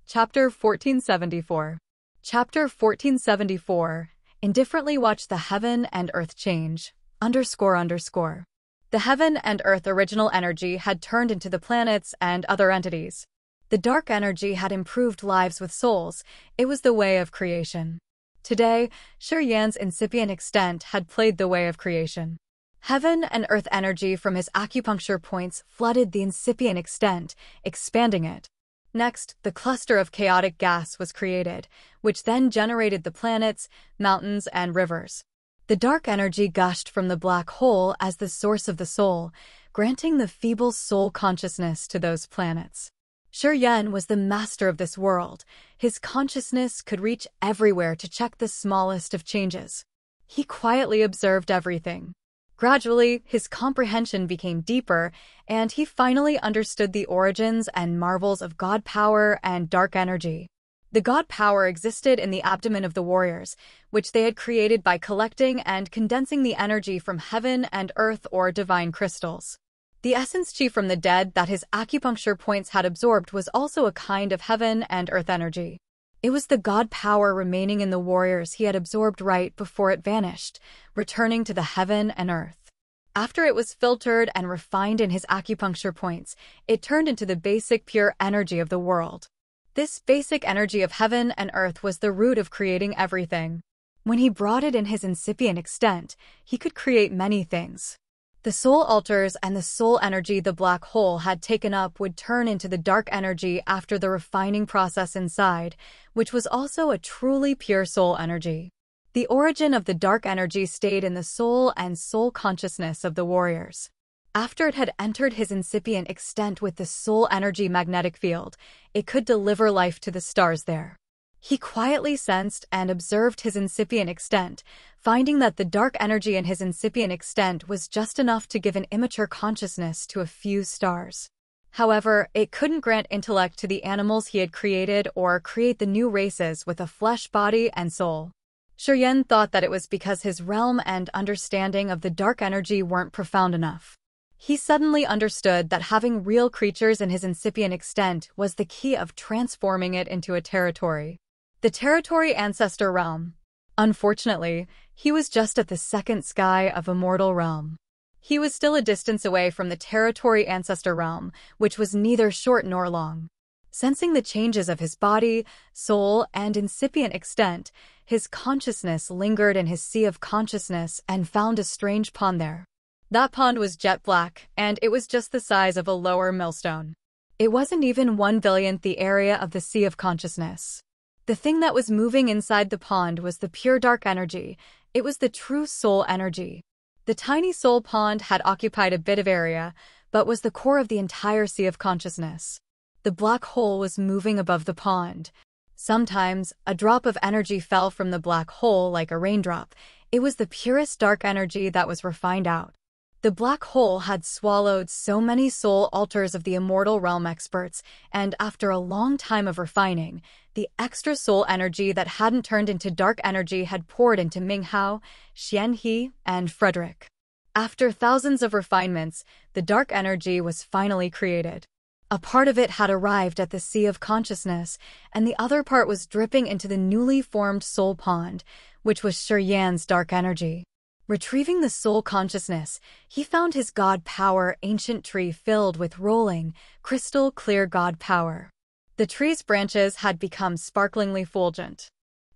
Chapter 1474. Chapter 1474. Indifferently watch the heaven and earth change. __. The heaven and earth original energy had turned into the planets and other entities. The dark energy had improved lives with souls. It was the way of creation. Today, Yan's incipient extent had played the way of creation. Heaven and earth energy from his acupuncture points flooded the incipient extent, expanding it. Next, the cluster of chaotic gas was created, which then generated the planets, mountains, and rivers. The dark energy gushed from the black hole as the source of the soul, granting the feeble soul consciousness to those planets. Yan was the master of this world. His consciousness could reach everywhere to check the smallest of changes. He quietly observed everything. Gradually, his comprehension became deeper, and he finally understood the origins and marvels of God power and dark energy. The God power existed in the abdomen of the warriors, which they had created by collecting and condensing the energy from heaven and earth or divine crystals. The essence chi from the dead that his acupuncture points had absorbed was also a kind of heaven and earth energy. It was the God power remaining in the warriors he had absorbed right before it vanished, returning to the heaven and earth. After it was filtered and refined in his acupuncture points, it turned into the basic pure energy of the world. This basic energy of heaven and earth was the root of creating everything. When he brought it in his incipient extent, he could create many things. The soul altars and the soul energy the black hole had taken up would turn into the dark energy after the refining process inside, which was also a truly pure soul energy. The origin of the dark energy stayed in the soul and soul consciousness of the warriors. After it had entered his incipient extent with the soul energy magnetic field, it could deliver life to the stars there. He quietly sensed and observed his incipient extent, finding that the dark energy in his incipient extent was just enough to give an immature consciousness to a few stars. However, it couldn't grant intellect to the animals he had created or create the new races with a flesh body and soul. Yan thought that it was because his realm and understanding of the dark energy weren't profound enough. He suddenly understood that having real creatures in his incipient extent was the key of transforming it into a territory. The territory ancestor realm. Unfortunately, he was just at the second Sky of Immortal Realm. He was still a distance away from the territory ancestor realm, which was neither short nor long. Sensing the changes of his body, soul, and incipient extent, his consciousness lingered in his sea of consciousness and found a strange pond there. That pond was jet black, and it was just the size of a lower millstone. It wasn't even 1/1,000,000th the area of the sea of consciousness. The thing that was moving inside the pond was the pure dark energy. It was the true soul energy. The tiny soul pond had occupied a bit of area, but was the core of the entire sea of consciousness. The black hole was moving above the pond. Sometimes, a drop of energy fell from the black hole like a raindrop. It was the purest dark energy that was refined out. The black hole had swallowed so many soul altars of the immortal realm experts, and after a long time of refining, the extra soul energy that hadn't turned into dark energy had poured into Ming Hao, Xian He, and Frederick. After thousands of refinements, the dark energy was finally created. A part of it had arrived at the sea of consciousness, and the other part was dripping into the newly formed soul pond, which was Yan's dark energy. Retrieving the soul consciousness, he found his God power ancient tree filled with rolling, crystal clear God power. The tree's branches had become sparklingly fulgent.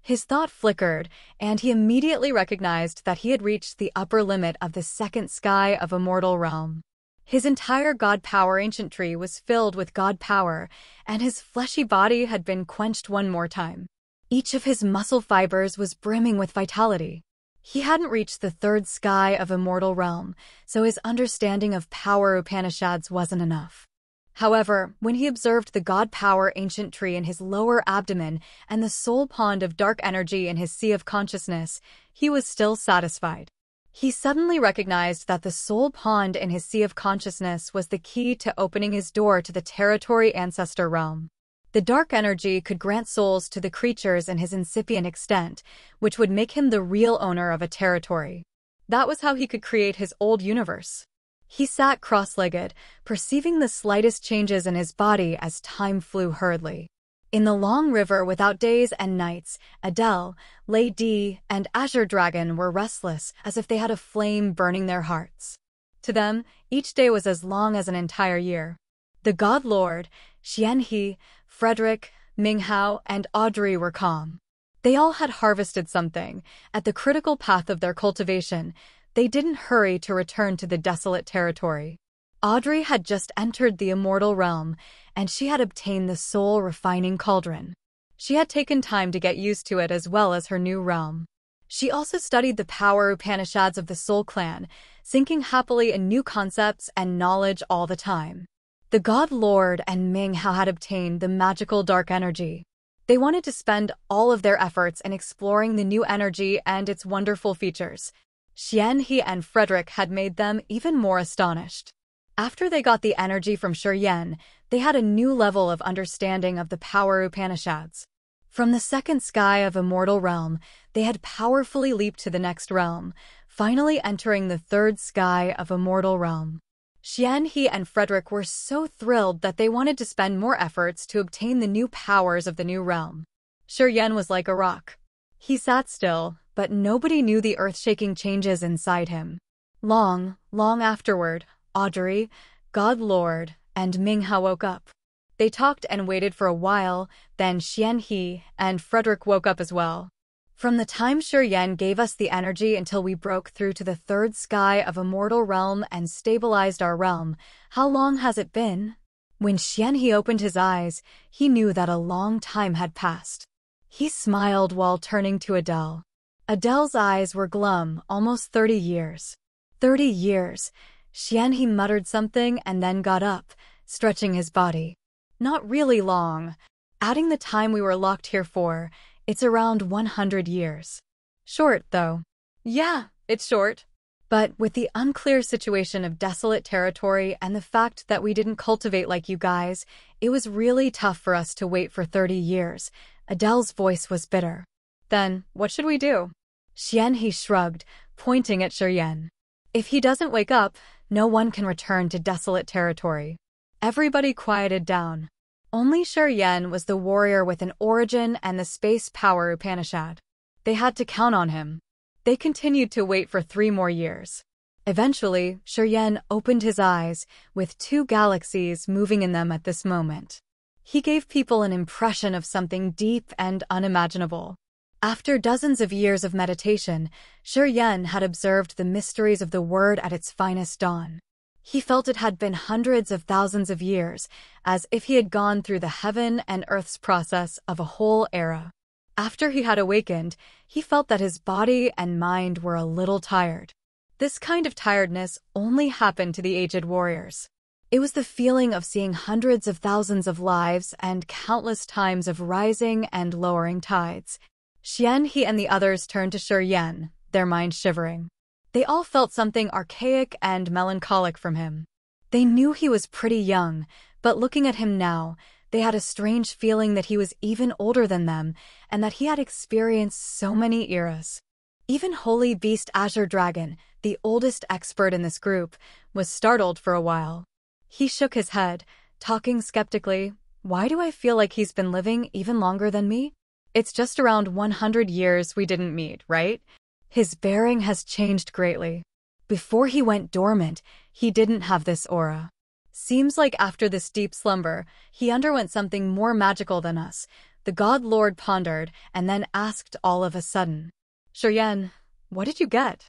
His thought flickered, and he immediately recognized that he had reached the upper limit of the second Sky of Immortal Realm. His entire God power ancient tree was filled with God power, and his fleshy body had been quenched one more time. Each of his muscle fibers was brimming with vitality. He hadn't reached the third Sky of Immortal Realm, so his understanding of power Upanishads wasn't enough. However, when he observed the God power ancient tree in his lower abdomen and the soul pond of dark energy in his sea of consciousness, he was still satisfied. He suddenly recognized that the soul pond in his sea of consciousness was the key to opening his door to the territory ancestor realm. The dark energy could grant souls to the creatures in his incipient extent, which would make him the real owner of a territory. That was how he could create his old universe. He sat cross-legged, perceiving the slightest changes in his body as time flew hurriedly. In the long river without days and nights, Adele, Lady, and Azure Dragon were restless, as if they had a flame burning their hearts. To them, each day was as long as an entire year. The God Lord, Xianhe, Frederick, Minghao, and Audrey were calm. They all had harvested something. At the critical path of their cultivation, they didn't hurry to return to the desolate territory. Audrey had just entered the immortal realm, and she had obtained the soul-refining cauldron. She had taken time to get used to it as well as her new realm. She also studied the power Upanishads of the Soul Clan, sinking happily in new concepts and knowledge all the time. The God Lord and Minghao had obtained the magical dark energy. They wanted to spend all of their efforts in exploring the new energy and its wonderful features. Xianhe and Frederick had made them even more astonished. After they got the energy from Shuryen, they had a new level of understanding of the power Upanishads. From the second sky of Immortal Realm, they had powerfully leaped to the next realm, finally entering the third sky of Immortal Realm. Xianhe and Frederick were so thrilled that they wanted to spend more efforts to obtain the new powers of the new realm. Shuryen was like a rock. He sat still, but nobody knew the earth-shaking changes inside him. Long afterward, Audrey, God Lord, and Minghao woke up. They talked and waited for a while, then Xianhe and Frederick woke up as well. From the time Shuryen gave us the energy until we broke through to the third sky of Immortal Realm and stabilized our realm, how long has it been? When Xianhe opened his eyes, he knew that a long time had passed. He smiled while turning to Adele. Adele's eyes were glum, almost 30 years. 30 years. Xianhe muttered something and then got up, stretching his body. Not really long. Adding the time we were locked here for, it's around 100 years. Short, though. Yeah, it's short. But with the unclear situation of desolate territory and the fact that we didn't cultivate like you guys, it was really tough for us to wait for 30 years. Adele's voice was bitter. Then, what should we do? Xianhe shrugged, pointing at Shuryen. If he doesn't wake up, no one can return to desolate territory. Everybody quieted down. Only Shuryen was the warrior with an origin and the space power Upanishad. They had to count on him. They continued to wait for 3 more years. Eventually, Shuryen opened his eyes, with 2 galaxies moving in them at this moment. He gave people an impression of something deep and unimaginable. After dozens of years of meditation, Shuryen had observed the mysteries of the word at its finest dawn. He felt it had been hundreds of thousands of years, as if he had gone through the heaven and earth's process of a whole era. After he had awakened, he felt that his body and mind were a little tired. This kind of tiredness only happened to the aged warriors. It was the feeling of seeing hundreds of thousands of lives and countless times of rising and lowering tides. Xianhe and the others turned to Shuryen, their minds shivering. They all felt something archaic and melancholic from him. They knew he was pretty young, but looking at him now, they had a strange feeling that he was even older than them and that he had experienced so many eras. Even Holy Beast Azure Dragon, the oldest expert in this group, was startled for a while. He shook his head, talking skeptically. Why do I feel like he's been living even longer than me? It's just around 100 years we didn't meet, right? His bearing has changed greatly. Before he went dormant, he didn't have this aura. Seems like after this deep slumber, he underwent something more magical than us. The God Lord pondered and then asked all of a sudden. Shuryen, what did you get?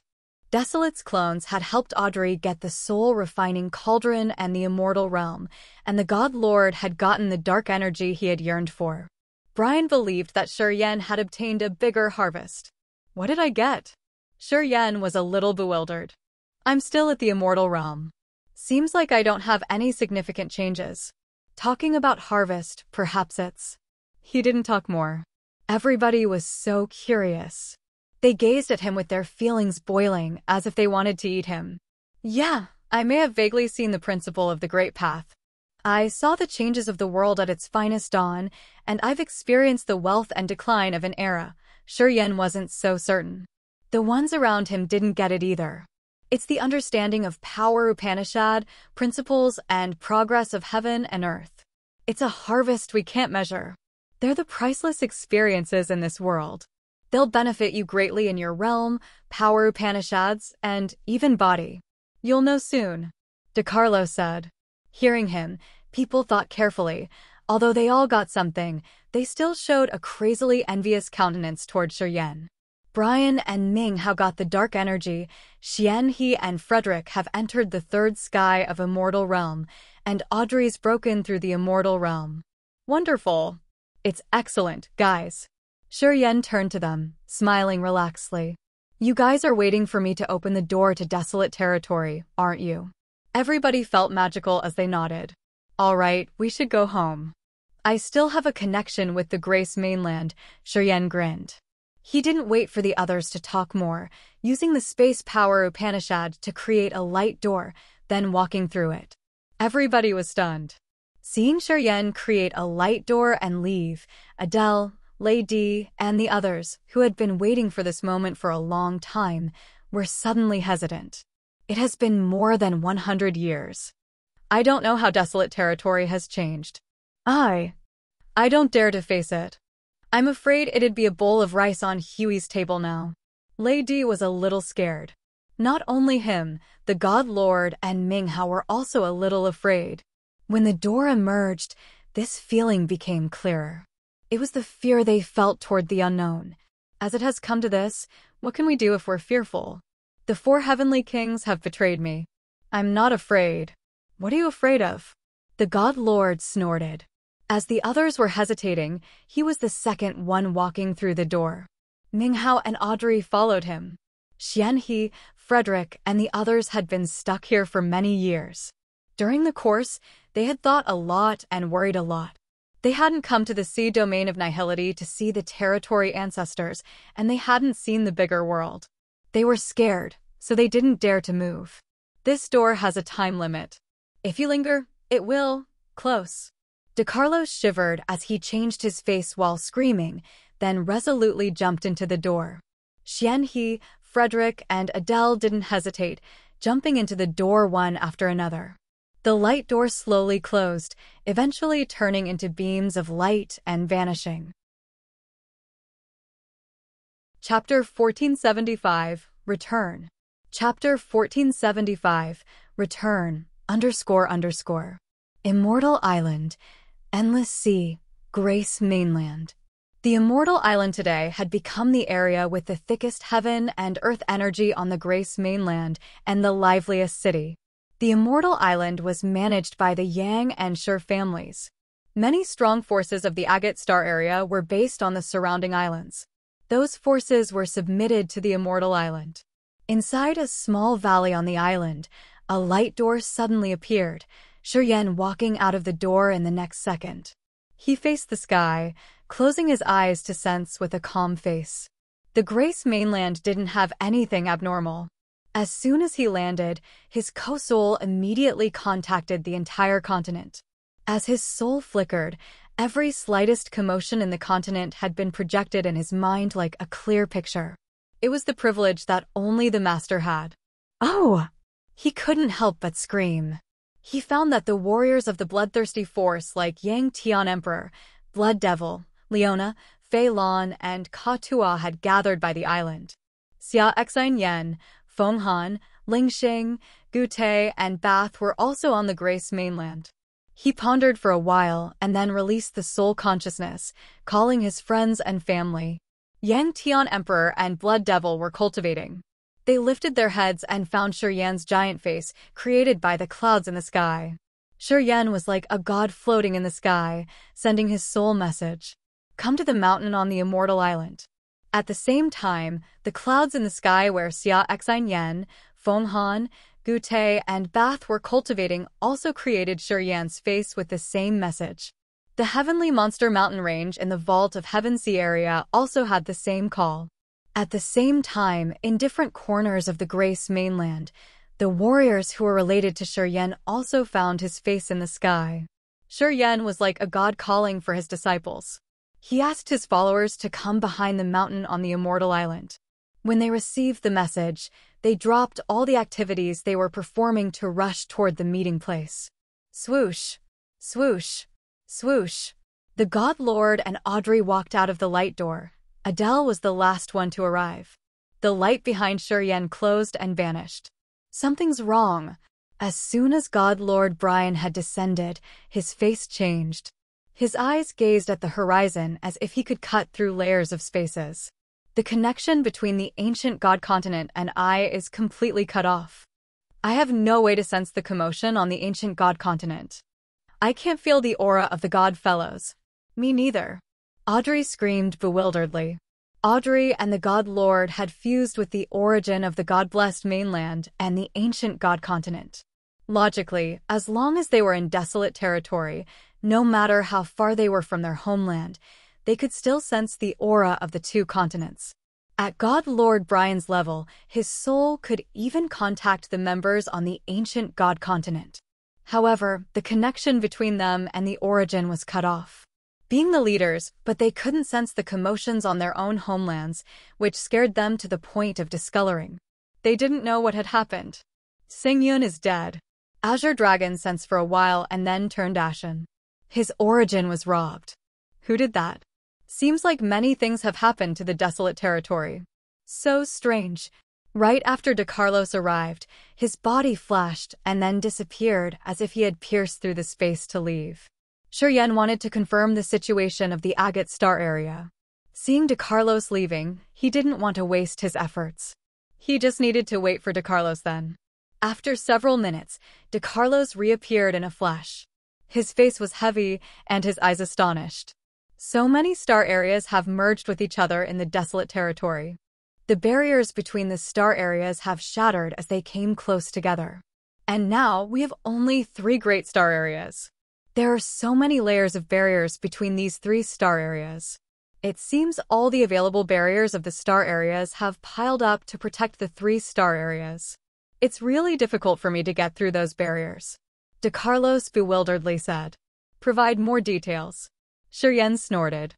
Desolate's clones had helped Audrey get the soul-refining cauldron and the immortal realm, and the God Lord had gotten the dark energy he had yearned for. Brian believed that Shuryen had obtained a bigger harvest. What did I get? Shuryen was a little bewildered. I'm still at the immortal realm. Seems like I don't have any significant changes. Talking about harvest, perhaps it's... He didn't talk more. Everybody was so curious. They gazed at him with their feelings boiling, as if they wanted to eat him. Yeah, I may have vaguely seen the principle of the Great Path. I saw the changes of the world at its finest dawn, and I've experienced the wealth and decline of an era. Shuryen wasn't so certain. The ones around him didn't get it either. It's the understanding of power Upanishad, principles, and progress of heaven and earth. It's a harvest we can't measure. They're the priceless experiences in this world. They'll benefit you greatly in your realm, power Upanishads, and even body. You'll know soon, DeCarlo said. Hearing him, people thought carefully. Although they all got something, they still showed a crazily envious countenance toward Shiryen. Brian and Ming Hao got the dark energy, Xian He and Frederick have entered the third sky of Immortal Realm, and Audrey's broken through the Immortal Realm. Wonderful. It's excellent, guys. Shiryen turned to them, smiling relaxedly. You guys are waiting for me to open the door to desolate territory, aren't you? Everybody felt magical as they nodded. All right, we should go home. I still have a connection with the Grace mainland, Shiryen grinned. He didn't wait for the others to talk more, using the space power Upanishad to create a light door, then walking through it. Everybody was stunned. Seeing Shiryen create a light door and leave, Adele, Lady, and the others, who had been waiting for this moment for a long time, were suddenly hesitant. It has been more than 100 years. I don't know how desolate territory has changed. I don't dare to face it. I'm afraid it'd be a bowl of rice on Huey's table now. Lady was a little scared. Not only him, the God Lord and Ming Hao were also a little afraid. When the door emerged, this feeling became clearer. It was the fear they felt toward the unknown. As it has come to this, what can we do if we're fearful? The 4 heavenly kings have betrayed me. I'm not afraid. What are you afraid of? The God Lord snorted. As the others were hesitating, he was the second one walking through the door. Ming Hao and Audrey followed him. Xian He, Frederick, and the others had been stuck here for many years. During the course, they had thought a lot and worried a lot. They hadn't come to the sea domain of nihility to see the territory ancestors, and they hadn't seen the bigger world. They were scared, so they didn't dare to move. This door has a time limit. If you linger, it will close. DeCarlo shivered as he changed his face while screaming, then resolutely jumped into the door. Xian He, Frederick, and Adele didn't hesitate, jumping into the door one after another. The light door slowly closed, eventually turning into beams of light and vanishing. Chapter 1475, Return. Chapter 1475, Return, __. Immortal Island, Endless Sea, Grace Mainland. The Immortal Island today had become the area with the thickest heaven and earth energy on the Grace Mainland and the liveliest city. The Immortal Island was managed by the Yang and Shur families. Many strong forces of the Agate Star area were based on the surrounding islands. Those forces were submitted to the Immortal Island. Inside a small valley on the island, a light door suddenly appeared, Shiryen walking out of the door in the next second. He faced the sky, closing his eyes to sense with a calm face. The Grace mainland didn't have anything abnormal. As soon as he landed, his co-soul immediately contacted the entire continent. As his soul flickered, every slightest commotion in the continent had been projected in his mind like a clear picture. It was the privilege that only the master had. Oh! He couldn't help but scream. He found that the warriors of the bloodthirsty force like Yang Tian Emperor, Blood Devil, Leona, Fei Lan, and Ka Tua had gathered by the island. Xia Exine Yen, Feng Han, Ling Xing, Gu Te, and Bath were also on the Grace mainland. He pondered for a while and then released the soul consciousness, calling his friends and family. Yang Tian Emperor and Blood Devil were cultivating. They lifted their heads and found Shiryen's giant face, created by the clouds in the sky. Shiryen was like a god floating in the sky, sending his soul message. Come to the mountain on the Immortal Island. At the same time, the clouds in the sky where Xia Exine Yen, Feng Han, Gu Te, and Bath were cultivating also created Shiryen's face with the same message. The Heavenly Monster Mountain Range in the Vault of Heaven Sea area also had the same call. At the same time, in different corners of the Grace mainland, the warriors who were related to Shiryen also found his face in the sky. Shiryen was like a god calling for his disciples. He asked his followers to come behind the mountain on the Immortal Island. When they received the message, they dropped all the activities they were performing to rush toward the meeting place. Swoosh! Swoosh! Swoosh! The God Lord and Audrey walked out of the light door. Adele was the last one to arrive. The light behind Shiryen closed and vanished. Something's wrong. As soon as God Lord Brian had descended, his face changed. His eyes gazed at the horizon as if he could cut through layers of spaces. The connection between the ancient God continent and I is completely cut off. I have no way to sense the commotion on the ancient God continent. I can't feel the aura of the God Fellows. Me neither. Audrey screamed bewilderedly. Audrey and the God Lord had fused with the origin of the God-blessed mainland and the ancient God continent. Logically, as long as they were in desolate territory, no matter how far they were from their homeland, they could still sense the aura of the two continents. At God Lord Brian's level, his soul could even contact the members on the ancient God continent. However, the connection between them and the origin was cut off. Being the leaders, but they couldn't sense the commotions on their own homelands, which scared them to the point of discoloring. They didn't know what had happened. Singyun is dead. Azure Dragon sensed for a while and then turned ashen. His origin was robbed. Who did that? Seems like many things have happened to the desolate territory. So strange. Right after De Carlos arrived, his body flashed and then disappeared as if he had pierced through the space to leave. Shiryen wanted to confirm the situation of the Agate Star area. Seeing De Carlos leaving, he didn't want to waste his efforts. He just needed to wait for De Carlos then. After several minutes, De Carlos reappeared in a flash. His face was heavy and his eyes astonished. So many star areas have merged with each other in the desolate territory. The barriers between the star areas have shattered as they came close together. And now we have only 3 great star areas. There are so many layers of barriers between these 3 star areas. It seems all the available barriers of the star areas have piled up to protect the 3 star areas. It's really difficult for me to get through those barriers. De Carlos bewilderedly said. Provide more details. Shiryen snorted.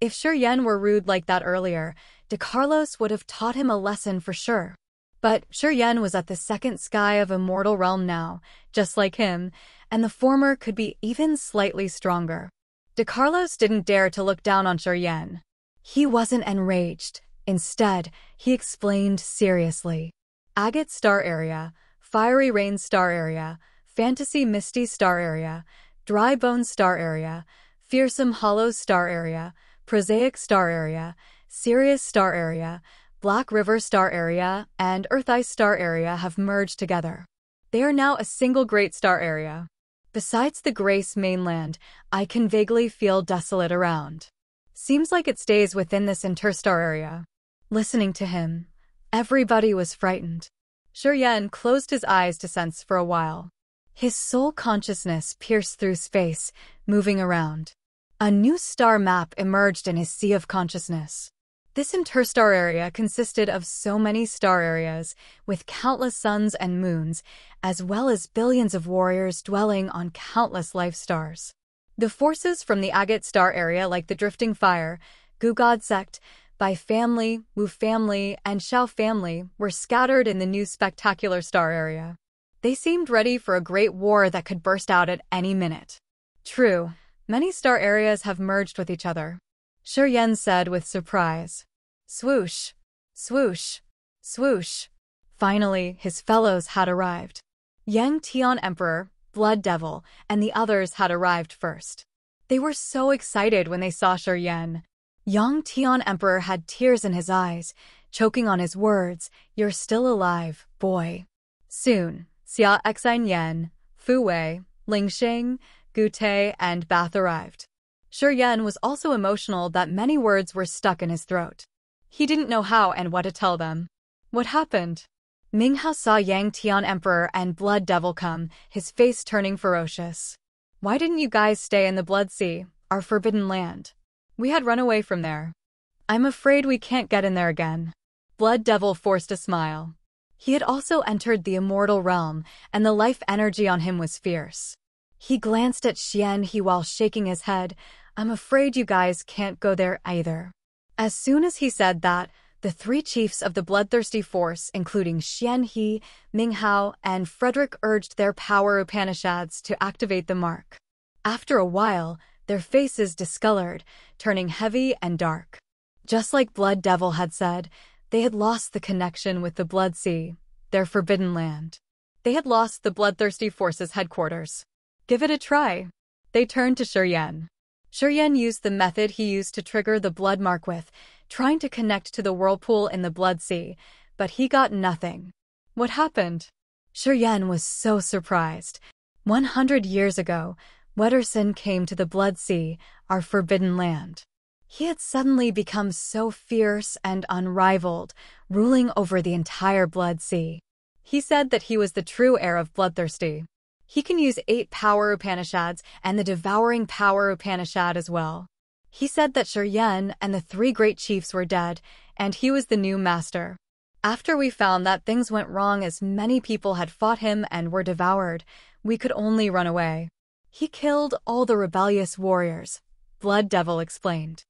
If Shiryen were rude like that earlier, De Carlos would have taught him a lesson for sure. But Shiryen was at the second Sky of Immortal Realm now, just like him, and the former could be even slightly stronger. De Carlos didn't dare to look down on Shiryen. He wasn't enraged. Instead, he explained seriously. Agate Star Area, Fiery Rain Star Area, Fantasy Misty Star Area, Dry Bone Star Area, Fearsome Hollow Star Area, Prosaic Star Area, Sirius Star Area, Black River Star Area, and Earth Ice Star Area have merged together. They are now a single great star area. Besides the Grace mainland, I can vaguely feel desolate around. Seems like it stays within this interstar area. Listening to him, everybody was frightened. Shiryen closed his eyes to sense for a while. His soul consciousness pierced through space, moving around. A new star map emerged in his sea of consciousness. This interstar area consisted of so many star areas, with countless suns and moons, as well as billions of warriors dwelling on countless life stars. The forces from the Agate Star Area, like the Drifting Fire, Gu God Sect, Bai Family, Wu Family, and Xiao Family, were scattered in the new spectacular star area. They seemed ready for a great war that could burst out at any minute. True, many star areas have merged with each other. Shiryen said with surprise. Swoosh, swoosh, swoosh. Finally, his fellows had arrived. Yang Tian Emperor, Blood Devil, and the others had arrived first. They were so excited when they saw Shiryen. Yang Tian Emperor had tears in his eyes, choking on his words, "You're still alive, boy." Soon, Xia Xine Yen, Fu Wei, Ling Xing, Gu Te, and Bath arrived. Shiryen was also emotional that many words were stuck in his throat. He didn't know how and what to tell them. What happened? Ming Hao saw Yang Tian Emperor and Blood Devil come, his face turning ferocious. Why didn't you guys stay in the Blood Sea, our forbidden land? We had run away from there. I'm afraid we can't get in there again. Blood Devil forced a smile. He had also entered the Immortal Realm, and the life energy on him was fierce. He glanced at Xian He while shaking his head. I'm afraid you guys can't go there either. As soon as he said that, the 3 chiefs of the bloodthirsty force, including Xian He, Ming Hao, and Frederick, urged their power Upanishads to activate the mark. After a while, their faces discolored, turning heavy and dark. Just like Blood Devil had said, they had lost the connection with the Blood Sea, their forbidden land. They had lost the bloodthirsty forces' headquarters. Give it a try. They turned to Shuryen. Shuryen used the method he used to trigger the blood mark with, trying to connect to the whirlpool in the Blood Sea, but he got nothing. What happened? Shuryen was so surprised. 100 years ago, Wederson came to the Blood Sea, our forbidden land. He had suddenly become so fierce and unrivaled, ruling over the entire Blood Sea. He said that he was the true heir of Bloodthirsty. He can use 8 power Upanishads and the devouring power Upanishad as well. He said that Shuryen and the 3 great chiefs were dead, and he was the new master. After we found that things went wrong as many people had fought him and were devoured, we could only run away. He killed all the rebellious warriors, Blood Devil explained.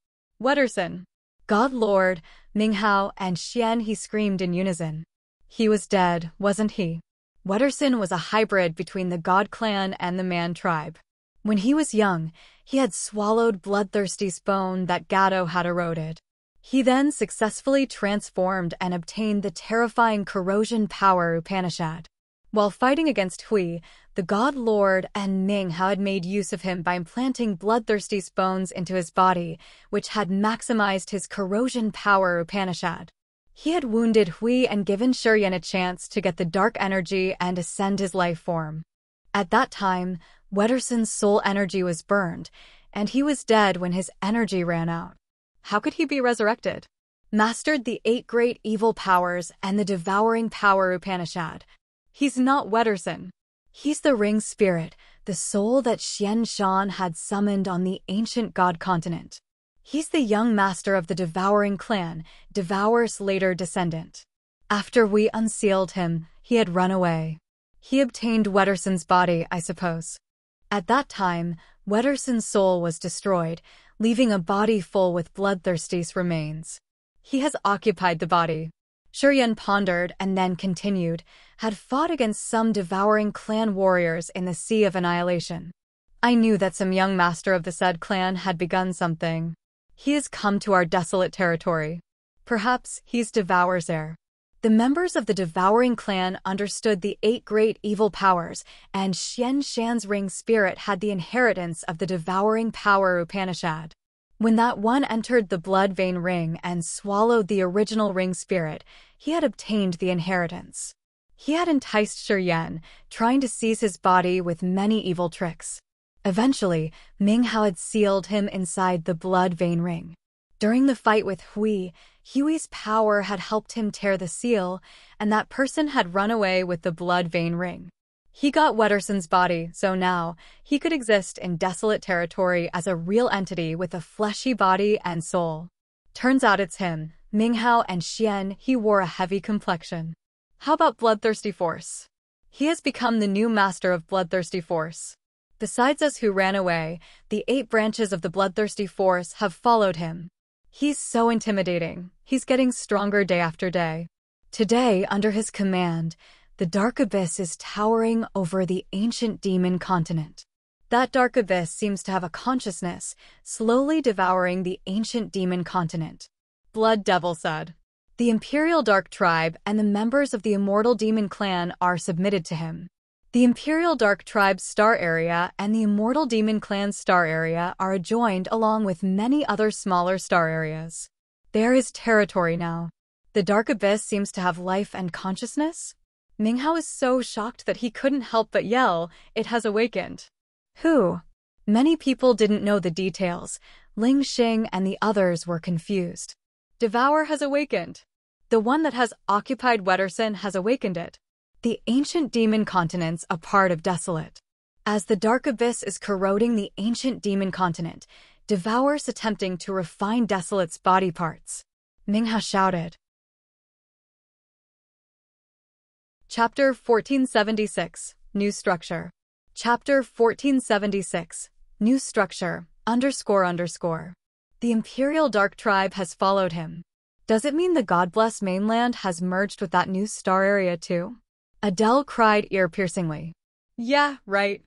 Wederson, God Lord, Minghao, and Xian, he screamed in unison. He was dead, wasn't he? Wederson was a hybrid between the God clan and the Man tribe. When he was young, he had swallowed Bloodthirsty's bone that Gato had eroded. He then successfully transformed and obtained the terrifying corrosion power Upanishad. While fighting against Hui, the God Lord and Ming had made use of him by implanting Bloodthirsty's bones into his body, which had maximized his corrosion power Upanishad. He had wounded Hui and given Shuryen a chance to get the dark energy and ascend his life form. At that time, Wederson's soul energy was burned, and he was dead when his energy ran out. How could he be resurrected? Mastered the 8 great evil powers and the devouring power Upanishad. He's not Wederson. He's the ring spirit, the soul that Xian Shan had summoned on the ancient god continent. He's the young master of the devouring clan, Devour's later descendant. After we unsealed him, he had run away. He obtained Wederson's body, I suppose. At that time, Wederson's soul was destroyed, leaving a body full with Bloodthirsty's remains. He has occupied the body. Shuryen pondered and then continued, had fought against some devouring clan warriors in the Sea of Annihilation. I knew that some young master of the said clan had begun something. He has come to our desolate territory. Perhaps he's Devour's heir. The members of the devouring clan understood the 8 great evil powers, and Xian Shan's ring spirit had the inheritance of the devouring power Upanishad. When that one entered the blood vein ring and swallowed the original ring spirit, he had obtained the inheritance. He had enticed Shuryen, trying to seize his body with many evil tricks. Eventually, Minghao had sealed him inside the blood vein ring. During the fight with Hui's power had helped him tear the seal, and that person had run away with the blood vein ring. He got Wederson's body, so now he could exist in desolate territory as a real entity with a fleshy body and soul. Turns out it's him, Minghao, and Xian. He wore a heavy complexion. How about Bloodthirsty Force? He has become the new master of Bloodthirsty Force. Besides us who ran away, the 8 branches of the Bloodthirsty Force have followed him. He's so intimidating. He's getting stronger day after day. Today, under his command, the Dark Abyss is towering over the ancient demon continent. That Dark Abyss seems to have a consciousness, slowly devouring the ancient demon continent. Blood Devil said. The Imperial Dark Tribe and the members of the Immortal Demon Clan are submitted to him. The Imperial Dark Tribe's star area and the Immortal Demon Clan's star area are adjoined along with many other smaller star areas. They are his territory now. The Dark Abyss seems to have life and consciousness? Minghao is so shocked that he couldn't help but yell, "It has awakened." Who? Many people didn't know the details. Ling Xing and the others were confused. Devour has awakened. The one that has occupied Wederson has awakened it. The ancient demon continent's a part of Desolate. As the Dark Abyss is corroding the ancient demon continent, Devour's attempting to refine Desolate's body parts. Minghao shouted. Chapter 1476, New Structure. Chapter 1476, New Structure, __. The Imperial Dark Tribe has followed him. Does it mean the God-blessed mainland has merged with that new star area too? Adele cried ear-piercingly. Yeah, right.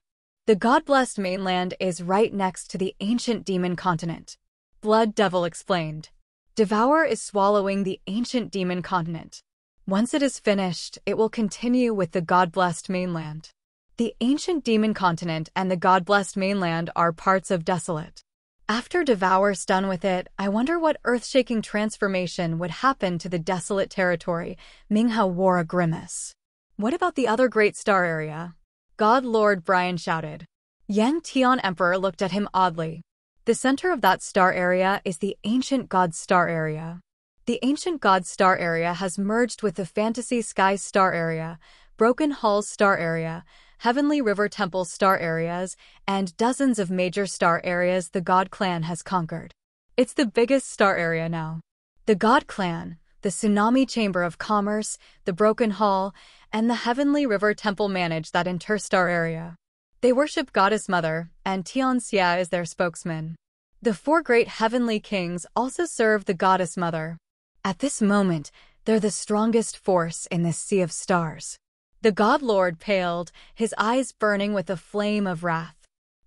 The god-blessed mainland is right next to the ancient demon continent. Blood Devil explained. Devour is swallowing the ancient demon continent. Once it is finished, it will continue with the god-blessed mainland. The ancient demon continent and the god-blessed mainland are parts of Desolate. After Devour's done with it, I wonder what earth-shaking transformation would happen to the desolate territory. Minghao wore a grimace. What about the other great star area? God Lord Brian shouted. Yang Tian Emperor looked at him oddly. The center of that star area is the ancient god star area. The ancient god star area has merged with the fantasy sky star area, Broken Halls star area, Heavenly River Temple star areas, and dozens of major star areas the God Clan has conquered. It's the biggest star area now. The God Clan, the Tsunami Chamber of Commerce, the Broken Hall, and the Heavenly River Temple manage that interstar area. They worship Goddess Mother, and Tian Xia is their spokesman. The four great heavenly kings also serve the Goddess Mother. At this moment, they're the strongest force in this sea of stars. The God Lord paled, his eyes burning with a flame of wrath.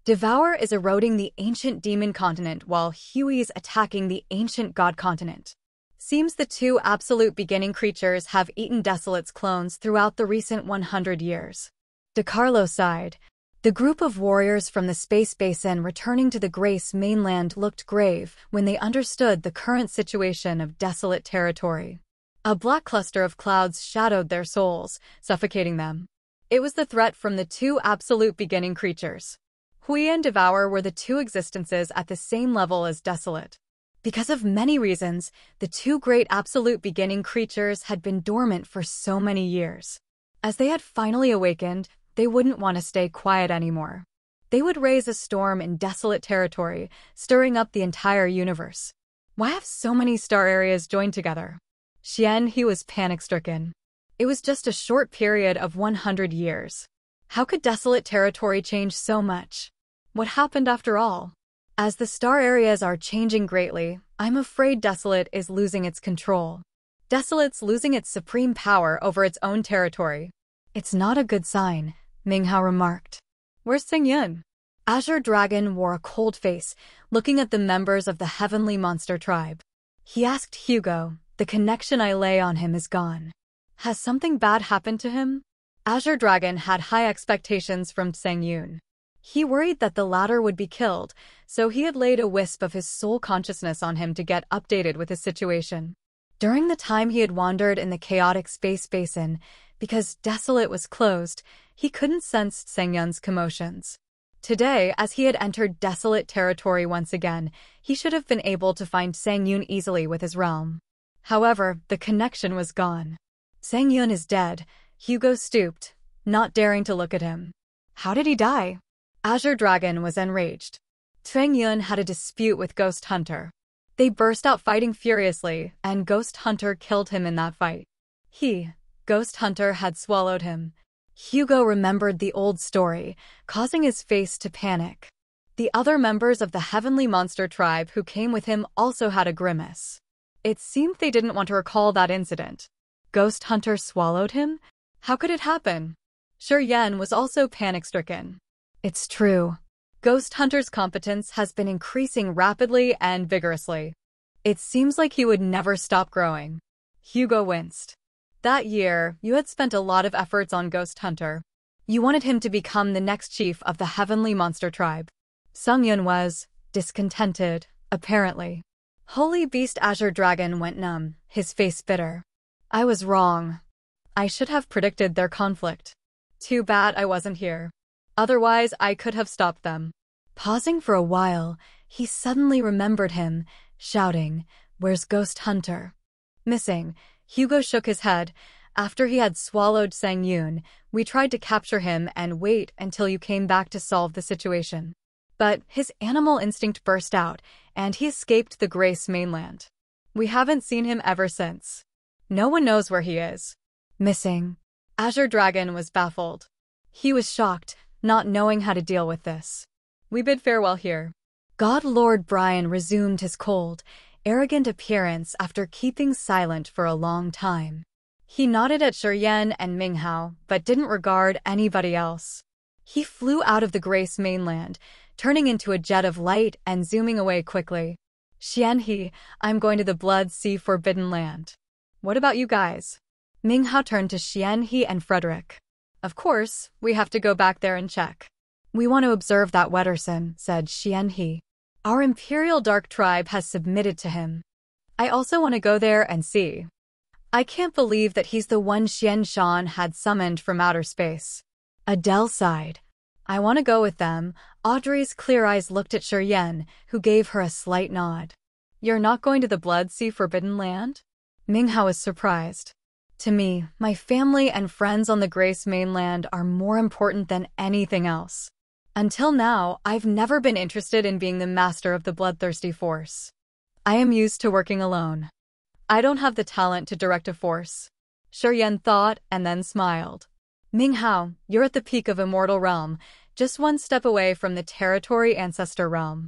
Devour is eroding the ancient demon continent while Huey's attacking the ancient god continent. Seems the two absolute beginning creatures have eaten Desolate's clones throughout the recent 100 years. DeCarlo sighed. The group of warriors from the space basin returning to the Grace mainland looked grave when they understood the current situation of desolate territory. A black cluster of clouds shadowed their souls, suffocating them. It was the threat from the two absolute beginning creatures. Hui and Devour were the two existences at the same level as Desolate. Because of many reasons, the two great absolute beginning creatures had been dormant for so many years. As they had finally awakened, they wouldn't want to stay quiet anymore. They would raise a storm in desolate territory, stirring up the entire universe. Why have so many star areas joined together? Xian He was panic-stricken. It was just a short period of 100 years. How could desolate territory change so much? What happened after all? As the star areas are changing greatly, I'm afraid Desolate is losing its control. Desolate's losing its supreme power over its own territory. It's not a good sign, Minghao remarked. Where's Xingyun? Azure Dragon wore a cold face, looking at the members of the Heavenly Monster tribe. He asked Hugo, the connection I lay on him is gone. Has something bad happened to him? Azure Dragon had high expectations from Xingyun. He worried that the latter would be killed, so he had laid a wisp of his soul consciousness on him to get updated with his situation. During the time he had wandered in the chaotic space basin, because Desolate was closed, he couldn't sense Xingyun's commotions. Today, as he had entered desolate territory once again, he should have been able to find Xingyun easily with his realm. However, the connection was gone. Xingyun is dead, Hugo stooped, not daring to look at him. How did he die? Azure Dragon was enraged. Xingyun had a dispute with Ghost Hunter. They burst out fighting furiously, and Ghost Hunter killed him in that fight. Ghost Hunter had swallowed him. Hugo remembered the old story, causing his face to panic. The other members of the Heavenly Monster tribe who came with him also had a grimace. It seemed they didn't want to recall that incident. Ghost Hunter swallowed him? How could it happen? Shi Yan was also panic-stricken. It's true. Ghost Hunter's competence has been increasing rapidly and vigorously. It seems like he would never stop growing. Hugo winced. That year, you had spent a lot of efforts on Ghost Hunter. You wanted him to become the next chief of the Heavenly Monster tribe. Xingyun was discontented, apparently. Holy Beast Azure Dragon went numb, his face bitter. I was wrong. I should have predicted their conflict. Too bad I wasn't here. Otherwise, I could have stopped them. Pausing for a while, he suddenly remembered him, shouting, "Where's Ghost Hunter?" Missing, Hugo shook his head. After he had swallowed Xingyun, we tried to capture him and wait until you came back to solve the situation. But his animal instinct burst out, and he escaped the Grace mainland. We haven't seen him ever since. No one knows where he is. Missing. Azure Dragon was baffled. He was shocked, not knowing how to deal with this. We bid farewell here. God Lord Brian resumed his cold, arrogant appearance after keeping silent for a long time. He nodded at Shi Yan and Minghao, but didn't regard anybody else. He flew out of the Grace mainland, turning into a jet of light and zooming away quickly. Xianhe, I'm going to the Blood Sea Forbidden Land. What about you guys? Ming Hao turned to Xianhe and Frederick. Of course, we have to go back there and check. We want to observe that Wetterson, said Xianhe. Our Imperial Dark Tribe has submitted to him. I also want to go there and see. I can't believe that he's the one Xian Shan had summoned from outer space. Adele sighed. I want to go with them. Audrey's clear eyes looked at Shiryen, who gave her a slight nod. You're not going to the Blood Sea Forbidden Land? Ming Hao was surprised. To me, my family and friends on the Grace mainland are more important than anything else. Until now, I've never been interested in being the master of the bloodthirsty force. I am used to working alone. I don't have the talent to direct a force. Shiryen thought and then smiled. Ming Hao, you're at the peak of Immortal Realm, just one step away from the Territory Ancestor Realm.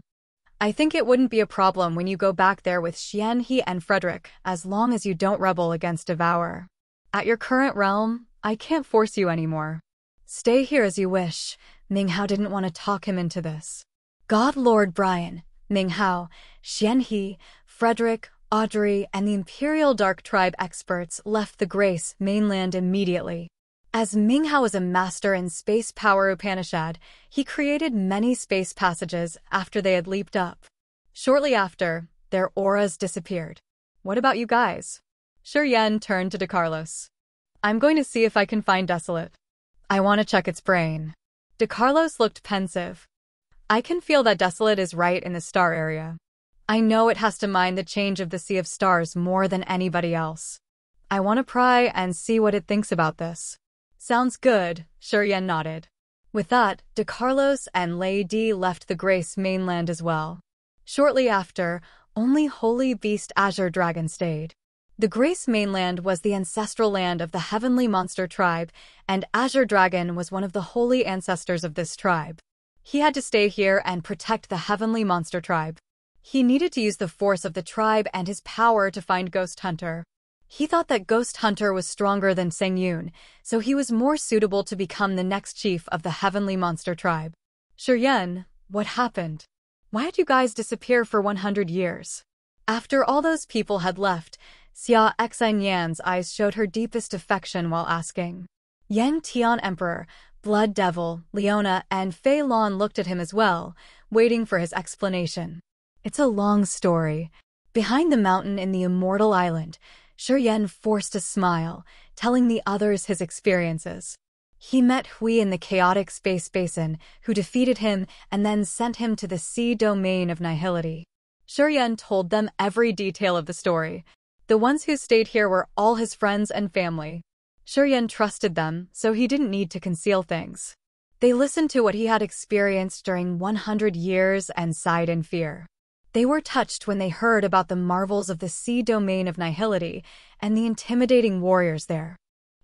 I think it wouldn't be a problem when you go back there with Xianhe and Frederick, as long as you don't rebel against Devour. At your current realm, I can't force you anymore. Stay here as you wish. Ming Hao didn't want to talk him into this. God Lord Brian, Ming Hao, Xianhe, Frederick, Audrey, and the Imperial Dark Tribe experts left the Grace mainland immediately. As Ming Hao was a master in space power Upanishad, he created many space passages after they had leaped up. Shortly after, their auras disappeared. What about you guys? Shiryen turned to DeCarlos. I'm going to see if I can find Desolate. I want to check its brain. DeCarlos looked pensive. I can feel that Desolate is right in the star area. I know it has to mind the change of the Sea of Stars more than anybody else. I want to pry and see what it thinks about this. Sounds good, Shiryen nodded. With that, DeCarlos and Lady left the Grace mainland as well. Shortly after, only Holy Beast Azure Dragon stayed. The Grace mainland was the ancestral land of the Heavenly Monster tribe, and Azure Dragon was one of the holy ancestors of this tribe. He had to stay here and protect the Heavenly Monster tribe. He needed to use the force of the tribe and his power to find Ghost Hunter. He thought that Ghost Hunter was stronger than Seng Yun, so he was more suitable to become the next chief of the Heavenly Monster tribe. Shiryen, what happened? Why had you guys disappear for 100 years? After all those people had left, Xia Xin Yan's eyes showed her deepest affection while asking. Yang Tian Emperor, Blood Devil, Leona, and Fei Lon looked at him as well, waiting for his explanation. It's a long story. Behind the mountain in the Immortal Island, Shiryen forced a smile, telling the others his experiences. He met Hui in the chaotic space basin, who defeated him and then sent him to the sea domain of nihility. Shiryen told them every detail of the story. The ones who stayed here were all his friends and family. Shiryen trusted them, so he didn't need to conceal things. They listened to what he had experienced during 100 years and sighed in fear. They were touched when they heard about the marvels of the sea domain of nihility and the intimidating warriors there.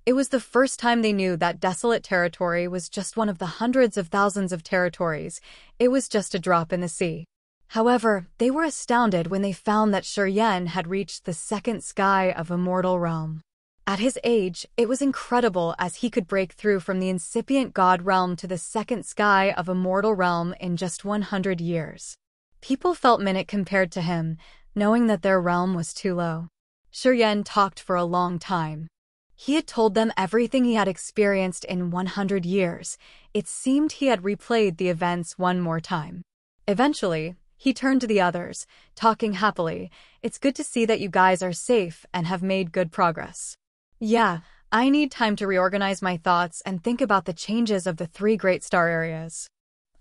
It was the first time they knew that desolate territory was just one of the hundreds of thousands of territories. It was just a drop in the sea. However, they were astounded when they found that Shiryen had reached the second sky of Immortal Realm. At his age, it was incredible as he could break through from the incipient God realm to the second sky of Immortal Realm in just 100 years. People felt minute compared to him, knowing that their realm was too low. Shiryen talked for a long time. He had told them everything he had experienced in 100 years. It seemed he had replayed the events one more time. Eventually, he turned to the others, talking happily. It's good to see that you guys are safe and have made good progress. Yeah, I need time to reorganize my thoughts and think about the changes of the 3 great star areas.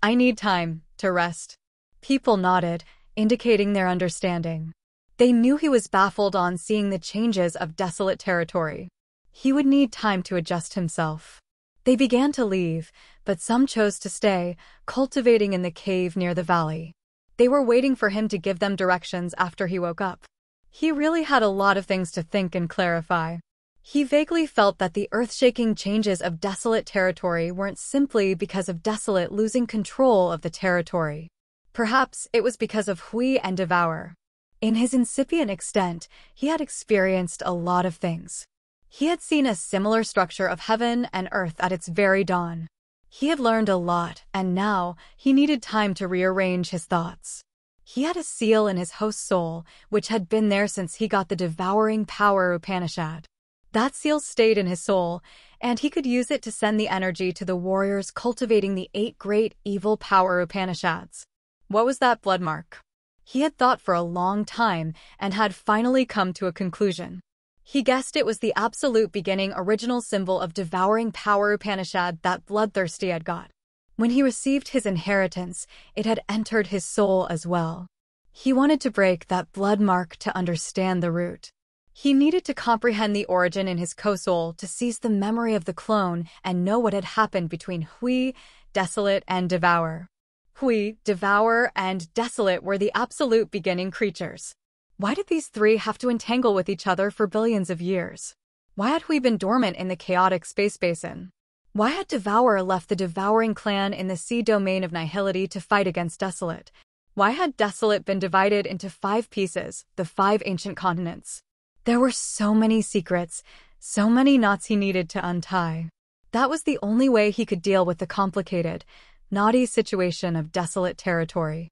I need time to rest. People nodded, indicating their understanding. They knew he was baffled on seeing the changes of desolate territory. He would need time to adjust himself. They began to leave, but some chose to stay, cultivating in the cave near the valley. They were waiting for him to give them directions after he woke up. He really had a lot of things to think and clarify. He vaguely felt that the earth-shaking changes of desolate territory weren't simply because of Desolate losing control of the territory. Perhaps it was because of Hui and Devour. In his incipient extent, he had experienced a lot of things. He had seen a similar structure of heaven and earth at its very dawn. He had learned a lot, and now he needed time to rearrange his thoughts. He had a seal in his host's soul, which had been there since he got the devouring power Upanishad. That seal stayed in his soul, and he could use it to send the energy to the warriors cultivating the 8 great evil power Upanishads. What was that blood mark? He had thought for a long time and had finally come to a conclusion. He guessed it was the absolute beginning original symbol of devouring power Upanishad that Bloodthirsty had got. When he received his inheritance, it had entered his soul as well. He wanted to break that blood mark to understand the root. He needed to comprehend the origin in his co-soul to seize the memory of the clone and know what had happened between Hui, Desolate, and Devour. Hui, Devour, and Desolate were the absolute beginning creatures. Why did these 3 have to entangle with each other for billions of years? Why had Hui been dormant in the chaotic space basin? Why had Devour left the devouring clan in the sea domain of Nihility to fight against Desolate? Why had Desolate been divided into 5 pieces, the 5 ancient continents? There were so many secrets, so many knots he needed to untie. That was the only way he could deal with the complicated, knotty situation of Desolate territory.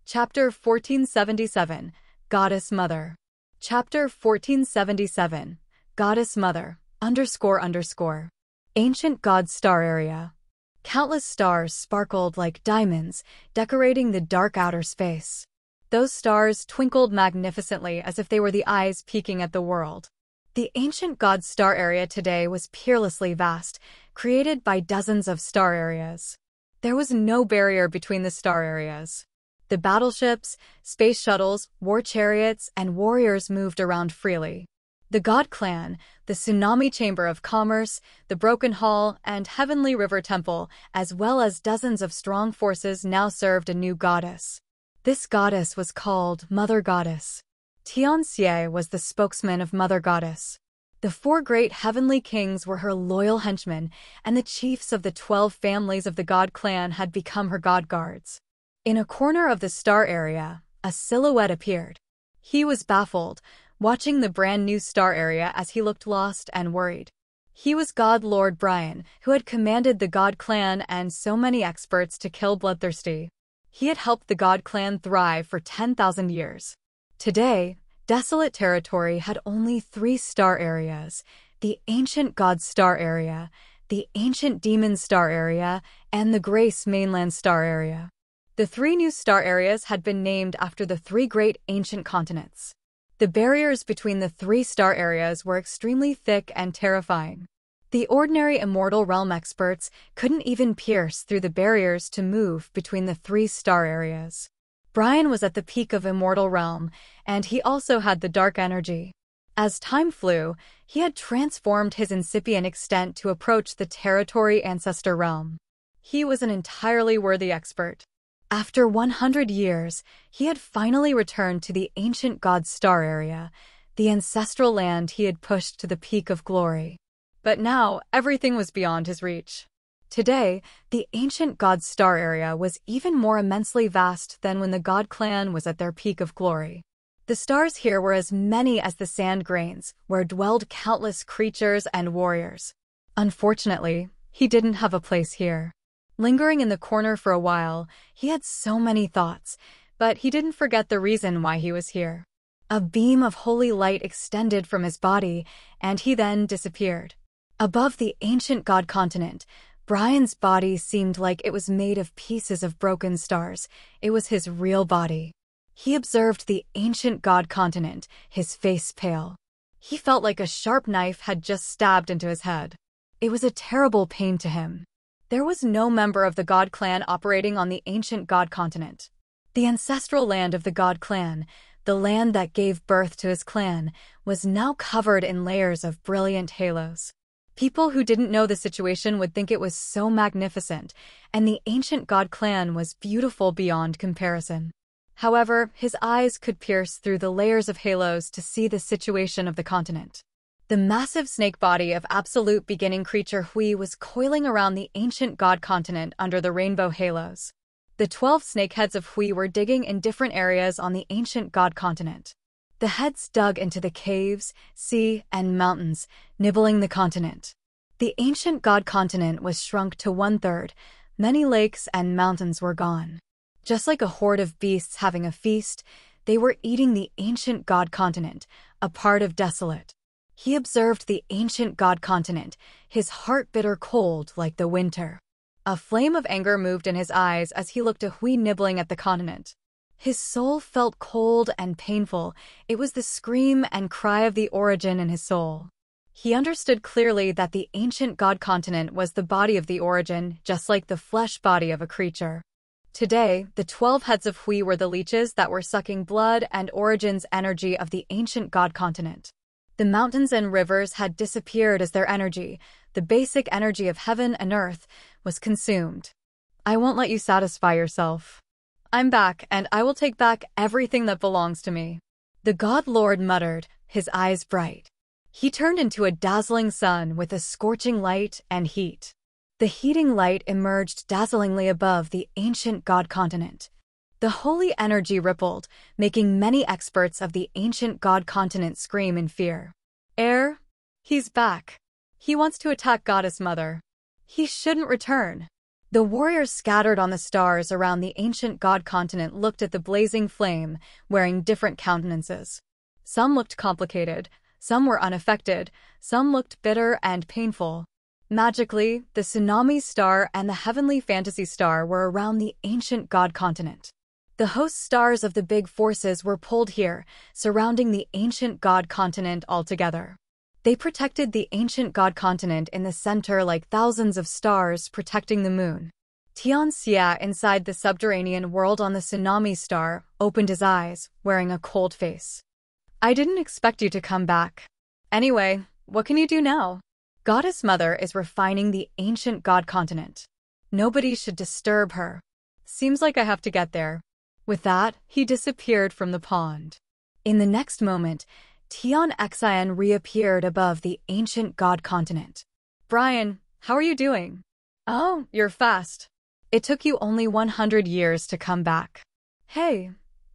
Chapter 1477, Goddess Mother. Chapter 1477, Goddess Mother, __. Ancient God Star Area. Countless stars sparkled like diamonds, decorating the dark outer space. Those stars twinkled magnificently as if they were the eyes peeking at the world. The ancient God Star Area today was peerlessly vast, created by dozens of star areas. There was no barrier between the star areas. The battleships, space shuttles, war chariots, and warriors moved around freely. The God Clan, the Tsunami Chamber of Commerce, the Broken Hall, and Heavenly River Temple, as well as dozens of strong forces now served a new goddess. This goddess was called Mother Goddess. Tian Xie was the spokesman of Mother Goddess. The 4 great heavenly kings were her loyal henchmen, and the chiefs of the 12 families of the God Clan had become her god guards. In a corner of the star area, a silhouette appeared. He was baffled, watching the brand new star area as he looked lost and worried. He was God Lord Brian, who had commanded the God Clan and so many experts to kill Bloodthirsty. He had helped the God Clan thrive for 10,000 years. Today, Desolate Territory had only 3 star areas: the Ancient God Star Area, the Ancient Demon Star Area, and the Grace Mainland Star Area. The 3 new star areas had been named after the 3 great ancient continents. The barriers between the 3 star areas were extremely thick and terrifying. The ordinary Immortal Realm experts couldn't even pierce through the barriers to move between the 3 star areas. Brian was at the peak of Immortal Realm, and he also had the dark energy. As time flew, he had transformed his incipient extent to approach the Territory Ancestor Realm. He was an entirely worthy expert. After 100 years, he had finally returned to the ancient God Star Area, the ancestral land he had pushed to the peak of glory. But now, everything was beyond his reach. Today, the ancient God Star Area was even more immensely vast than when the God Clan was at their peak of glory. The stars here were as many as the sand grains, where dwelled countless creatures and warriors. Unfortunately, he didn't have a place here. Lingering in the corner for a while, he had so many thoughts, but he didn't forget the reason why he was here. A beam of holy light extended from his body, and he then disappeared. Above the ancient God continent, Brian's body seemed like it was made of pieces of broken stars. It was his real body. He observed the ancient God continent, his face pale. He felt like a sharp knife had just stabbed into his head. It was a terrible pain to him. There was no member of the God Clan operating on the ancient God continent. The ancestral land of the God Clan, the land that gave birth to his clan, was now covered in layers of brilliant halos. People who didn't know the situation would think it was so magnificent, and the ancient God Clan was beautiful beyond comparison. However, his eyes could pierce through the layers of halos to see the situation of the continent. The massive snake body of absolute beginning creature Hui was coiling around the ancient God continent under the rainbow halos. The 12 snake heads of Hui were digging in different areas on the ancient God continent. The heads dug into the caves, sea, and mountains, nibbling the continent. The ancient god continent was shrunk to 1/3. Many lakes and mountains were gone. Just like a horde of beasts having a feast, they were eating the ancient god continent, a part of Desolate. He observed the ancient god continent, his heart bitter cold like the winter. A flame of anger moved in his eyes as he looked at Hui nibbling at the continent. His soul felt cold and painful. It was the scream and cry of the origin in his soul. He understood clearly that the ancient god continent was the body of the origin, just like the flesh body of a creature. Today, the 12 heads of Hui were the leeches that were sucking blood and origin's energy of the ancient god continent. The mountains and rivers had disappeared as their energy, the basic energy of heaven and earth, was consumed. I won't let you satisfy yourself. I'm back, and I will take back everything that belongs to me. The God Lord muttered, his eyes bright. He turned into a dazzling sun with a scorching light and heat. The heating light emerged dazzlingly above the ancient god continent. The holy energy rippled, making many experts of the ancient god continent scream in fear. He's back. He wants to attack Goddess Mother. He shouldn't return. The warriors scattered on the stars around the ancient god continent looked at the blazing flame, wearing different countenances. Some looked complicated, some were unaffected, some looked bitter and painful. Magically, the tsunami star and the heavenly fantasy star were around the ancient god continent. The host stars of the big forces were pulled here, surrounding the ancient god continent altogether. They protected the ancient god continent in the center like thousands of stars protecting the moon. Tian Xia inside the subterranean world on the tsunami star opened his eyes, wearing a cold face. I didn't expect you to come back. Anyway, what can you do now? Goddess Mother is refining the ancient god continent. Nobody should disturb her. Seems like I have to get there. With that, he disappeared from the pond. In the next moment, Tian Xian reappeared above the ancient god continent. Brian, how are you doing? Oh, you're fast. It took you only 100 years to come back. Hey,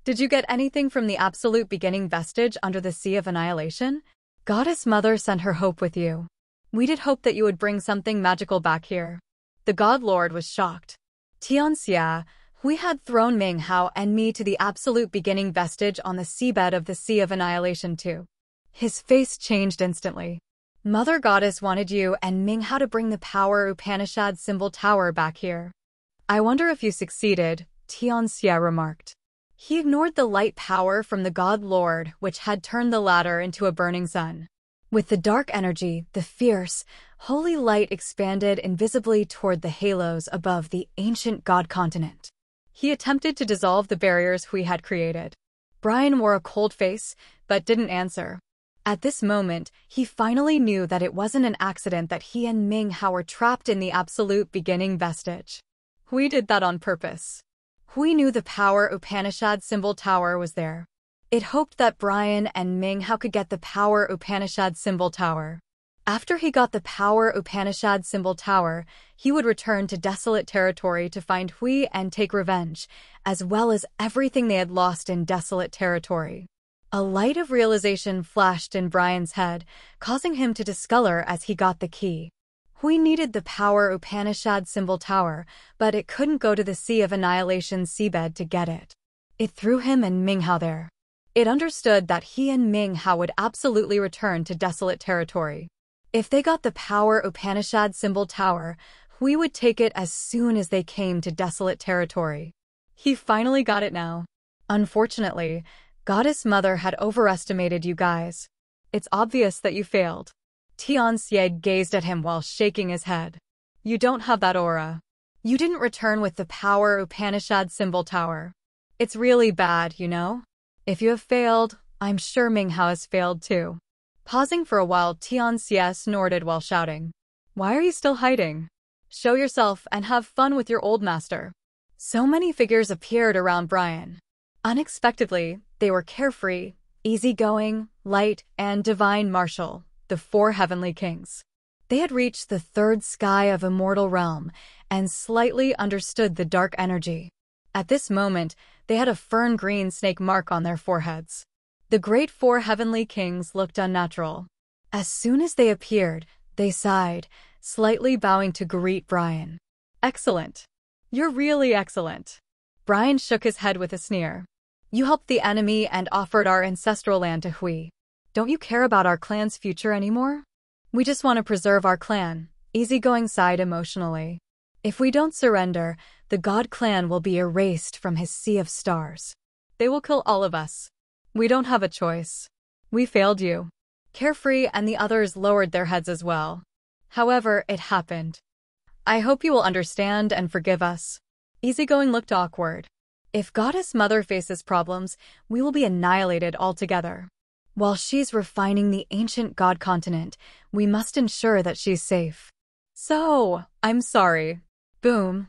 did you get anything from the absolute beginning vestige under the Sea of Annihilation? Goddess Mother sent her hope with you. We did hope that you would bring something magical back here. The God Lord was shocked. Tian Xia, we had thrown Ming Hao and me to the absolute beginning vestige on the seabed of the Sea of Annihilation too. His face changed instantly. Mother Goddess wanted you and Ming Hao to bring the power Upanishad symbol tower back here. I wonder if you succeeded, Tian Xia remarked. He ignored the light power from the God Lord, which had turned the latter into a burning sun. With the dark energy, the fierce, holy light expanded invisibly toward the halos above the ancient god continent. He attempted to dissolve the barriers we had created. Brian wore a cold face, but didn't answer. At this moment, he finally knew that it wasn't an accident that he and Ming Hao were trapped in the absolute beginning vestige. We did that on purpose. We knew the power Upanishad symbol tower was there. It hoped that Brian and Ming Hao could get the power Upanishad symbol tower. After he got the power Upanishad symbol tower, he would return to Desolate Territory to find Hui and take revenge, as well as everything they had lost in Desolate Territory. A light of realization flashed in Brian's head, causing him to discolor as he got the key. Hui needed the power Upanishad symbol tower, but it couldn't go to the Sea of Annihilation's seabed to get it. It threw him and Ming Hao there. It understood that he and Ming Hao would absolutely return to Desolate Territory. If they got the power Upanishad symbol tower, we would take it as soon as they came to Desolate Territory. He finally got it now. Unfortunately, Goddess Mother had overestimated you guys. It's obvious that you failed. Tian Xie gazed at him while shaking his head. You don't have that aura. You didn't return with the power Upanishad symbol tower. It's really bad, you know? If you have failed, I'm sure Ming Hao has failed too. Pausing for a while, Tian Xie snorted while shouting. Why are you still hiding? Show yourself and have fun with your old master. So many figures appeared around Brian. Unexpectedly, they were carefree, easygoing, light, and divine martial, the 4 heavenly kings. They had reached the 3rd Sky of Immortal Realm and slightly understood the dark energy. At this moment, they had a fern-green snake mark on their foreheads. The great 4 heavenly kings looked unnatural. As soon as they appeared, they sighed, slightly bowing to greet Brian. Excellent. You're really excellent. Brian shook his head with a sneer. You helped the enemy and offered our ancestral land to Hui. Don't you care about our clan's future anymore? We just want to preserve our clan, Easygoing sighed emotionally. If we don't surrender, the God clan will be erased from his sea of stars. They will kill all of us. We don't have a choice. We failed you. Carefree and the others lowered their heads as well. However, it happened. I hope you will understand and forgive us. Easygoing looked awkward. If Goddess Mother faces problems, we will be annihilated altogether. While she's refining the ancient god continent, we must ensure that she's safe. So, I'm sorry. Boom.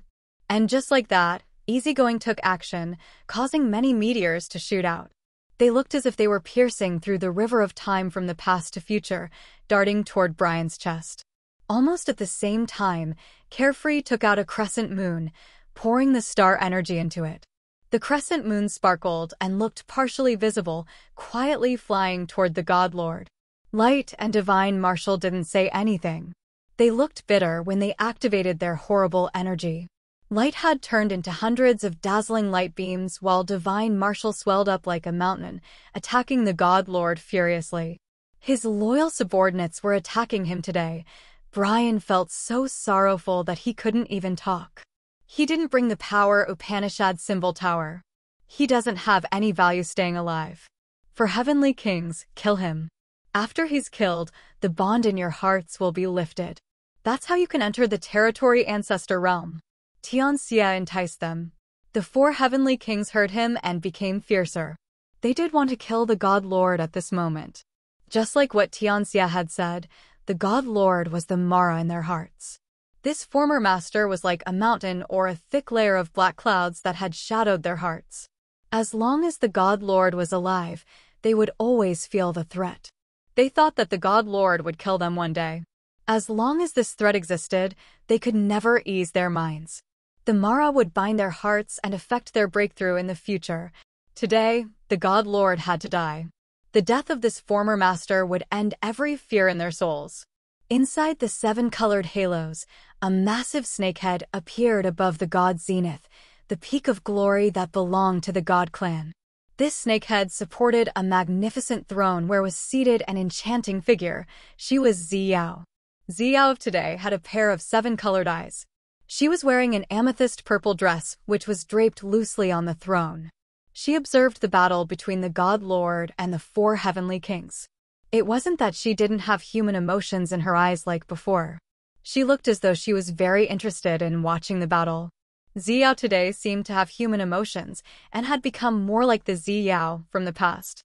And just like that, Easygoing took action, causing many meteors to shoot out. They looked as if they were piercing through the river of time from the past to future, darting toward Brian's chest. Almost at the same time, Carefree took out a crescent moon, pouring the star energy into it. The crescent moon sparkled and looked partially visible, quietly flying toward the God Lord. Light and Divine Marshal didn't say anything. They looked bitter when they activated their horrible energy. Light had turned into hundreds of dazzling light beams while Divine Marshal swelled up like a mountain, attacking the God Lord furiously. His loyal subordinates were attacking him today. Brian felt so sorrowful that he couldn't even talk. He didn't bring the power Upanishad symbol tower. He doesn't have any value staying alive. For heavenly kings, kill him. After he's killed, the bond in your hearts will be lifted. That's how you can enter the territory ancestor realm. Tianxia enticed them. The four heavenly kings heard him and became fiercer. They did want to kill the God Lord at this moment. Just like what Tianxia had said, the God Lord was the Mara in their hearts. This former master was like a mountain or a thick layer of black clouds that had shadowed their hearts. As long as the God Lord was alive, they would always feel the threat. They thought that the God Lord would kill them one day. As long as this threat existed, they could never ease their minds. The Mara would bind their hearts and affect their breakthrough in the future. Today, the God Lord had to die. The death of this former master would end every fear in their souls. Inside the seven-colored halos, a massive snakehead appeared above the god zenith, the peak of glory that belonged to the god clan. This snakehead supported a magnificent throne where was seated an enchanting figure. She was Ziyao. Ziyao of today had a pair of seven-colored eyes. She was wearing an amethyst-purple dress which was draped loosely on the throne. She observed the battle between the God Lord and the four heavenly kings. It wasn't that she didn't have human emotions in her eyes like before. She looked as though she was very interested in watching the battle. Ziyao today seemed to have human emotions and had become more like the Ziyao from the past.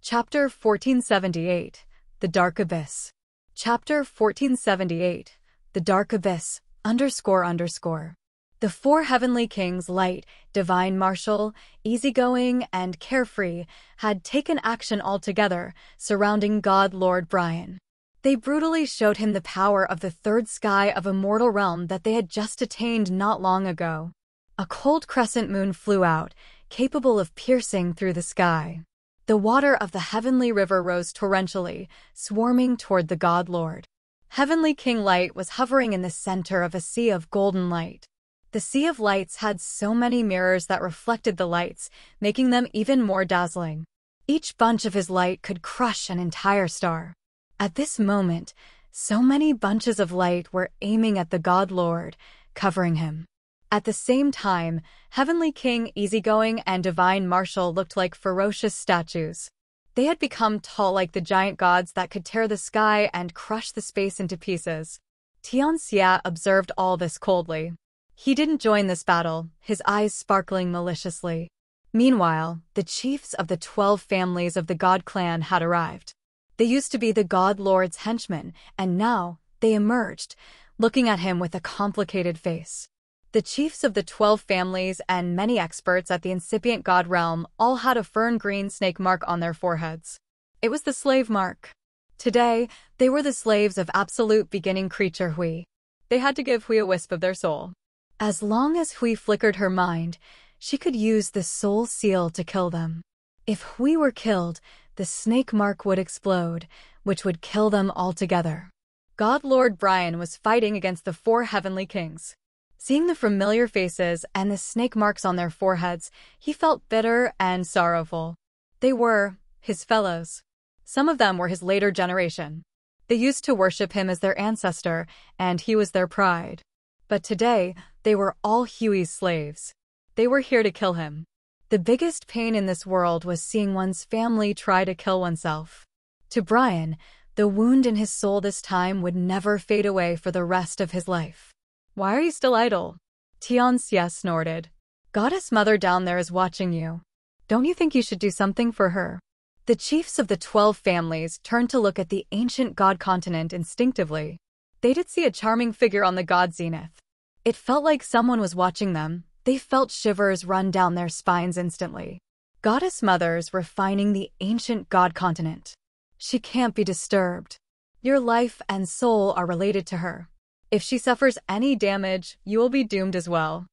Chapter 1478, The Dark Abyss. Chapter 1478, The Dark Abyss, __. The four heavenly kings, Light, Divine Marshal, Easygoing, and Carefree, had taken action altogether, surrounding God Lord Brian. They brutally showed him the power of the third sky of Immortal Realm that they had just attained not long ago. A cold crescent moon flew out, capable of piercing through the sky. The water of the heavenly river rose torrentially, swarming toward the God Lord. Heavenly King Light was hovering in the center of a sea of golden light. The Sea of Lights had so many mirrors that reflected the lights, making them even more dazzling. Each bunch of his light could crush an entire star. At this moment, so many bunches of light were aiming at the God Lord, covering him. At the same time, Heavenly King Easygoing and Divine Marshal looked like ferocious statues. They had become tall like the giant gods that could tear the sky and crush the space into pieces. Tianxia observed all this coldly. He didn't join this battle, his eyes sparkling maliciously. Meanwhile, the chiefs of the 12 families of the God clan had arrived. They used to be the God Lord's henchmen, and now they emerged, looking at him with a complicated face. The chiefs of the 12 families and many experts at the incipient God realm all had a fern-green snake mark on their foreheads. It was the slave mark. Today, they were the slaves of absolute beginning creature Hui. They had to give Hui a wisp of their soul. As long as Hui flickered her mind, she could use the soul seal to kill them. If Hui were killed, the snake mark would explode, which would kill them altogether. God Lord Brian was fighting against the 4 heavenly kings. Seeing the familiar faces and the snake marks on their foreheads, he felt bitter and sorrowful. They were his fellows. Some of them were his later generation. They used to worship him as their ancestor, and he was their pride. But today, they were all Huey's slaves. They were here to kill him. The biggest pain in this world was seeing one's family try to kill oneself. To Brian, the wound in his soul this time would never fade away for the rest of his life. Why are you still idle? Tianxia snorted. Goddess Mother down there is watching you. Don't you think you should do something for her? The chiefs of the 12 families turned to look at the ancient god continent instinctively. They did see a charming figure on the god zenith. It felt like someone was watching them. They felt shivers run down their spines instantly. Goddess Mother's refining the ancient god continent. She can't be disturbed. Your life and soul are related to her. If she suffers any damage, you will be doomed as well.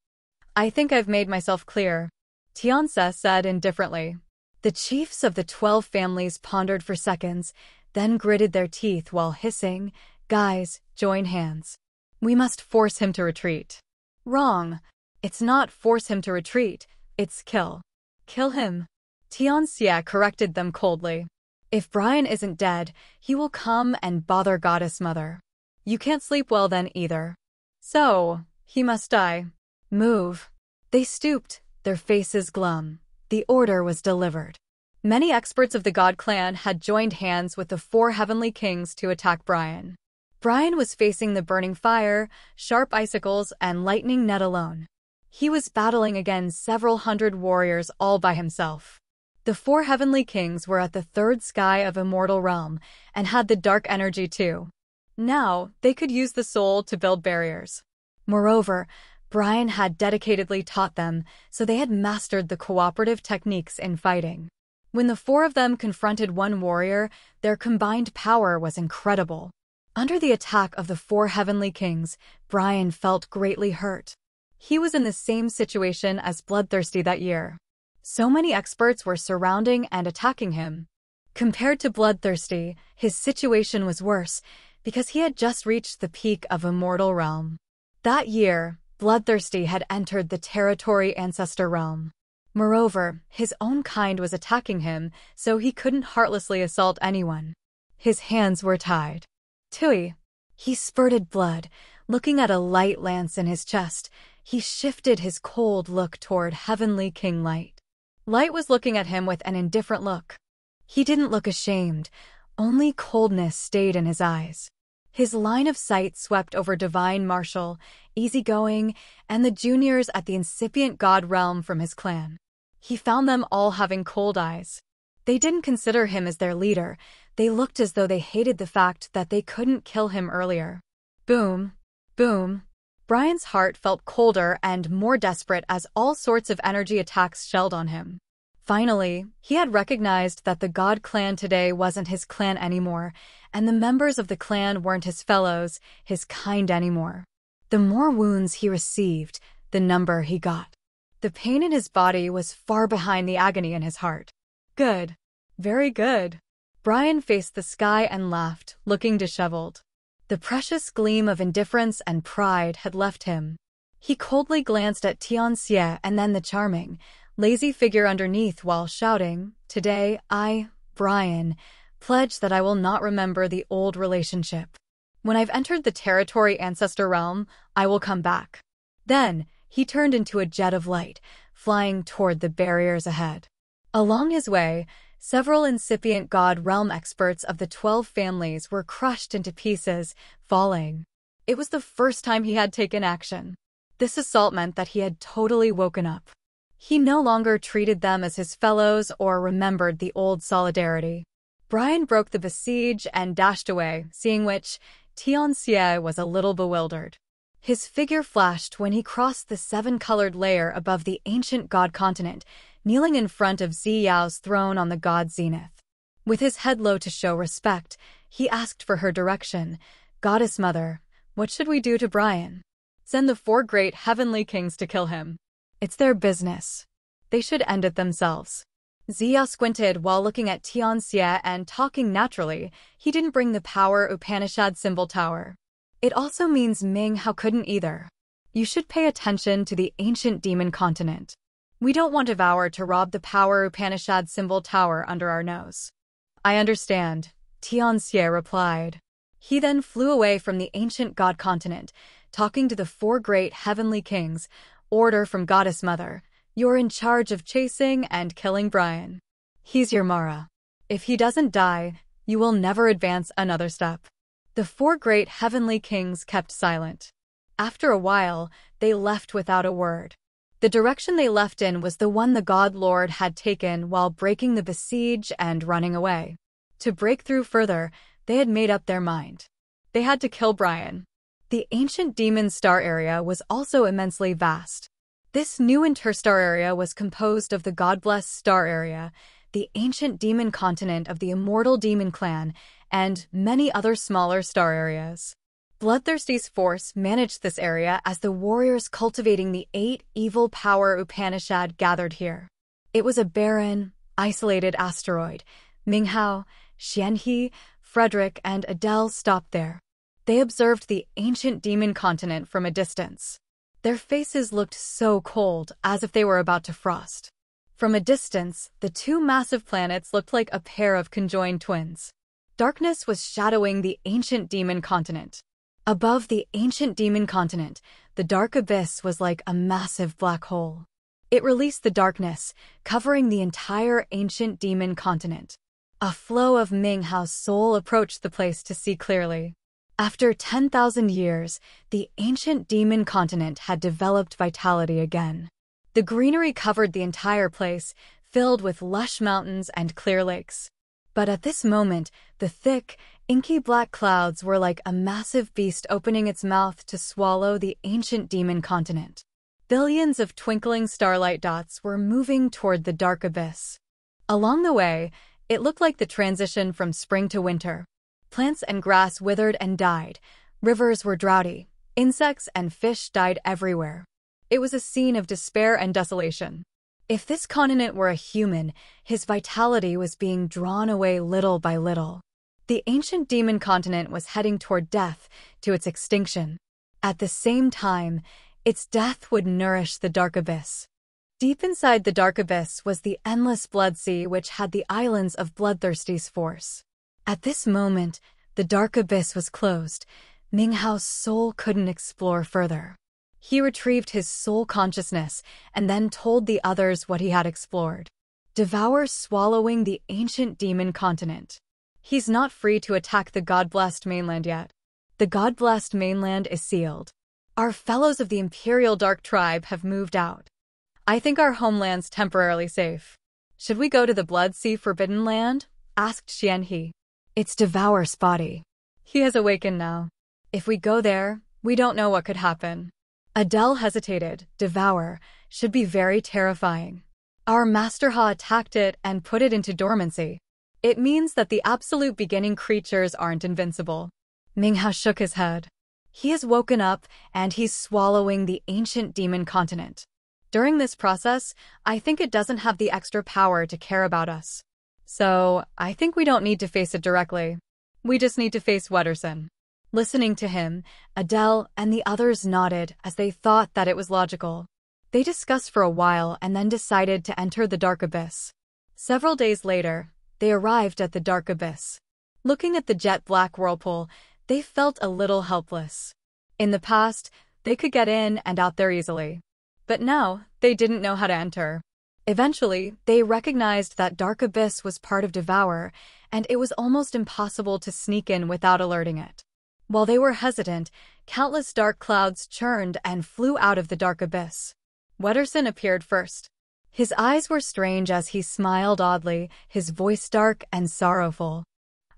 I think I've made myself clear, Tianxia said indifferently. The chiefs of the 12 families pondered for seconds, then gritted their teeth while hissing, "Guys, join hands. We must force him to retreat." Wrong. It's not force him to retreat, it's kill. Kill him. Tianxia corrected them coldly. If Brian isn't dead, he will come and bother Goddess Mother. You can't sleep well then either. So, he must die. Move. They stooped, their faces glum. The order was delivered. Many experts of the God clan had joined hands with the 4 heavenly kings to attack Brian. Brian was facing the burning fire, sharp icicles, and lightning net alone. He was battling against several hundred warriors all by himself. The 4 heavenly kings were at the 3rd Sky of Immortal Realm and had the dark energy too. Now, they could use the soul to build barriers. Moreover, Brian had dedicatedly taught them, so they had mastered the cooperative techniques in fighting. When the 4 of them confronted one warrior, their combined power was incredible. Under the attack of the 4 heavenly kings, Brian felt greatly hurt. He was in the same situation as Bloodthirsty that year. So many experts were surrounding and attacking him. Compared to Bloodthirsty, his situation was worse, because he had just reached the peak of Immortal Realm. That year, Bloodthirsty had entered the Territory Ancestor Realm. Moreover, his own kind was attacking him, so he couldn't heartlessly assault anyone. His hands were tied. Tui. He spurted blood. Looking at a light lance in his chest, he shifted his cold look toward Heavenly King Light. Light was looking at him with an indifferent look. He didn't look ashamed. Only coldness stayed in his eyes. His line of sight swept over Divine Marshal, Easygoing, and the juniors at the incipient God Realm from his clan. He found them all having cold eyes. They didn't consider him as their leader. They looked as though they hated the fact that they couldn't kill him earlier. Boom. Boom. Brian's heart felt colder and more desperate as all sorts of energy attacks shelled on him. Finally, he had recognized that the God clan today wasn't his clan anymore, and the members of the clan weren't his fellows, his kind anymore. The more wounds he received, the number he got. The pain in his body was far behind the agony in his heart. Good. Very good. Brian faced the sky and laughed, looking disheveled. The precious gleam of indifference and pride had left him. He coldly glanced at Tianxia and then the charming, lazy figure underneath while shouting, "Today, I, Brian, pledge that I will not remember the old relationship. When I've entered the Territory Ancestor Realm, I will come back." Then, he turned into a jet of light, flying toward the barriers ahead. Along his way, several incipient God Realm experts of the 12 families were crushed into pieces, falling. It was the first time he had taken action. This assault meant that he had totally woken up. He no longer treated them as his fellows or remembered the old solidarity. Brian broke the besiege and dashed away, seeing which, Tianxia was a little bewildered. His figure flashed when he crossed the 7-colored layer above the ancient god continent, kneeling in front of Ziyao's throne on the god zenith. With his head low to show respect, he asked for her direction. "Goddess Mother, what should we do to Brian?" "Send the 4 great heavenly kings to kill him. It's their business. They should end it themselves." Zia squinted while looking at Tianxie and talking naturally. He didn't bring the power Upanishad symbol tower. It also means Ming Hao couldn't either. You should pay attention to the ancient demon continent. We don't want Devour to rob the power Upanishad symbol tower under our nose. I understand, Tianxie replied. He then flew away from the ancient god continent, talking to the 4 great heavenly kings. Order from Goddess Mother. You're in charge of chasing and killing Brian. He's your Mara. If he doesn't die, you will never advance another step. The 4 great heavenly kings kept silent. After a while, they left without a word. The direction they left in was the one the God Lord had taken while breaking the besiege and running away. To break through further, they had made up their mind. They had to kill Brian. The ancient demon star area was also immensely vast. This new interstar area was composed of the God-blessed star area, the ancient demon continent of the immortal demon clan, and many other smaller star areas. Bloodthirsty's force managed this area as the warriors cultivating the 8 evil power Upanishad gathered here. It was a barren, isolated asteroid. Ming Hao, Xianhe, Frederick, and Adele stopped there. They observed the ancient demon continent from a distance. Their faces looked so cold, as if they were about to frost. From a distance, the 2 massive planets looked like a pair of conjoined twins. Darkness was shadowing the ancient demon continent. Above the ancient demon continent, the dark abyss was like a massive black hole. It released the darkness, covering the entire ancient demon continent. A flow of Ming Hao's soul approached the place to see clearly. After 10,000 years, the ancient demon continent had developed vitality again. The greenery covered the entire place, filled with lush mountains and clear lakes. But at this moment, the thick, inky black clouds were like a massive beast opening its mouth to swallow the ancient demon continent. Billions of twinkling starlight dots were moving toward the dark abyss. Along the way, it looked like the transition from spring to winter. Plants and grass withered and died. Rivers were droughty. Insects and fish died everywhere. It was a scene of despair and desolation. If this continent were a human, his vitality was being drawn away little by little. The ancient demon continent was heading toward death, to its extinction. At the same time, its death would nourish the dark abyss. Deep inside the dark abyss was the endless blood sea which had the islands of Bloodthirsty's force. At this moment, the dark abyss was closed. Ming Hao's soul couldn't explore further. He retrieved his soul consciousness and then told the others what he had explored. Devour swallowing the ancient demon continent. He's not free to attack the God-blessed mainland yet. The God-blessed mainland is sealed. Our fellows of the Imperial Dark Tribe have moved out. I think our homeland's temporarily safe. Should we go to the Blood Sea Forbidden Land? Asked Xianhe. It's Devour's body. He has awakened now. If we go there, we don't know what could happen. Adele hesitated. Devour should be very terrifying. Our Master Ha attacked it and put it into dormancy. It means that the absolute beginning creatures aren't invincible. Ming Hao shook his head. He has woken up and he's swallowing the ancient demon continent. During this process, I think it doesn't have the extra power to care about us. So, I think we don't need to face it directly. We just need to face Wetterson. Listening to him, Adele and the others nodded as they thought that it was logical. They discussed for a while and then decided to enter the dark abyss. Several days later, they arrived at the dark abyss. Looking at the jet black whirlpool, they felt a little helpless. In the past, they could get in and out there easily. But now, they didn't know how to enter. Eventually, they recognized that dark abyss was part of Devour, and it was almost impossible to sneak in without alerting it. While they were hesitant, countless dark clouds churned and flew out of the dark abyss. Wetterson appeared first. His eyes were strange as he smiled oddly, his voice dark and sorrowful.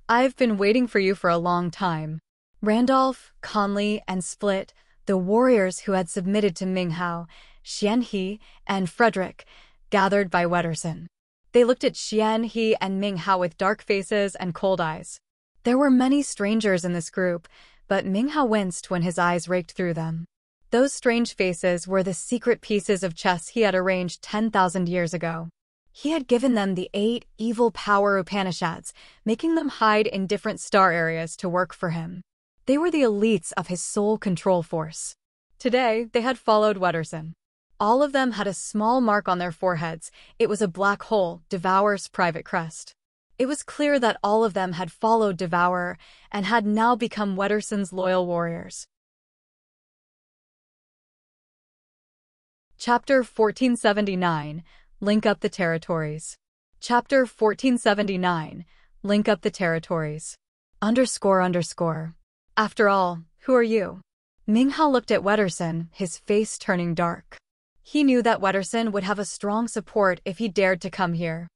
I've been waiting for you for a long time. Randolph, Conley, and Split, the warriors who had submitted to Ming Hao, Xianhe, and Frederick, gathered by Wetterson. They looked at Xianhe and Ming Hao with dark faces and cold eyes. There were many strangers in this group, but Ming Hao winced when his eyes raked through them. Those strange faces were the secret pieces of chess he had arranged 10,000 years ago. He had given them the 8 evil power Upanishads, making them hide in different star areas to work for him. They were the elites of his soul control force. Today, they had followed Wetterson. All of them had a small mark on their foreheads. It was a black hole, Devourer's private crest. It was clear that all of them had followed Devourer and had now become Wetterson's loyal warriors. Chapter 1479. Link up the territories. Chapter 1479. Link up the territories. __. After all, who are you? Minghao looked at Wetterson, his face turning dark. He knew that Wetterson would have a strong support if he dared to come here.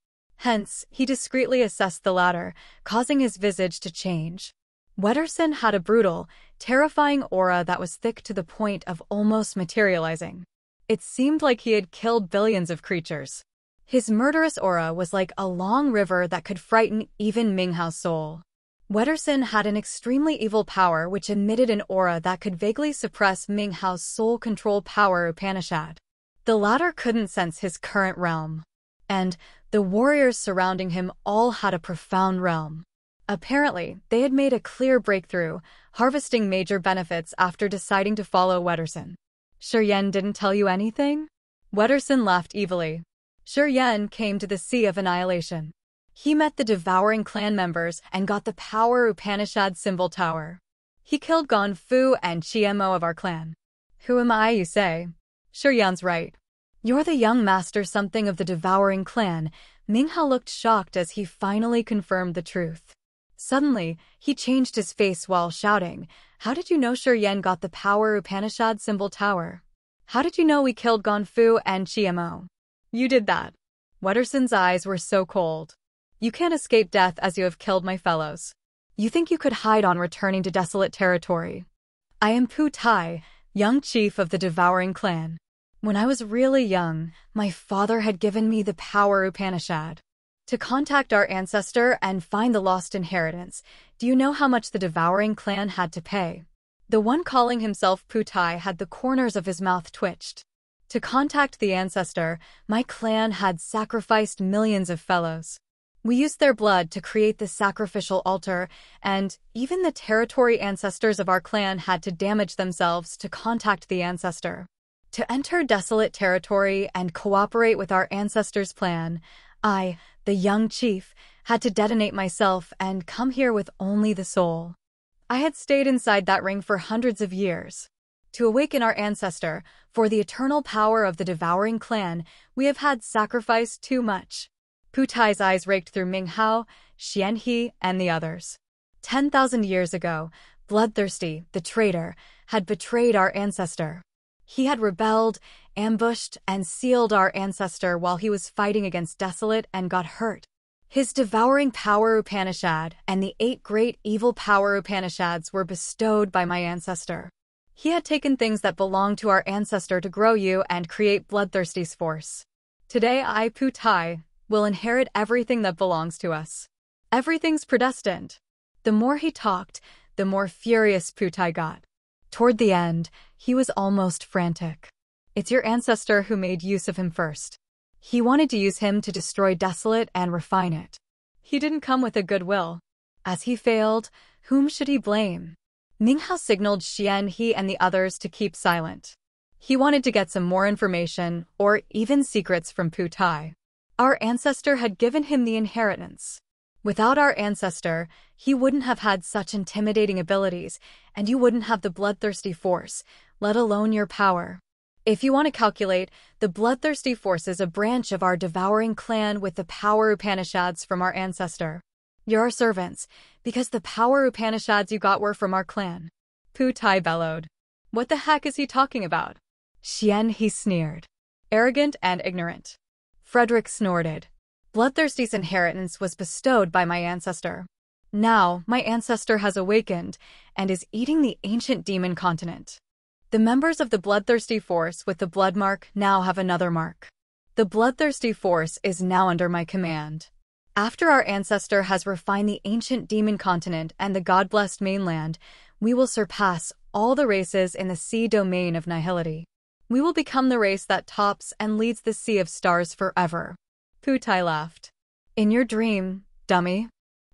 Hence, he discreetly assessed the latter, causing his visage to change. Wetterson had a brutal, terrifying aura that was thick to the point of almost materializing. It seemed like he had killed billions of creatures. His murderous aura was like a long river that could frighten even Minghao's soul. Wetterson had an extremely evil power which emitted an aura that could vaguely suppress Minghao's soul control power Upanishad. The latter couldn't sense his current realm. And the warriors surrounding him all had a profound realm. Apparently, they had made a clear breakthrough, harvesting major benefits after deciding to follow Wetterson. Shuryen didn't tell you anything? Wetterson laughed evilly. Shuryen came to the Sea of Annihilation. He met the devouring clan members and got the power Upanishad symbol tower. He killed Gonfu and Chiemo of our clan. Who am I, you say? Shuryen's right. You're the young master something of the devouring clan. Minghao looked shocked as he finally confirmed the truth. Suddenly, he changed his face while shouting, "How did you know Shuryen got the power Upanishad symbol tower? How did you know we killed Gonfu and Chiemo?" You did that. Wetterson's eyes were so cold. You can't escape death as you have killed my fellows. You think you could hide on returning to desolate territory. I am Pu Tai, young chief of the devouring clan. When I was really young, my father had given me the power Upanishad. To contact our ancestor and find the lost inheritance, do you know how much the devouring clan had to pay? The one calling himself Pu Tai had the corners of his mouth twitched. To contact the ancestor, my clan had sacrificed millions of fellows. We used their blood to create the sacrificial altar, and even the territory ancestors of our clan had to damage themselves to contact the ancestor. To enter desolate territory and cooperate with our ancestors' plan, I, the young chief, had to detonate myself and come here with only the soul. I had stayed inside that ring for hundreds of years. To awaken our ancestor, for the eternal power of the devouring clan, we have had sacrificed too much. Pu Tai's eyes raked through Minghao, Xianhe, and the others. 10,000 years ago, Bloodthirsty, the traitor, had betrayed our ancestor. He had rebelled, ambushed, and sealed our ancestor while he was fighting against Desolate and got hurt. His devouring power Upanishad and the 8 great evil power Upanishads were bestowed by my ancestor. He had taken things that belonged to our ancestor to grow you and create Bloodthirsty's force. Today I, Pu Tai, will inherit everything that belongs to us. Everything's predestined. The more he talked, the more furious Pu Tai got. Toward the end, he was almost frantic. It's your ancestor who made use of him first. He wanted to use him to destroy Desolate and refine it. He didn't come with a good will. As he failed, whom should he blame? Minghao signaled Xianhe and the others to keep silent. He wanted to get some more information, or even secrets from Pu Tai. Our ancestor had given him the inheritance. Without our ancestor, he wouldn't have had such intimidating abilities, and you wouldn't have the bloodthirsty force, let alone your power. If you want to calculate, the bloodthirsty force is a branch of our devouring clan with the power Upanishads from our ancestor. You're our servants, because the power Upanishads you got were from our clan. Pu Tai bellowed. What the heck is he talking about? Xianhe sneered. Arrogant and ignorant. Frederick snorted. Bloodthirsty's inheritance was bestowed by my ancestor. Now, my ancestor has awakened and is eating the ancient demon continent. The members of the bloodthirsty force with the blood mark now have another mark. The bloodthirsty force is now under my command. After our ancestor has refined the ancient demon continent and the god-blessed mainland, we will surpass all the races in the sea domain of nihility. We will become the race that tops and leads the sea of stars forever. Pu Tai laughed. In your dream, dummy.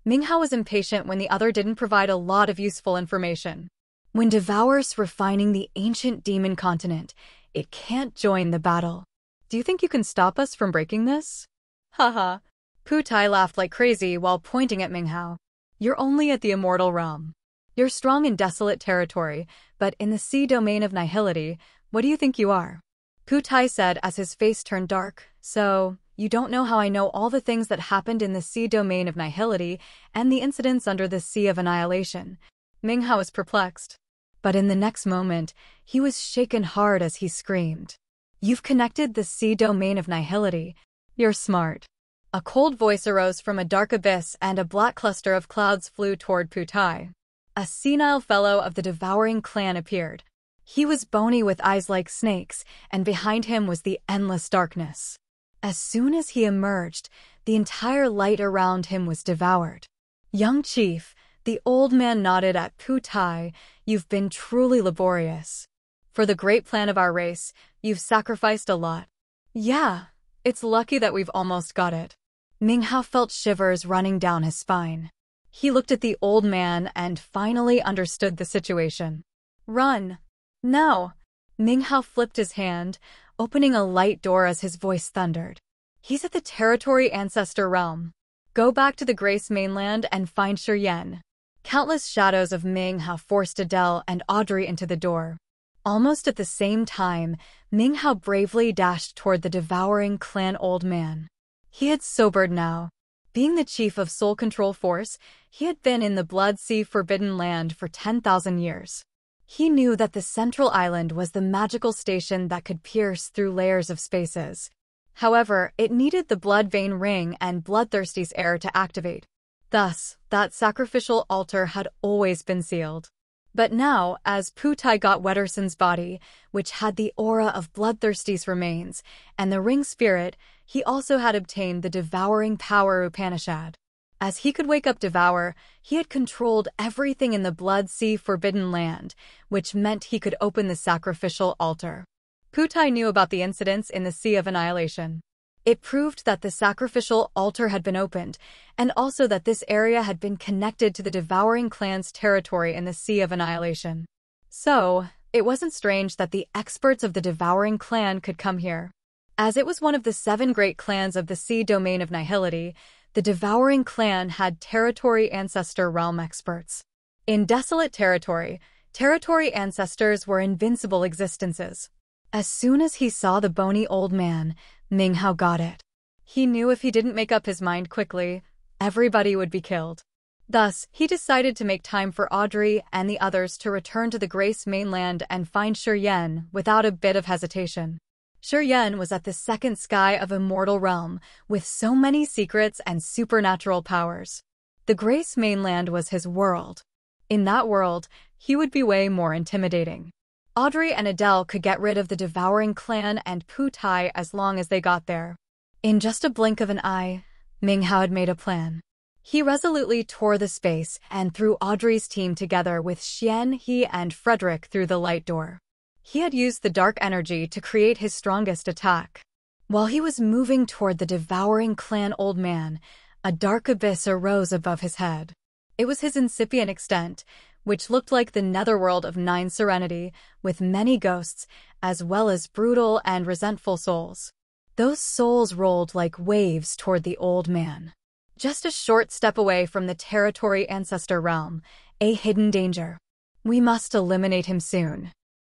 Ming Hao was impatient when the other didn't provide a lot of useful information. When Devour's refining the ancient demon continent, it can't join the battle. Do you think you can stop us from breaking this? Haha. Pu Tai laughed like crazy while pointing at Ming Hao. You're only at the Immortal Realm. You're strong in desolate territory, but in the sea domain of nihility, what do you think you are? Pu Tai said as his face turned dark. So, you don't know how I know all the things that happened in the sea domain of nihility and the incidents under the Sea of Annihilation. Ming Hao was perplexed. But in the next moment, he was shaken hard as he screamed. You've connected the sea domain of nihility. You're smart. A cold voice arose from a dark abyss and a black cluster of clouds flew toward Pu Tai. A senile fellow of the devouring clan appeared. He was bony with eyes like snakes, and behind him was the endless darkness. As soon as he emerged, the entire light around him was devoured. Young chief, the old man nodded at Pu Tai, you've been truly laborious. For the great plan of our race, you've sacrificed a lot. Yeah, it's lucky that we've almost got it. Ming Hao felt shivers running down his spine. He looked at the old man and finally understood the situation. Run! Now! Ming Hao flipped his hand, opening a light door as his voice thundered. He's at the Territory Ancestor Realm. Go back to the Grace Mainland and find Shi Yan. Countless shadows of Ming Hao forced Adele and Audrey into the door. Almost at the same time, Ming Hao bravely dashed toward the devouring clan old man. He had sobered now. Being the chief of Soul Control Force, he had been in the Blood Sea Forbidden Land for 10,000 years. He knew that the central island was the magical station that could pierce through layers of spaces. However, it needed the Blood Vein Ring and Bloodthirsty's heir to activate. Thus, that sacrificial altar had always been sealed. But now, as Pu Tai got Wetterson's body, which had the aura of Bloodthirsty's remains, and the ring spirit, he also had obtained the devouring power Upanishad. As he could wake up Devour, he had controlled everything in the Blood Sea Forbidden Land, which meant he could open the sacrificial altar. Pu Tai knew about the incidents in the Sea of Annihilation. It proved that the sacrificial altar had been opened, and also that this area had been connected to the devouring clan's territory in the Sea of Annihilation. So, it wasn't strange that the experts of the devouring clan could come here. As it was one of the 7 great clans of the sea domain of nihility, the devouring clan had Territory Ancestor Realm experts. In desolate territory, Territory Ancestors were invincible existences. As soon as he saw the bony old man, Ming Hao got it. He knew if he didn't make up his mind quickly, everybody would be killed. Thus, he decided to make time for Audrey and the others to return to the Grace Mainland and find Shi Yan without a bit of hesitation. Shi Yan was at the second Sky of Immortal Realm, with so many secrets and supernatural powers. The Grace Mainland was his world. In that world, he would be way more intimidating. Audrey and Adele could get rid of the devouring clan and Pu Tai as long as they got there. In just a blink of an eye, Ming Hao had made a plan. He resolutely tore the space and threw Audrey's team together with Xian He and Frederick through the light door. He had used the dark energy to create his strongest attack. While he was moving toward the devouring clan old man, a dark abyss arose above his head. It was his incipient extent, which looked like the netherworld of 9 Serenity, with many ghosts, as well as brutal and resentful souls. Those souls rolled like waves toward the old man. Just a short step away from the Territory Ancestor Realm, a hidden danger. We must eliminate him soon.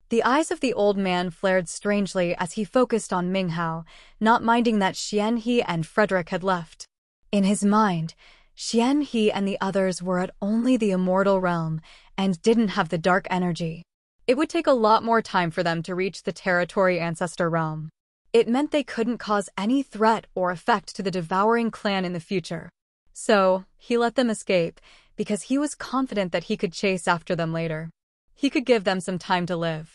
The eyes of the old man flared strangely as he focused on Ming Hao, not minding that Xian He and Frederick had left. In his mind, Xian He and the others were at only the Immortal Realm and didn't have the dark energy. It would take a lot more time for them to reach the Territory Ancestor Realm. It meant they couldn't cause any threat or effect to the devouring clan in the future. So, he let them escape, because he was confident that he could chase after them later. He could give them some time to live.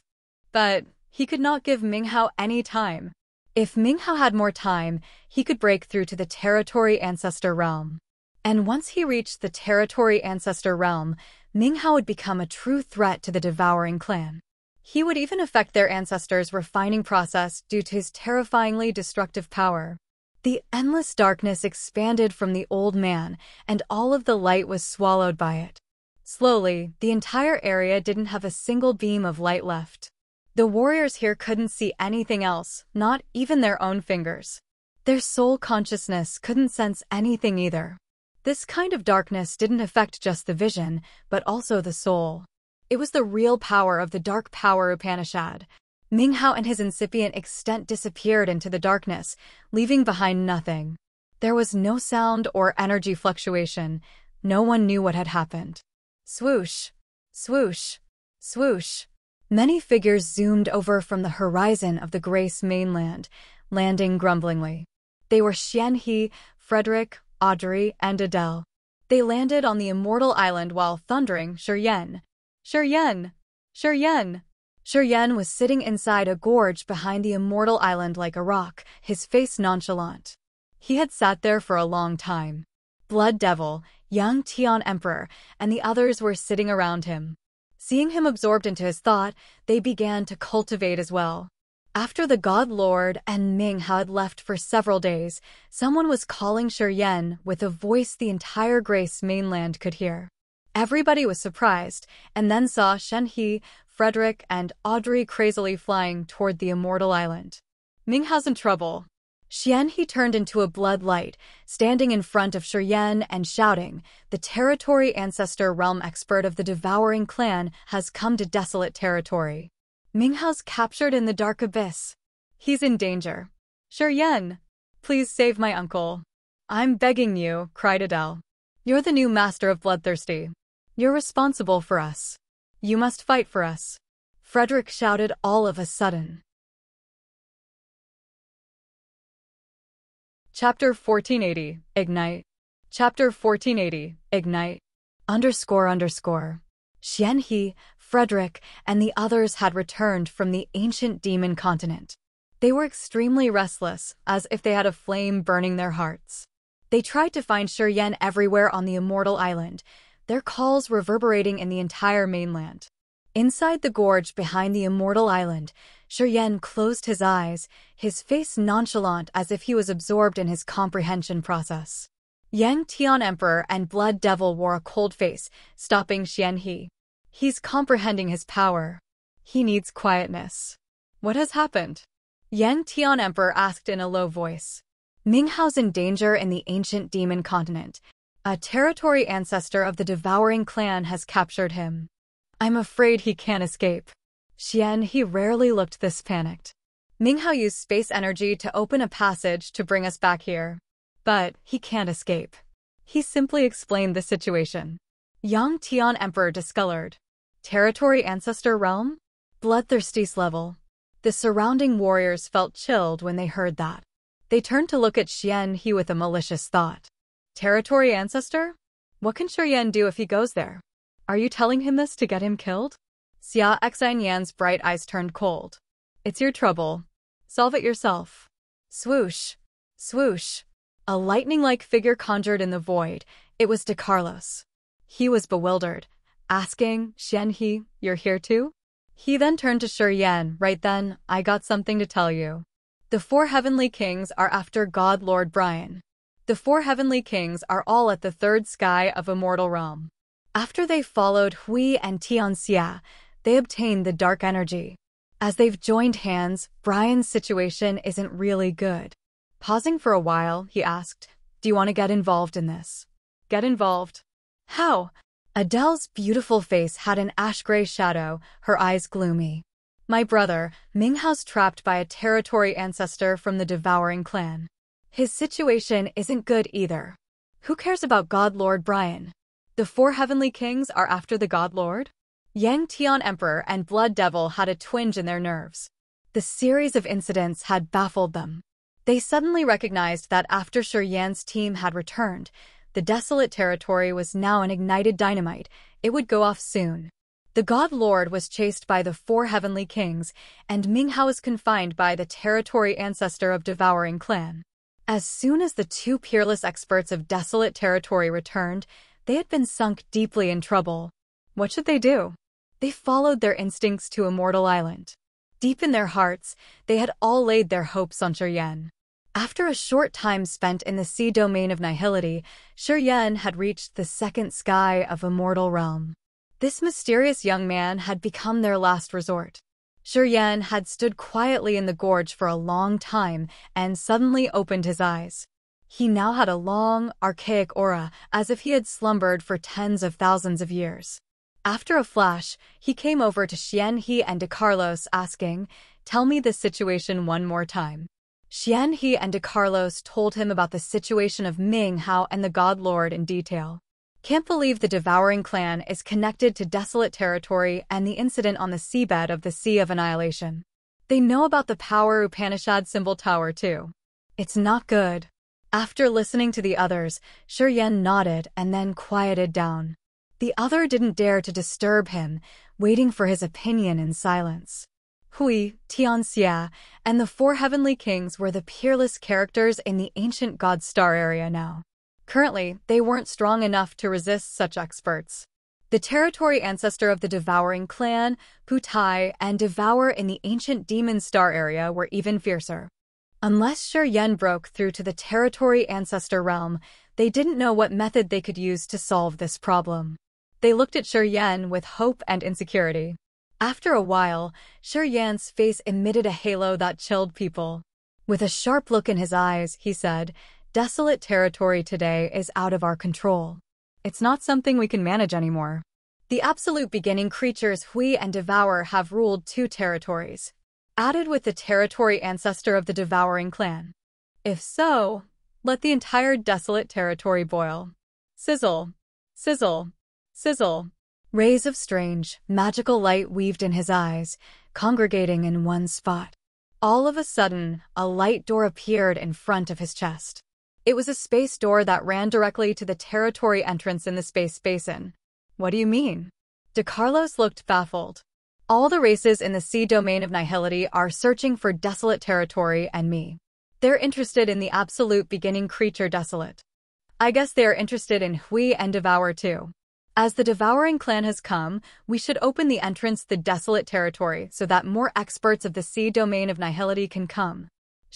But he could not give Ming Hao any time. If Ming Hao had more time, he could break through to the Territory Ancestor Realm. And once he reached the Territory Ancestor Realm, Ming Hao would become a true threat to the devouring clan. He would even affect their ancestors' refining process due to his terrifyingly destructive power. The endless darkness expanded from the old man, and all of the light was swallowed by it. Slowly, the entire area didn't have a single beam of light left. The warriors here couldn't see anything else, not even their own fingers. Their soul consciousness couldn't sense anything either. This kind of darkness didn't affect just the vision, but also the soul. It was the real power of the dark power Upanishad. Ming Hao and his incipient extent disappeared into the darkness, leaving behind nothing. There was no sound or energy fluctuation. No one knew what had happened. Swoosh, swoosh, swoosh. Many figures zoomed over from the horizon of the Grace mainland, landing grumblingly. They were Xianhe, Frederick, Audrey, and Adele. They landed on the Immortal Island while thundering Shuryen. Shuryen! Shuryen! Shuryen was sitting inside a gorge behind the Immortal Island like a rock, his face nonchalant. He had sat there for a long time. Blood Devil, Yang Tian Emperor, and the others were sitting around him. Seeing him absorbed into his thought, they began to cultivate as well. After the God Lord and Ming Hao had left for several days, someone was calling Shuryen with a voice the entire Grace mainland could hear. Everybody was surprised, and then saw Xianhe, Frederick, and Audrey crazily flying toward the Immortal Island. Ming Hao's in trouble. Xianhe turned into a blood light, standing in front of Shuryen and shouting, "The territory ancestor realm expert of the devouring clan has come to desolate territory. Ming Hao's captured in the dark abyss. He's in danger. Shuryen, please save my uncle." "I'm begging you," cried Adele. "You're the new master of Bloodthirsty. You're responsible for us. You must fight for us." Frederick shouted all of a sudden. Chapter 1480, Ignite. Chapter 1480, Ignite. __. Xianhe, Frederick, and the others had returned from the ancient demon continent. They were extremely restless, as if they had a flame burning their hearts. They tried to find Shuryen everywhere on the Immortal Island, their calls reverberating in the entire mainland. Inside the gorge behind the Immortal Island, Shuryen closed his eyes, his face nonchalant as if he was absorbed in his comprehension process. Yang Tian Emperor and Blood Devil wore a cold face, stopping Xianhe. He's comprehending his power. He needs quietness. What has happened? Yang Tian Emperor asked in a low voice. Ming Hao's in danger in the ancient demon continent. A territory ancestor of the devouring clan has captured him. I'm afraid he can't escape. Xianhe rarely looked this panicked. Ming Hao used space energy to open a passage to bring us back here. But he can't escape. He simply explained the situation. Yang Tian Emperor discolored. Territory ancestor realm? Bloodthirsty's level. The surrounding warriors felt chilled when they heard that. They turned to look at Xianhe with a malicious thought. Territory ancestor? What can Shuryen do if he goes there? Are you telling him this to get him killed? Xia Xinyan's bright eyes turned cold. It's your trouble. Solve it yourself. Swoosh. Swoosh. A lightning-like figure conjured in the void. It was De Carlos. He was bewildered, asking, Xianhe, you're here too? He then turned to Shuryen. Right then, I got something to tell you. The 4 heavenly kings are after God Lord Brian. The 4 heavenly kings are all at the 3rd sky of Immortal Realm. After they followed Hui and Tianxia, they obtained the dark energy. As they've joined hands, Brian's situation isn't really good. Pausing for a while, he asked, do you want to get involved in this? Get involved? How? Adele's beautiful face had an ash-gray shadow, her eyes gloomy. My brother, Ming Hao's trapped by a territory ancestor from the devouring clan. His situation isn't good either. Who cares about God Lord Brian? The 4 heavenly kings are after the God Lord? Yang Tian Emperor and Blood Devil had a twinge in their nerves. The series of incidents had baffled them. They suddenly recognized that after Shuryen's team had returned, the desolate territory was now an ignited dynamite. It would go off soon. The God Lord was chased by the 4 heavenly kings, and Ming Hao was confined by the territory ancestor of devouring clan. As soon as the 2 peerless experts of desolate territory returned, they had been sunk deeply in trouble. What should they do? They followed their instincts to Immortal Island. Deep in their hearts, they had all laid their hopes on Shuryen. After a short time spent in the sea domain of nihility, Yan had reached the second Sky of Immortal Realm. This mysterious young man had become their last resort. Yan had stood quietly in the gorge for a long time and suddenly opened his eyes. He now had a long, archaic aura, as if he had slumbered for tens of thousands of years. After a flash, he came over to Xianhe and De Carlos asking, "Tell me this situation one more time." Xianhe and De Carlos told him about the situation of Ming Hao and the God Lord in detail. "Can't believe the Devouring Clan is connected to Desolate Territory and the incident on the seabed of the Sea of Annihilation. They know about the Power Upanishad symbol tower too. It's not good." After listening to the others, Yan nodded and then quieted down. The other didn't dare to disturb him, waiting for his opinion in silence. Hui, Tianxia, and the four heavenly kings were the peerless characters in the ancient god star area now. Currently, they weren't strong enough to resist such experts. The territory ancestor of the Devouring Clan, Putai, and Devour in the ancient demon star area were even fiercer. Unless Yan broke through to the territory ancestor realm, they didn't know what method they could use to solve this problem. They looked at Yan with hope and insecurity. After a while, Yan's face emitted a halo that chilled people. With a sharp look in his eyes, he said, "Desolate territory today is out of our control. It's not something we can manage anymore. The absolute beginning creatures Hui and Devour have ruled 2 territories, added with the territory ancestor of the Devouring Clan. If so, let the entire desolate territory boil." Sizzle, sizzle, sizzle. Rays of strange, magical light weaved in his eyes, congregating in one spot. All of a sudden, a light door appeared in front of his chest. It was a space door that ran directly to the territory entrance in the space basin. "What do you mean?" De Carlos looked baffled. "All the races in the sea domain of nihility are searching for desolate territory and me. They're interested in the absolute beginning creature desolate. I guess they are interested in Hui and Devour too. As the Devouring Clan has come, we should open the entrance to the desolate territory so that more experts of the sea domain of nihility can come."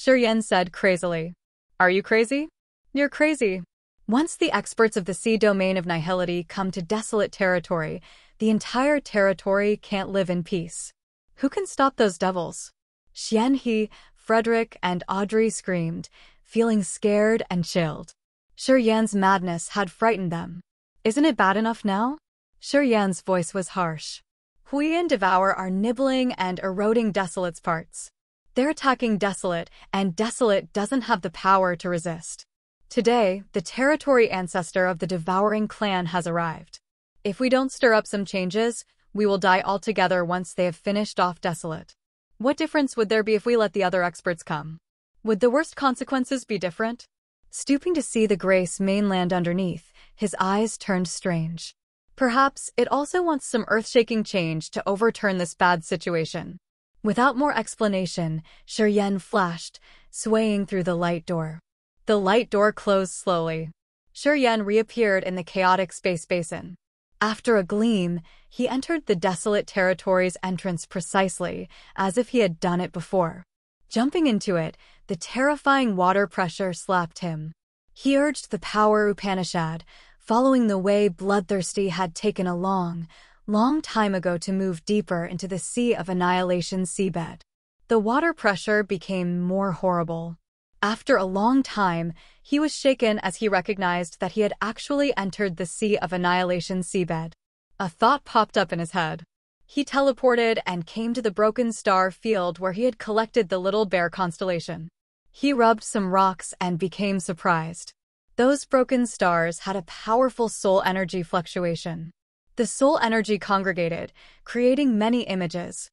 Yan said crazily. "Are you crazy?" "You're crazy. Once the experts of the sea domain of nihility come to desolate territory, the entire territory can't live in peace. Who can stop those devils?" Xianhe, Frederick, and Audrey screamed, feeling scared and chilled. Yan's madness had frightened them. "Isn't it bad enough now?" Yan's voice was harsh. "Hui and Devour are nibbling and eroding Desolate's parts. They're attacking Desolate, and Desolate doesn't have the power to resist. Today, the territory ancestor of the Devouring Clan has arrived. If we don't stir up some changes, we will die altogether once they have finished off Desolate. What difference would there be if we let the other experts come? Would the worst consequences be different?" Stooping to see the Grace mainland underneath, his eyes turned strange. Perhaps it also wants some earth-shaking change to overturn this bad situation. Without more explanation, Yan flashed, swaying through the light door. The light door closed slowly. Yan reappeared in the chaotic space basin. After a gleam, he entered the desolate territory's entrance precisely, as if he had done it before. Jumping into it, the terrifying water pressure slapped him. He urged the Power Upanishad, following the way Bloodthirsty had taken a long time ago to move deeper into the Sea of Annihilation seabed. The water pressure became more horrible. After a long time, he was shaken as he recognized that he had actually entered the Sea of Annihilation seabed. A thought popped up in his head. He teleported and came to the broken star field where he had collected the Little Bear constellation. He rubbed some rocks and became surprised. Those broken stars had a powerful soul energy fluctuation. The soul energy congregated, creating many images.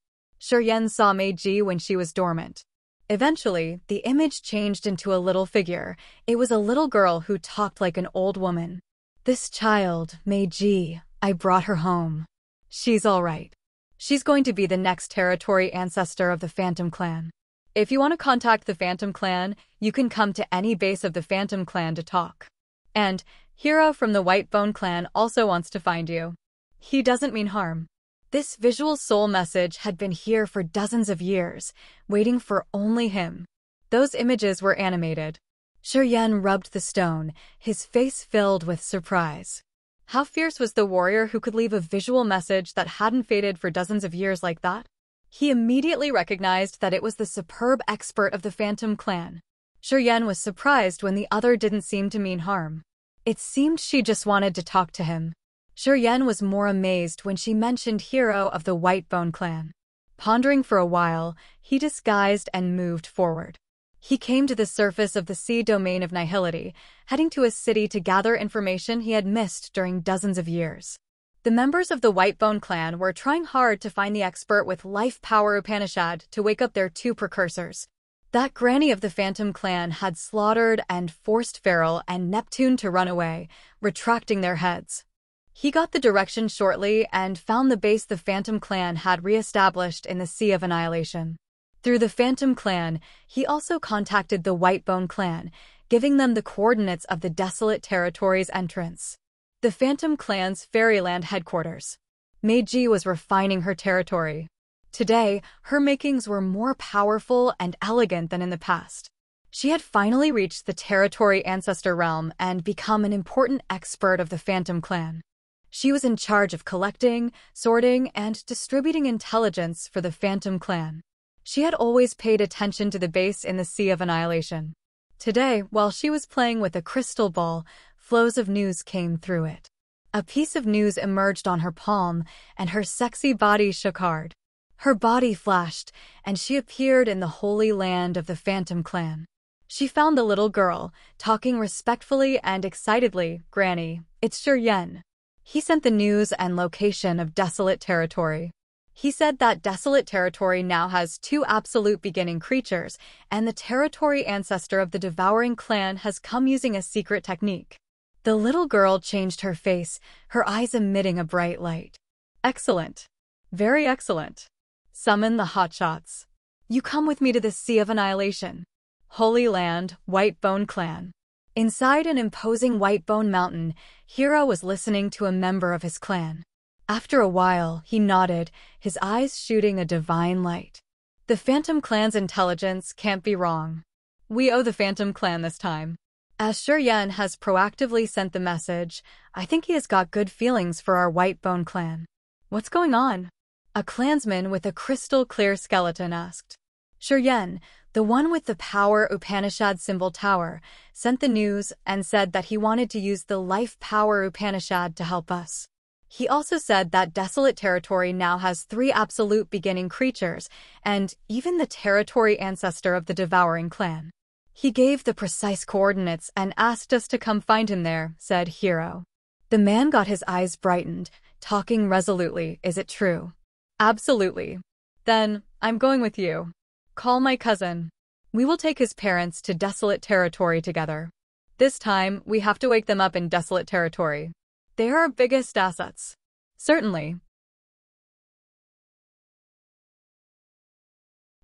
Yan saw Meiji when she was dormant. Eventually, the image changed into a little figure. It was a little girl who talked like an old woman. "This child, Meiji, I brought her home. She's all right. She's going to be the next territory ancestor of the Phantom Clan. If you want to contact the Phantom Clan, you can come to any base of the Phantom Clan to talk. And Hero from the White Bone Clan also wants to find you. He doesn't mean harm." This visual soul message had been here for dozens of years, waiting for only him. Those images were animated. Shiryen rubbed the stone, his face filled with surprise. How fierce was the warrior who could leave a visual message that hadn't faded for dozens of years like that? He immediately recognized that it was the superb expert of the Phantom Clan. Shiryen was surprised when the other didn't seem to mean harm. It seemed she just wanted to talk to him. Shiryen was more amazed when she mentioned Hero of the Whitebone clan. Pondering for a while, he disguised and moved forward. He came to the surface of the sea domain of Nihility, heading to a city to gather information he had missed during dozens of years. The members of the Whitebone clan were trying hard to find the expert with life power Upanishad to wake up their two precursors. That granny of the Phantom clan had slaughtered and forced Feral and Neptune to run away, retracting their heads. He got the direction shortly and found the base the Phantom clan had re-established in the Sea of Annihilation. Through the Phantom clan, he also contacted the Whitebone clan, giving them the coordinates of the Desolate Territory's entrance. The Phantom clan's Fairyland headquarters. Meiji was refining her territory. Today, her makings were more powerful and elegant than in the past. She had finally reached the Territory Ancestor realm and become an important expert of the Phantom clan. She was in charge of collecting, sorting, and distributing intelligence for the Phantom clan. She had always paid attention to the base in the Sea of Annihilation. Today, while she was playing with a crystal ball, flows of news came through it. A piece of news emerged on her palm, and her sexy body shook hard. Her body flashed, and she appeared in the holy land of the Phantom clan. She found the little girl, talking respectfully and excitedly. "Granny, it's Shiryen." He sent the news and location of Desolate Territory. He said that Desolate Territory now has two absolute beginning creatures, and the Territory Ancestor of the Devouring Clan has come using a secret technique. The little girl changed her face, her eyes emitting a bright light. "Excellent. Very excellent. Summon the hotshots. You come with me to the Sea of Annihilation. Holy Land, Whitebone Clan." Inside an imposing Whitebone mountain, Hero was listening to a member of his clan. After a while, he nodded, his eyes shooting a divine light. "The Phantom clan's intelligence can't be wrong. We owe the Phantom clan this time. As Shiryen has proactively sent the message, I think he has got good feelings for our Whitebone clan." "What's going on?" a clansman with a crystal-clear skeleton asked. Shiryen, the one with the power Upanishad symbol tower, sent the news and said that he wanted to use the life power Upanishad to help us. He also said that Desolate Territory now has 3 absolute beginning creatures, and even the Territory Ancestor of the Devouring Clan. "He gave the precise coordinates and asked us to come find him there," said Hero. The man got his eyes brightened, talking resolutely. "Is it true?" "Absolutely." "Then, I'm going with you. Call my cousin. We will take his parents to Desolate Territory together. This time, we have to wake them up in Desolate Territory. They are our biggest assets." "Certainly."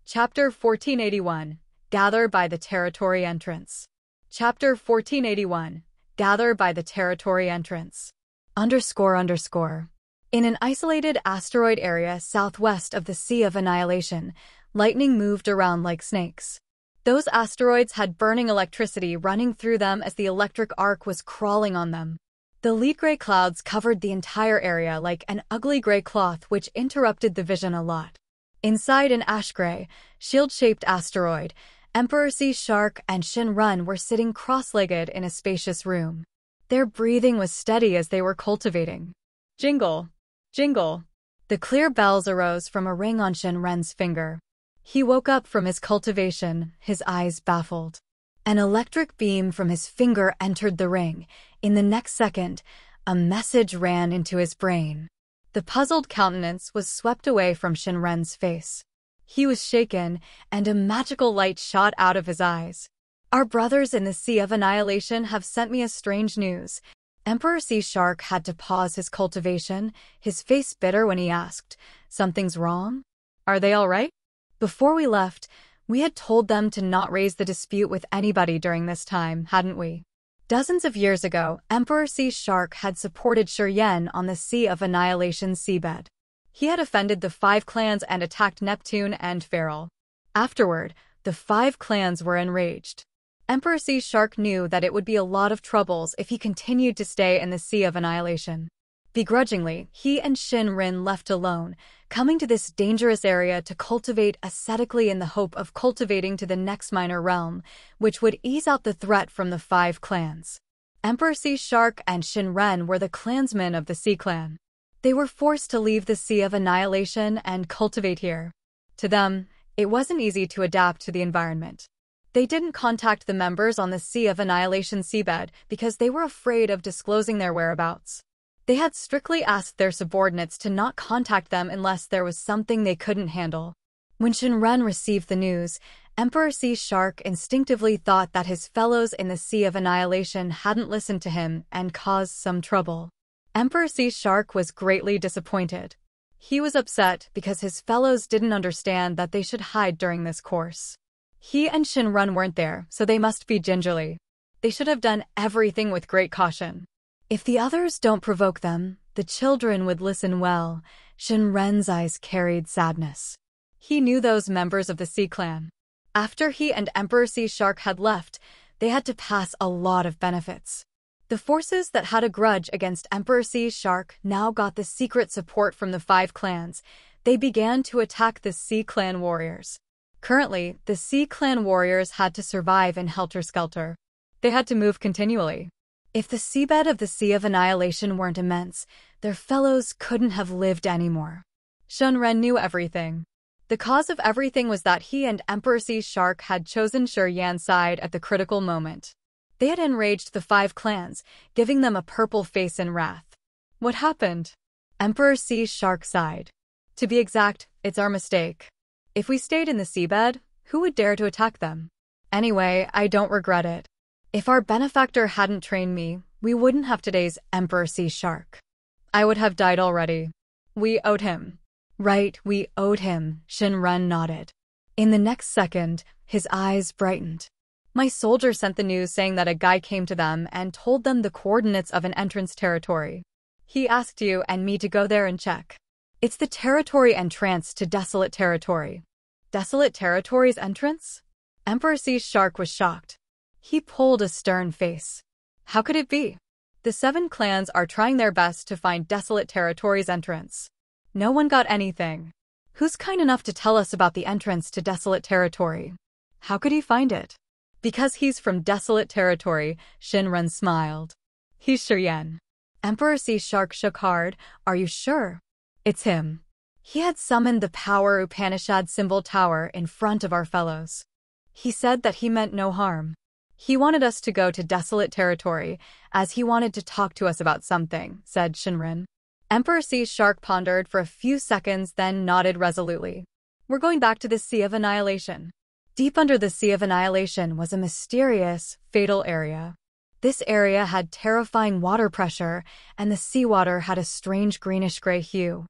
Chapter 1481. Gather by the Territory Entrance. Chapter 1481. Gather by the Territory Entrance. __. In an isolated asteroid area southwest of the Sea of Annihilation, lightning moved around like snakes. Those asteroids had burning electricity running through them as the electric arc was crawling on them. The lead gray clouds covered the entire area like an ugly gray cloth which interrupted the vision a lot. Inside an ash-gray, shield-shaped asteroid, Emperor Sea Shark and Shinrun were sitting cross-legged in a spacious room. Their breathing was steady as they were cultivating. Jingle, jingle. The clear bells arose from a ring on Shinrun's finger. He woke up from his cultivation, his eyes baffled. An electric beam from his finger entered the ring. In the next second, a message ran into his brain. The puzzled countenance was swept away from Shinren's face. He was shaken, and a magical light shot out of his eyes. "Our brothers in the Sea of Annihilation have sent me a strange news." Emperor Sea Shark had to pause his cultivation, his face bitter when he asked, "Something's wrong? Are they all right?" "Before we left, we had told them to not raise the dispute with anybody during this time, hadn't we?" Dozens of years ago, Emperor Sea Shark had supported Shiryen on the Sea of Annihilation seabed. He had offended the 5 clans and attacked Neptune and Feral. Afterward, The 5 clans were enraged. Emperor Sea Shark knew that it would be a lot of troubles if he continued to stay in the Sea of Annihilation. Begrudgingly, he and Shinrin left alone, coming to this dangerous area to cultivate ascetically in the hope of cultivating to the next minor realm, which would ease out the threat from the 5 clans. Emperor Sea Shark and Shinren were the clansmen of the Sea Clan. They were forced to leave the Sea of Annihilation and cultivate here. To them, it wasn't easy to adapt to the environment. They didn't contact the members on the Sea of Annihilation seabed because they were afraid of disclosing their whereabouts. They had strictly asked their subordinates to not contact them unless there was something they couldn't handle. When Shinren received the news, Emperor Sea Shark instinctively thought that his fellows in the Sea of Annihilation hadn't listened to him and caused some trouble. Emperor Sea Shark was greatly disappointed. He was upset because his fellows didn't understand that they should hide during this course. He and Shinren weren't there, so they must be gingerly. They should have done everything with great caution. If the others don't provoke them, the children would listen well. Shinren's eyes carried sadness. He knew those members of the Sea Clan. After he and Emperor Sea Shark had left, they had to pass a lot of benefits. The forces that had a grudge against Emperor Sea Shark now got the secret support from the 5 clans. They began to attack the Sea Clan warriors. Currently, the Sea Clan warriors had to survive in helter-skelter. They had to move continually. If the seabed of the Sea of Annihilation weren't immense, their fellows couldn't have lived anymore. Shinren knew everything. The cause of everything was that he and Emperor Sea Shark had chosen Yan's side at the critical moment. They had enraged the 5 clans, giving them a purple face in wrath. What happened? Emperor Sea Shark sighed. To be exact, it's our mistake. If we stayed in the seabed, who would dare to attack them? Anyway, I don't regret it. If our benefactor hadn't trained me, we wouldn't have today's Emperor Sea Shark. I would have died already. We owed him. Right, we owed him, Shinren nodded. In the next second, his eyes brightened. My soldier sent the news saying that a guy came to them and told them the coordinates of an entrance territory. He asked you and me to go there and check. It's the territory entrance to Desolate Territory. Desolate Territory's entrance? Emperor Sea Shark was shocked. He pulled a stern face. How could it be? The 7 clans are trying their best to find Desolate Territory's entrance. No one got anything. Who's kind enough to tell us about the entrance to Desolate Territory? How could he find it? Because he's from Desolate Territory, Shinren smiled. He's Yan. Emperor Sea Shark shook hard. Are you sure? It's him. He had summoned the power Upanishad symbol tower in front of our fellows. He said that he meant no harm. He wanted us to go to Desolate Territory, as he wanted to talk to us about something, said Shinren. Emperor Sea Shark pondered for a few seconds, then nodded resolutely. We're going back to the Sea of Annihilation. Deep under the Sea of Annihilation was a mysterious, fatal area. This area had terrifying water pressure, and the seawater had a strange greenish-gray hue.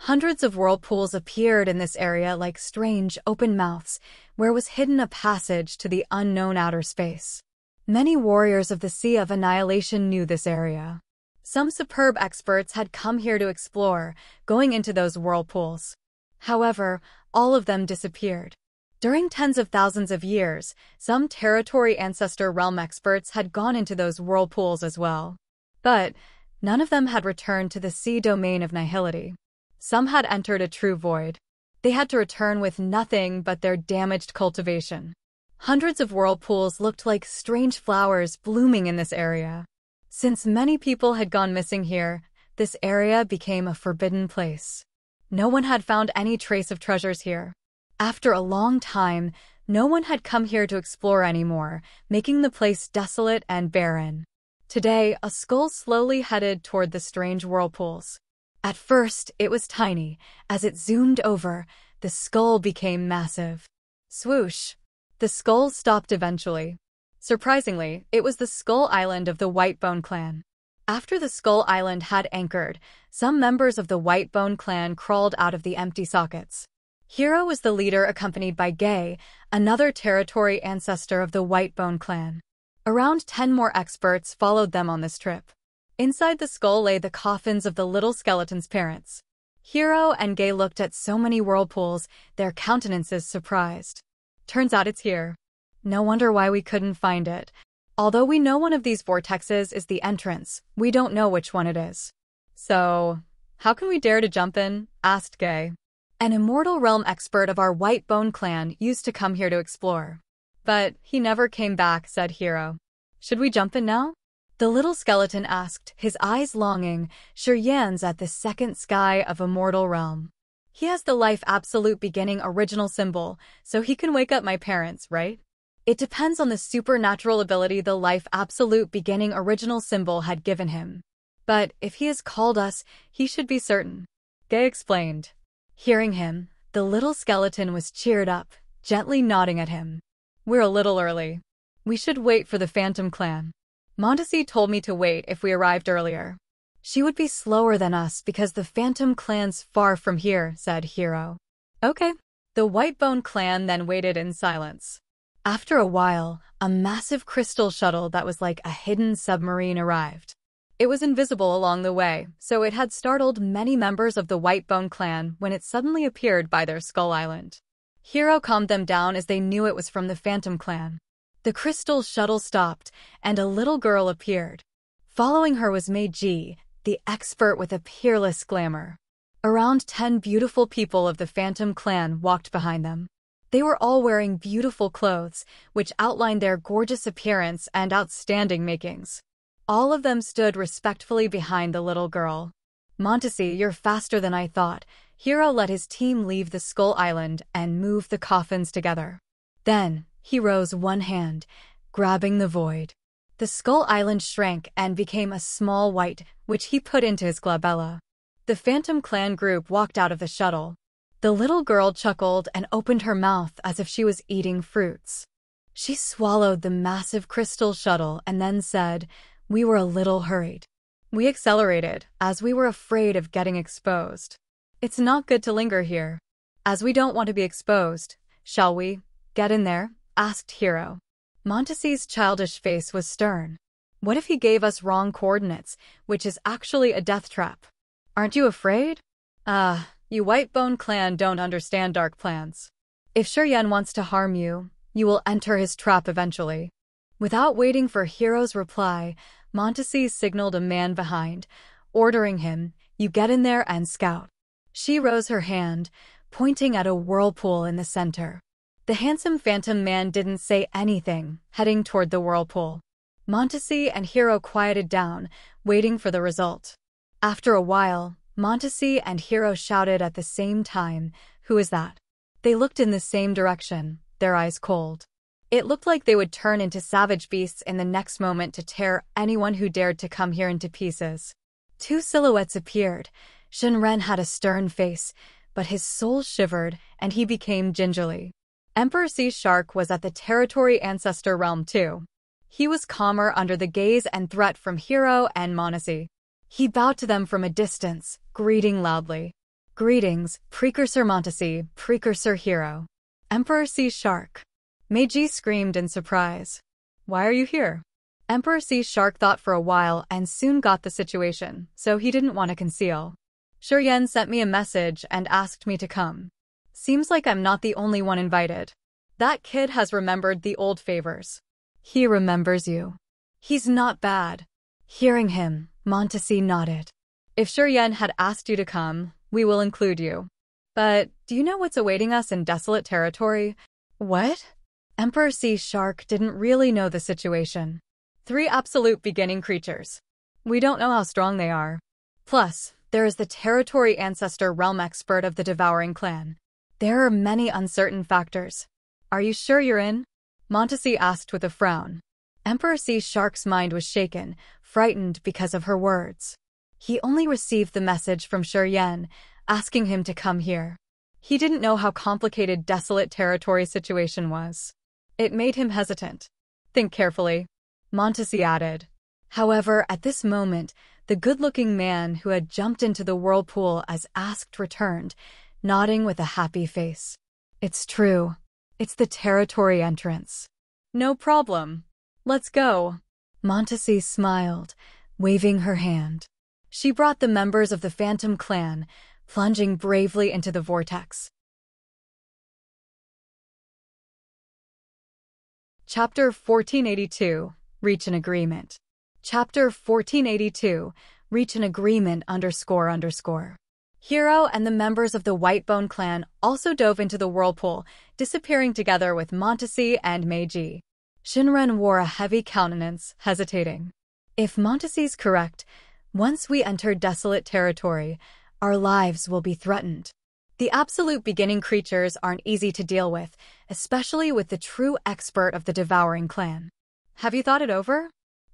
Hundreds of whirlpools appeared in this area like strange, open mouths, where was hidden a passage to the unknown outer space. Many warriors of the Sea of Annihilation knew this area. Some superb experts had come here to explore, going into those whirlpools. However, all of them disappeared. During tens of thousands of years, some territory ancestor realm experts had gone into those whirlpools as well. But none of them had returned to the sea domain of nihility. Some had entered a true void. They had to return with nothing but their damaged cultivation. Hundreds of whirlpools looked like strange flowers blooming in this area. Since many people had gone missing here, this area became a forbidden place. No one had found any trace of treasures here. After a long time, no one had come here to explore anymore, making the place desolate and barren. Today, a skull slowly headed toward the strange whirlpools. At first, it was tiny. As it zoomed over, the skull became massive. Swoosh! The skull stopped eventually. Surprisingly, it was the Skull Island of the Whitebone clan. After the Skull Island had anchored, some members of the Whitebone clan crawled out of the empty sockets. Hero was the leader, accompanied by Gay, another territory ancestor of the Whitebone clan. Around 10 more experts followed them on this trip. Inside the skull lay the coffins of the little skeleton's parents. Hero and Gay looked at so many whirlpools, their countenances surprised. Turns out it's here. No wonder why we couldn't find it. Although we know one of these vortexes is the entrance, we don't know which one it is. So, how can we dare to jump in? Asked Gay. An Immortal Realm expert of our White Bone clan used to come here to explore. But he never came back, said Hero. Should we jump in now? The little skeleton asked, his eyes longing, Yan's at the second Sky of Immortal Realm. He has the life absolute beginning original symbol, so he can wake up my parents, right? It depends on the supernatural ability the life absolute beginning original symbol had given him. But if he has called us, he should be certain. Gay explained. Hearing him, the little skeleton was cheered up, gently nodding at him. We're a little early. We should wait for the Phantom Clan. Mondesi told me to wait if we arrived earlier. She would be slower than us because the Phantom Clan's far from here, said Hero. Okay. The Whitebone clan then waited in silence. After a while, a massive crystal shuttle that was like a hidden submarine arrived. It was invisible along the way, so it had startled many members of the Whitebone clan when it suddenly appeared by their Skull Island. Hero calmed them down as they knew it was from the Phantom clan. The crystal shuttle stopped, and a little girl appeared. Following her was Meiji, the expert with a peerless glamour. Around 10 beautiful people of the Phantom clan walked behind them. They were all wearing beautiful clothes, which outlined their gorgeous appearance and outstanding makings. All of them stood respectfully behind the little girl. Montesi, you're faster than I thought. Hero let his team leave the Skull Island and move the coffins together. Then, he rose one hand, grabbing the void. The Skull Island shrank and became a small white, which he put into his glabella. The Phantom Clan group walked out of the shuttle. The little girl chuckled and opened her mouth as if she was eating fruits. She swallowed the massive crystal shuttle and then said, "We were a little hurried. We accelerated, as we were afraid of getting exposed. It's not good to linger here. As we don't want to be exposed, shall we get in there?" asked Hero. Montesi's childish face was stern. What if he gave us wrong coordinates, which is actually a death trap? Aren't you afraid? You Whitebone clan don't understand dark plans. If Yan wants to harm you, you will enter his trap eventually. Without waiting for Hero's reply, Montesi signaled a man behind, ordering him, "You get in there and scout." She rose her hand, pointing at a whirlpool in the center. The handsome phantom man didn't say anything, heading toward the whirlpool. Montesi and Hero quieted down, waiting for the result. After a while, Montesi and Hero shouted at the same time, "Who is that?" They looked in the same direction, their eyes cold. It looked like they would turn into savage beasts in the next moment to tear anyone who dared to come here into pieces. 2 silhouettes appeared. Shinren had a stern face, but his soul shivered and he became gingerly. Emperor Sea Shark was at the Territory Ancestor Realm too. He was calmer under the gaze and threat from Hero and Montesi. He bowed to them from a distance, greeting loudly. "Greetings, Precursor Montesi, Precursor Hero." Emperor Sea Shark. Meiji screamed in surprise. "Why are you here?" Emperor Sea Shark thought for a while and soon got the situation, so he didn't want to conceal. Yan sent me a message and asked me to come. Seems like I'm not the only one invited. That kid has remembered the old favors. He remembers you. He's not bad. Hearing him, Montesi nodded. If Yan had asked you to come, we will include you. But do you know what's awaiting us in desolate territory? What? Emperor Sea Shark didn't really know the situation. 3 absolute beginning creatures. We don't know how strong they are. Plus, there is the Territory Ancestor Realm expert of the Devouring Clan. There are many uncertain factors. Are you sure you're in? Montesi asked with a frown. Emperor Sea Shark's mind was shaken, frightened because of her words. He only received the message from Yan, asking him to come here. He didn't know how complicated desolate territory situation was. It made him hesitant. Think carefully, Montesi added. However, at this moment, the good-looking man who had jumped into the whirlpool as asked returned, nodding with a happy face. It's true. It's the territory entrance. No problem. Let's go. Montesi smiled, waving her hand. She brought the members of the Phantom Clan, plunging bravely into the vortex. Chapter 1482, Reach an Agreement. Chapter 1482, Reach an Agreement __. Hero and the members of the Whitebone clan also dove into the whirlpool, disappearing together with Montesi and Meiji. Shinren wore a heavy countenance, hesitating. If Montesi's correct, once we enter desolate territory, our lives will be threatened. The absolute beginning creatures aren't easy to deal with, especially with the true expert of the Devouring clan. Have you thought it over?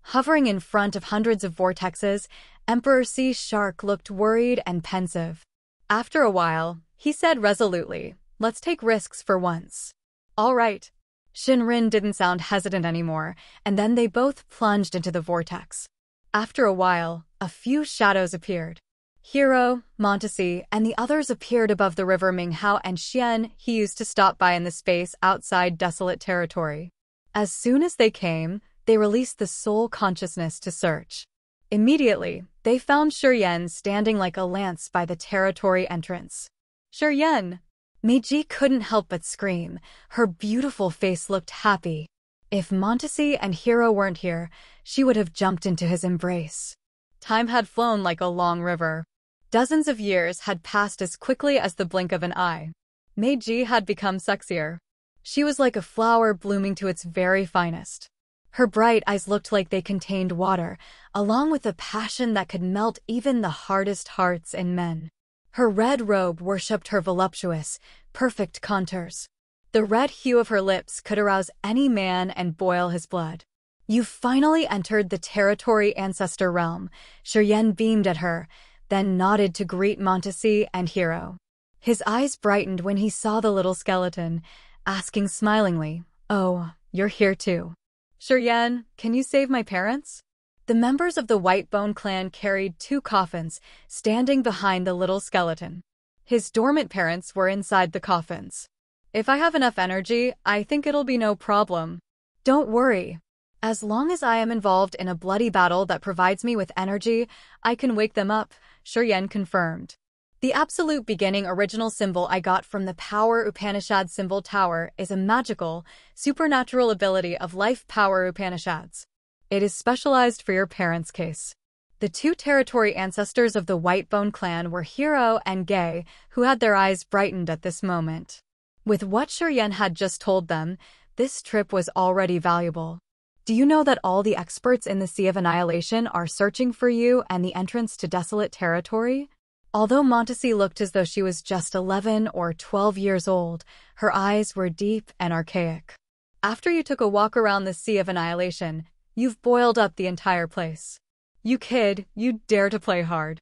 Hovering in front of hundreds of vortexes, Emperor Sea Shark looked worried and pensive. After a while, he said resolutely, "Let's take risks for once." "All right." Shinrin didn't sound hesitant anymore, and then they both plunged into the vortex. After a while, a few shadows appeared. Hero, Montesi, and the others appeared above the river Minghao and Xian he used to stop by in the space outside desolate territory. As soon as they came, they released the soul consciousness to search. Immediately, they found Shuryen standing like a lance by the territory entrance. "Shuryen!" Meiji couldn't help but scream. Her beautiful face looked happy. If Montesi and Hero weren't here, she would have jumped into his embrace. Time had flown like a long river. Dozens of years had passed as quickly as the blink of an eye. Meiji had become sexier. She was like a flower blooming to its very finest. Her bright eyes looked like they contained water, along with a passion that could melt even the hardest hearts in men. Her red robe worshipped her voluptuous, perfect contours. The red hue of her lips could arouse any man and boil his blood. "You've finally entered the territory ancestor realm," Shuryen beamed at her, then nodded to greet Montesi and Hero. His eyes brightened when he saw the little skeleton, asking smilingly, "Oh, you're here too. Shuryen, can you save my parents?" The members of the Whitebone clan carried 2 coffins, standing behind the little skeleton. His dormant parents were inside the coffins. "If I have enough energy, I think it'll be no problem." "Don't worry. As long as I am involved in a bloody battle that provides me with energy, I can wake them up," Shuryen confirmed. "The absolute beginning original symbol I got from the Power Upanishad symbol tower is a magical, supernatural ability of Life Power Upanishads. It is specialized for your parents' case." The 2 territory ancestors of the Whitebone clan were Hero and Gay, who had their eyes brightened at this moment. With what Shuryen had just told them, this trip was already valuable. "Do you know that all the experts in the Sea of Annihilation are searching for you and the entrance to desolate territory?" Although Montesi looked as though she was just 11 or 12 years old, her eyes were deep and archaic. "After you took a walk around the Sea of Annihilation, you've boiled up the entire place. You kid, you dare to play hard."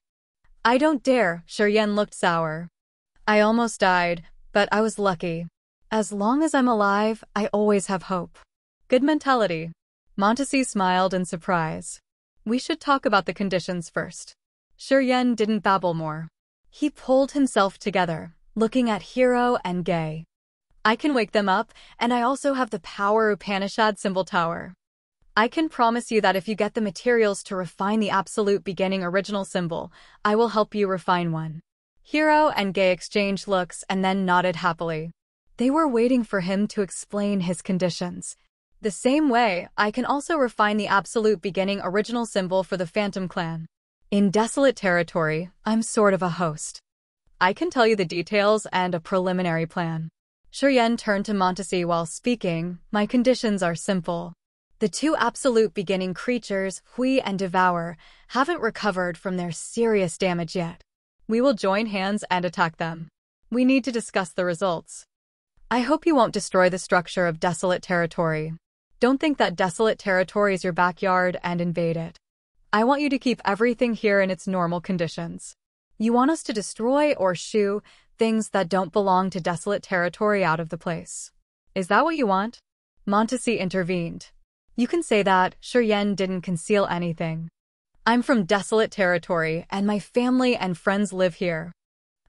"I don't dare," Shuryen looked sour. "I almost died, but I was lucky. As long as I'm alive, I always have hope." "Good mentality." Montesi smiled in surprise. "We should talk about the conditions first." Shuryen didn't babble more. He pulled himself together, looking at Hero and Gay. "I can wake them up, and I also have the Power Upanishad symbol tower. I can promise you that if you get the materials to refine the absolute beginning original symbol, I will help you refine one." Hero and Gay exchanged looks and then nodded happily. They were waiting for him to explain his conditions. "The same way, I can also refine the absolute beginning original symbol for the Phantom clan. In desolate territory, I'm sort of a host. I can tell you the details and a preliminary plan." Shuryen turned to Montesi while speaking. "My conditions are simple. The 2 absolute beginning creatures, Hui and Devour, haven't recovered from their serious damage yet. We will join hands and attack them. We need to discuss the results. I hope you won't destroy the structure of desolate territory. Don't think that desolate territory is your backyard and invade it. I want you to keep everything here in its normal conditions. You want us to destroy or shoo things that don't belong to desolate territory out of the place. Is that what you want?" Montesi intervened. "You can say that." Shuryen didn't conceal anything. "I'm from desolate territory, and my family and friends live here.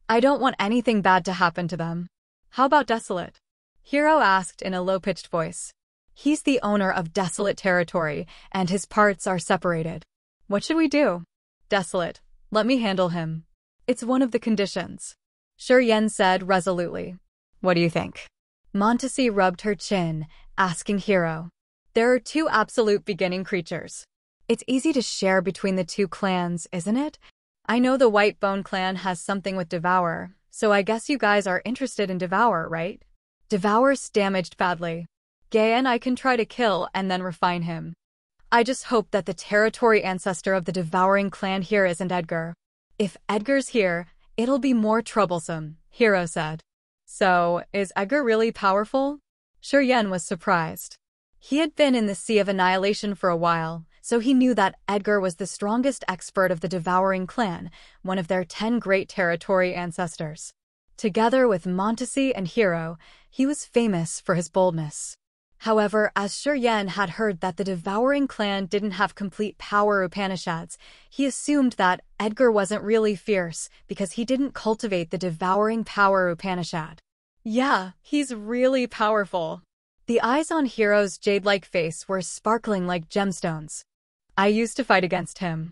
I don't want anything bad to happen to them." "How about desolate?" Hero asked in a low-pitched voice. "He's the owner of desolate territory, and his parts are separated. What should we do?" "Desolate. Let me handle him. It's one of the conditions," Shuryen said resolutely. "What do you think?" Montesi rubbed her chin, asking Hero. There are two absolute beginning creatures. It's easy to share between the two clans, isn't it? I know the White Bone clan has something with Devour, so I guess you guys are interested in Devour, right? Devour's damaged badly. Gay and I can try to kill and then refine him. I just hope that the territory ancestor of the Devouring clan here isn't Edgar. If Edgar's here, it'll be more troublesome, Hero said. So, is Edgar really powerful? Shuryen was surprised. He had been in the Sea of Annihilation for a while, so he knew that Edgar was the strongest expert of the Devouring clan, one of their 10 great territory ancestors. Together with Montesi and Hero, he was famous for his boldness. However, as Shuryen had heard that the Devouring clan didn't have complete power Upanishads, he assumed that Edgar wasn't really fierce because he didn't cultivate the Devouring power Upanishad. Yeah, he's really powerful. The eyes on Hero's jade-like face were sparkling like gemstones. I used to fight against him.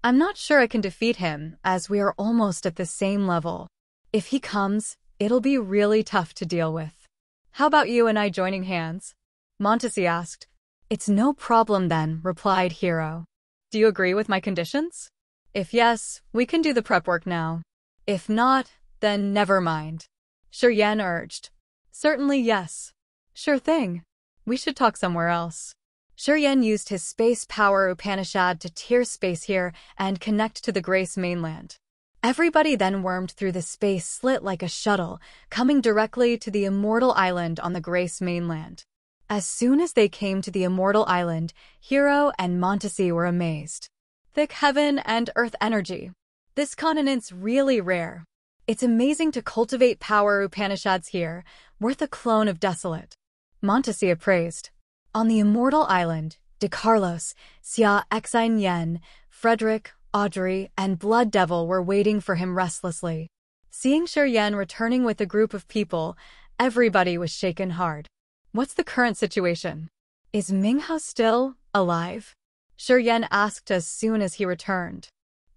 I'm not sure I can defeat him, as we are almost at the same level. If he comes, it'll be really tough to deal with. How about you and I joining hands? Montesi asked. It's no problem then, replied Hero. Do you agree with my conditions? If yes, we can do the prep work now. If not, then never mind. Shuryen urged. Certainly yes. Sure thing. We should talk somewhere else. Shuryen used his space power Upanishad to tear space here and connect to the Grace mainland. Everybody then wormed through the space slit like a shuttle, coming directly to the Immortal Island on the Grace mainland. As soon as they came to the Immortal Island, Hero and Montesi were amazed. Thick heaven and earth energy. This continent's really rare. It's amazing to cultivate power Upanishads here, worth a clone of Desolate. Montesi appraised. On the Immortal Island, De Carlos, Xia Exine Yen, Frederick, Audrey, and Blood Devil were waiting for him restlessly. Seeing Shuryen returning with a group of people, everybody was shaken hard. What's the current situation? Is Minghao still alive? Shuryen asked as soon as he returned.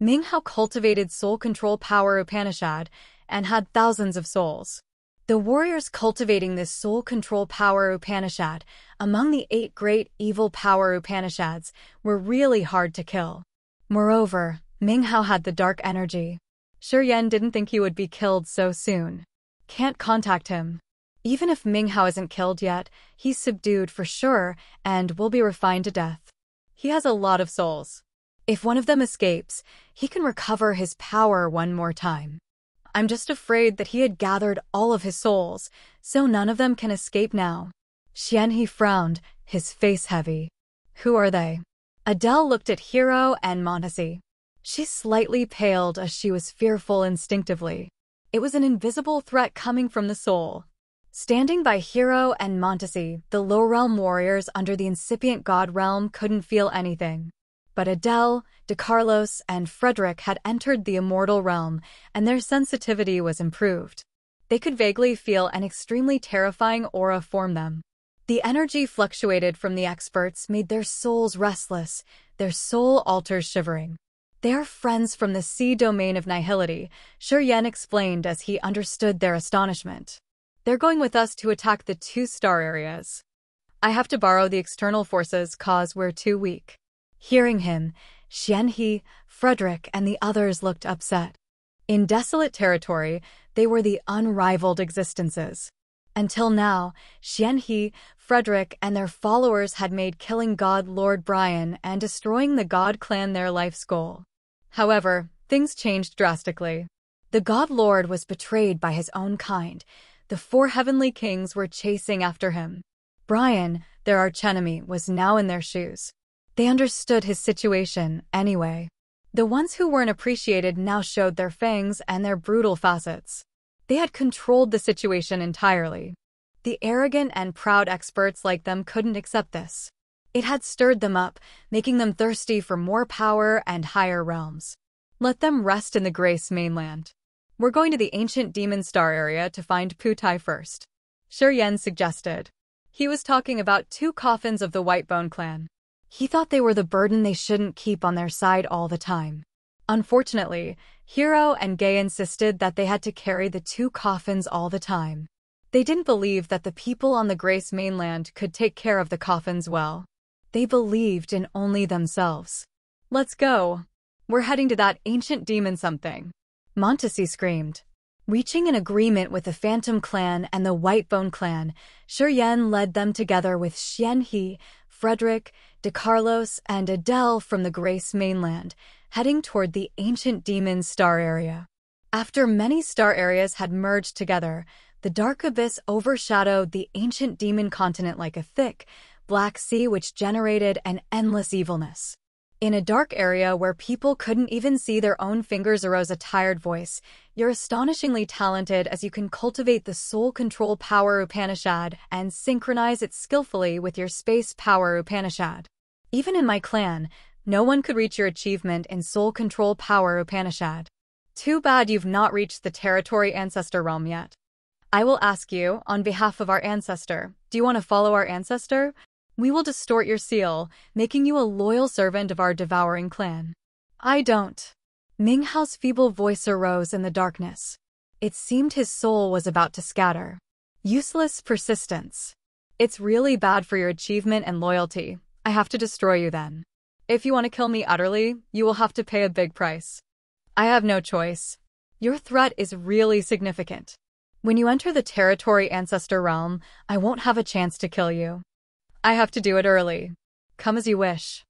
Minghao cultivated soul control power Upanishad and had thousands of souls. The warriors cultivating this soul control power Upanishad, among the 8 great evil power Upanishads, were really hard to kill. Moreover, Minghao had the dark energy. Shuryen didn't think he would be killed so soon. Can't contact him. Even if Minghao isn't killed yet, he's subdued for sure and will be refined to death. He has a lot of souls. If one of them escapes, he can recover his power one more time. I'm just afraid that he had gathered all of his souls, so none of them can escape now. Xianhe frowned, his face heavy. Who are they? Adele looked at Hero and Montesi. She slightly paled as she was fearful instinctively. It was an invisible threat coming from the soul. Standing by Hero and Montesi, the low-realm warriors under the incipient god realm couldn't feel anything. But Adele, De Carlos, and Frederick had entered the immortal realm, and their sensitivity was improved. They could vaguely feel an extremely terrifying aura form them. The energy fluctuated from the experts made their souls restless, their soul altars shivering. They are friends from the sea domain of nihility, Shuryen explained as he understood their astonishment. They're going with us to attack the 2 star areas. I have to borrow the external forces cause we're too weak. Hearing him, Xianhe, Frederick, and the others looked upset. In desolate territory, they were the unrivaled existences. Until now, Xianhe, Frederick, and their followers had made killing God Lord Brian and destroying the God clan their life's goal. However, things changed drastically. The God Lord was betrayed by his own kind. The 4 heavenly kings were chasing after him. Brian, their archenemy, was now in their shoes. They understood his situation, anyway. The ones who weren't appreciated now showed their fangs and their brutal facets. They had controlled the situation entirely. The arrogant and proud experts like them couldn't accept this. It had stirred them up, making them thirsty for more power and higher realms. Let them rest in the Grace mainland. We're going to the ancient demon star area to find Putai first. Shuryen suggested. He was talking about 2 coffins of the Whitebone clan. He thought they were the burden they shouldn't keep on their side all the time. Unfortunately, Hero and Gay insisted that they had to carry the 2 coffins all the time. They didn't believe that the people on the Grace mainland could take care of the coffins well. They believed in only themselves. "Let's go. We're heading to that ancient demon something," Montesi screamed. Reaching an agreement with the Phantom Clan and the Whitebone Clan, Shiryen led them together with Xianhe, Frederick, DeCarlos, and Adele from the Grace mainland, heading toward the ancient demon star area. After many star areas had merged together, the dark abyss overshadowed the ancient demon continent like a thick, black sea which generated an endless evilness. In a dark area where people couldn't even see their own fingers arose a tired voice. "You're astonishingly talented as you can cultivate the soul control power Upanishad and synchronize it skillfully with your space power Upanishad. Even in my clan, no one could reach your achievement in soul control power Upanishad. Too bad you've not reached the territory ancestor realm yet. I will ask you, on behalf of our ancestor, do you want to follow our ancestor? We will distort your seal, making you a loyal servant of our devouring clan." "I don't." Minghao's feeble voice arose in the darkness. It seemed his soul was about to scatter. "Useless persistence. It's really bad for your achievement and loyalty. I have to destroy you then. If you want to kill me utterly, you will have to pay a big price. I have no choice. Your threat is really significant. When you enter the territory ancestor realm, I won't have a chance to kill you. I have to do it early. Come as you wish."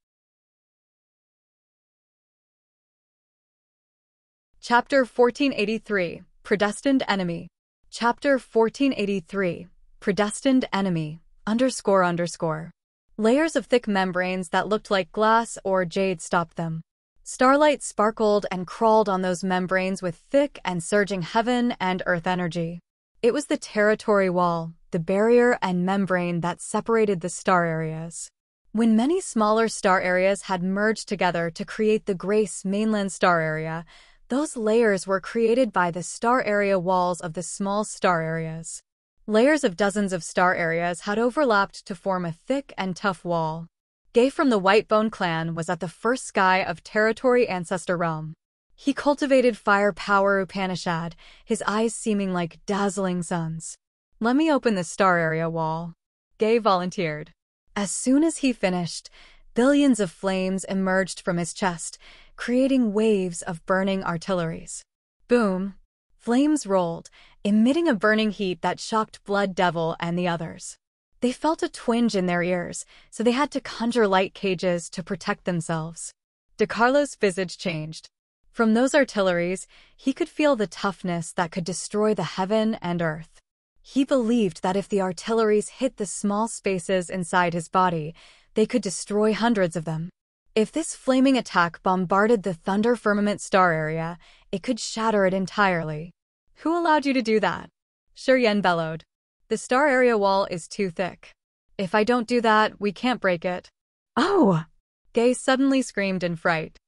Chapter 1483, Predestined Enemy. Chapter 1483, Predestined Enemy, __. Layers of thick membranes that looked like glass or jade stopped them. Starlight sparkled and crawled on those membranes with thick and surging heaven and earth energy. It was the territory wall, the barrier and membrane that separated the star areas. When many smaller star areas had merged together to create the Grace mainland star area, those layers were created by the star area walls of the small star areas. Layers of dozens of star areas had overlapped to form a thick and tough wall. Gay from the Whitebone clan was at the first sky of territory ancestor realm. He cultivated fire power Upanishad, his eyes seeming like dazzling suns. "Let me open the star area wall," Gay volunteered. As soon as he finished, billions of flames emerged from his chest, creating waves of burning artilleries. Boom! Flames rolled, emitting a burning heat that shocked Blood Devil and the others. They felt a twinge in their ears, so they had to conjure light cages to protect themselves. DeCarlo's visage changed. From those artilleries, he could feel the toughness that could destroy the heaven and earth. He believed that if the artilleries hit the small spaces inside his body, they could destroy hundreds of them. If this flaming attack bombarded the Thunder Firmament star area, it could shatter it entirely. "Who allowed you to do that?" Shiryen bellowed. "The star area wall is too thick. If I don't do that, we can't break it." "Oh!" Gay suddenly screamed in fright.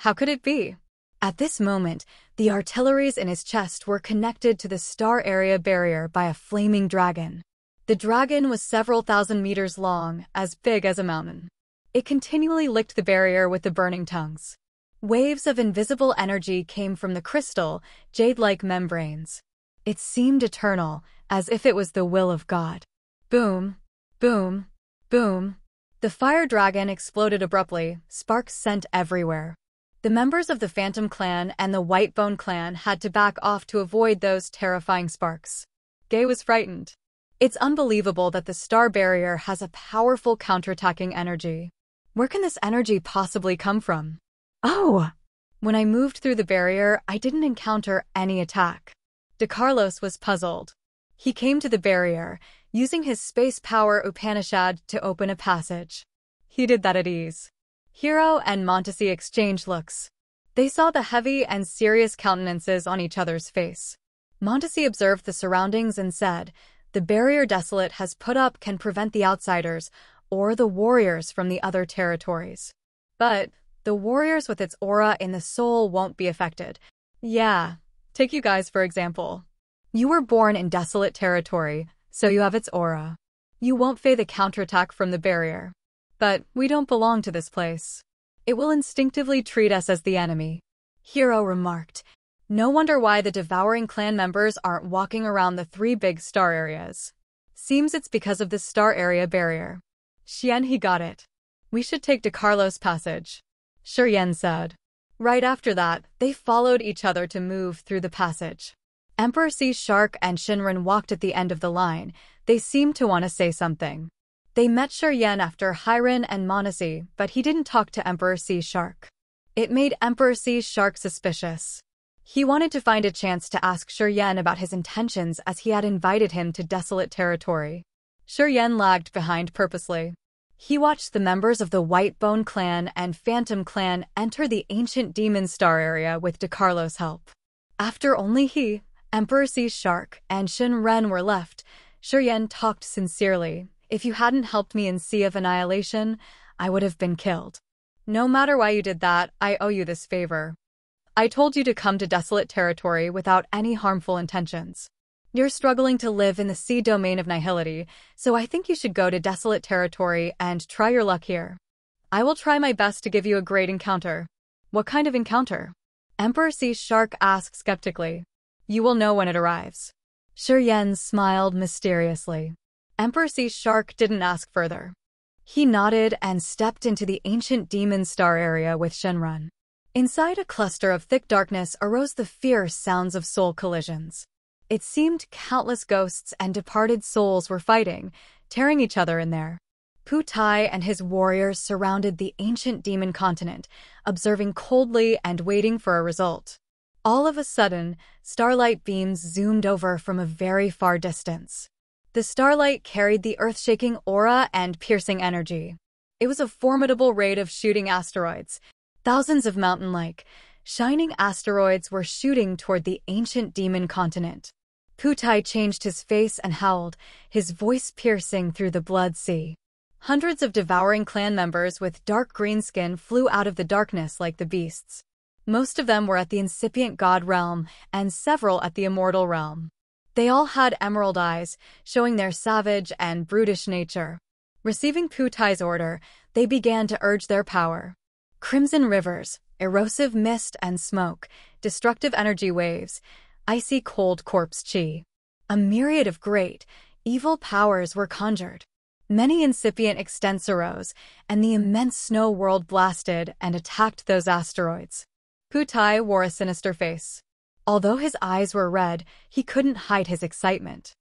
How could it be? At this moment, the artilleries in his chest were connected to the star area barrier by a flaming dragon. The dragon was several thousand meters long, as big as a mountain. It continually licked the barrier with the burning tongues. Waves of invisible energy came from the crystal, jade-like membranes. It seemed eternal, as if it was the will of God. Boom, boom, boom. The fire dragon exploded abruptly, sparks sent everywhere. The members of the Phantom Clan and the Whitebone Clan had to back off to avoid those terrifying sparks. Gay was frightened. It's unbelievable that the star barrier has a powerful counterattacking energy. Where can this energy possibly come from? "Oh!" When I moved through the barrier, I didn't encounter any attack. DeCarlos was puzzled. He came to the barrier, using his space power Upanishad to open a passage. He did that at ease. Hero and Montesi exchanged looks. They saw the heavy and serious countenances on each other's face. Montesi observed the surroundings and said, "The barrier Desolate has put up can prevent the outsiders, or the warriors from the other territories. But the warriors with its aura in the soul won't be affected. Yeah, take you guys for example. You were born in Desolate territory, so you have its aura. You won't face the counterattack from the barrier. But we don't belong to this place. It will instinctively treat us as the enemy," Hero remarked. No wonder why the devouring clan members aren't walking around the 3 big star areas. Seems it's because of the star area barrier. Xian, he got it. We should take DeCarlos passage, Yen said. Right after that, they followed each other to move through the passage. Emperor Sea Shark and Shinran walked at the end of the line. They seemed to want to say something. They met Yen after Hiren and Monasi, but he didn't talk to Emperor Sea Shark. It made Emperor Sea Shark suspicious. He wanted to find a chance to ask Yen about his intentions as he had invited him to desolate territory. Yen lagged behind purposely. He watched the members of the Whitebone clan and Phantom clan enter the ancient demon star area with DeCarlos' help. After only he, Emperor Sea Shark, and Shinran were left, Yen talked sincerely. If you hadn't helped me in Sea of Annihilation, I would have been killed. No matter why you did that, I owe you this favor. I told you to come to desolate territory without any harmful intentions. You're struggling to live in the sea domain of nihility, so I think you should go to desolate territory and try your luck here. I will try my best to give you a great encounter. What kind of encounter? Emperor Sea Shark asked skeptically. You will know when it arrives. Yen smiled mysteriously. Emperor Sea Shark didn't ask further. He nodded and stepped into the ancient demon star area with Shinran. Inside a cluster of thick darkness arose the fierce sounds of soul collisions. It seemed countless ghosts and departed souls were fighting, tearing each other in there. Pu Tai and his warriors surrounded the ancient demon continent, observing coldly and waiting for a result. All of a sudden, starlight beams zoomed over from a very far distance. The starlight carried the earth-shaking aura and piercing energy. It was a formidable raid of shooting asteroids. Thousands of mountain-like, shining asteroids were shooting toward the ancient demon continent. Pu Tai changed his face and howled, his voice piercing through the blood sea. Hundreds of devouring clan members with dark green skin flew out of the darkness like the beasts. Most of them were at the incipient god realm, and several at the immortal realm. They all had emerald eyes, showing their savage and brutish nature. Receiving Pu Tai's order, they began to urge their power. Crimson rivers, erosive mist and smoke, destructive energy waves, icy cold corpse chi. A myriad of great, evil powers were conjured. Many incipient extents arose, and the immense snow world blasted and attacked those asteroids. Pu Tai wore a sinister face. Although his eyes were red, he couldn't hide his excitement.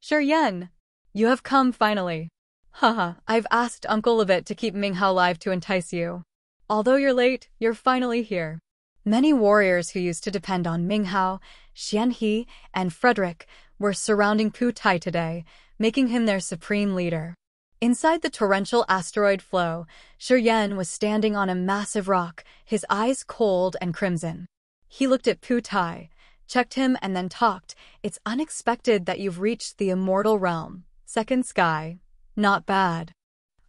Yen, you have come finally. Haha, I've asked Uncle Levit to keep Minghao alive to entice you. Although you're late, you're finally here. Many warriors who used to depend on Minghao, Xianhe, and Frederick were surrounding Pu Tai today, making him their supreme leader. Inside the torrential asteroid flow, Yen was standing on a massive rock, his eyes cold and crimson. He looked at Pu Tai, checked him and then talked. It's unexpected that you've reached the immortal realm. Second sky. Not bad.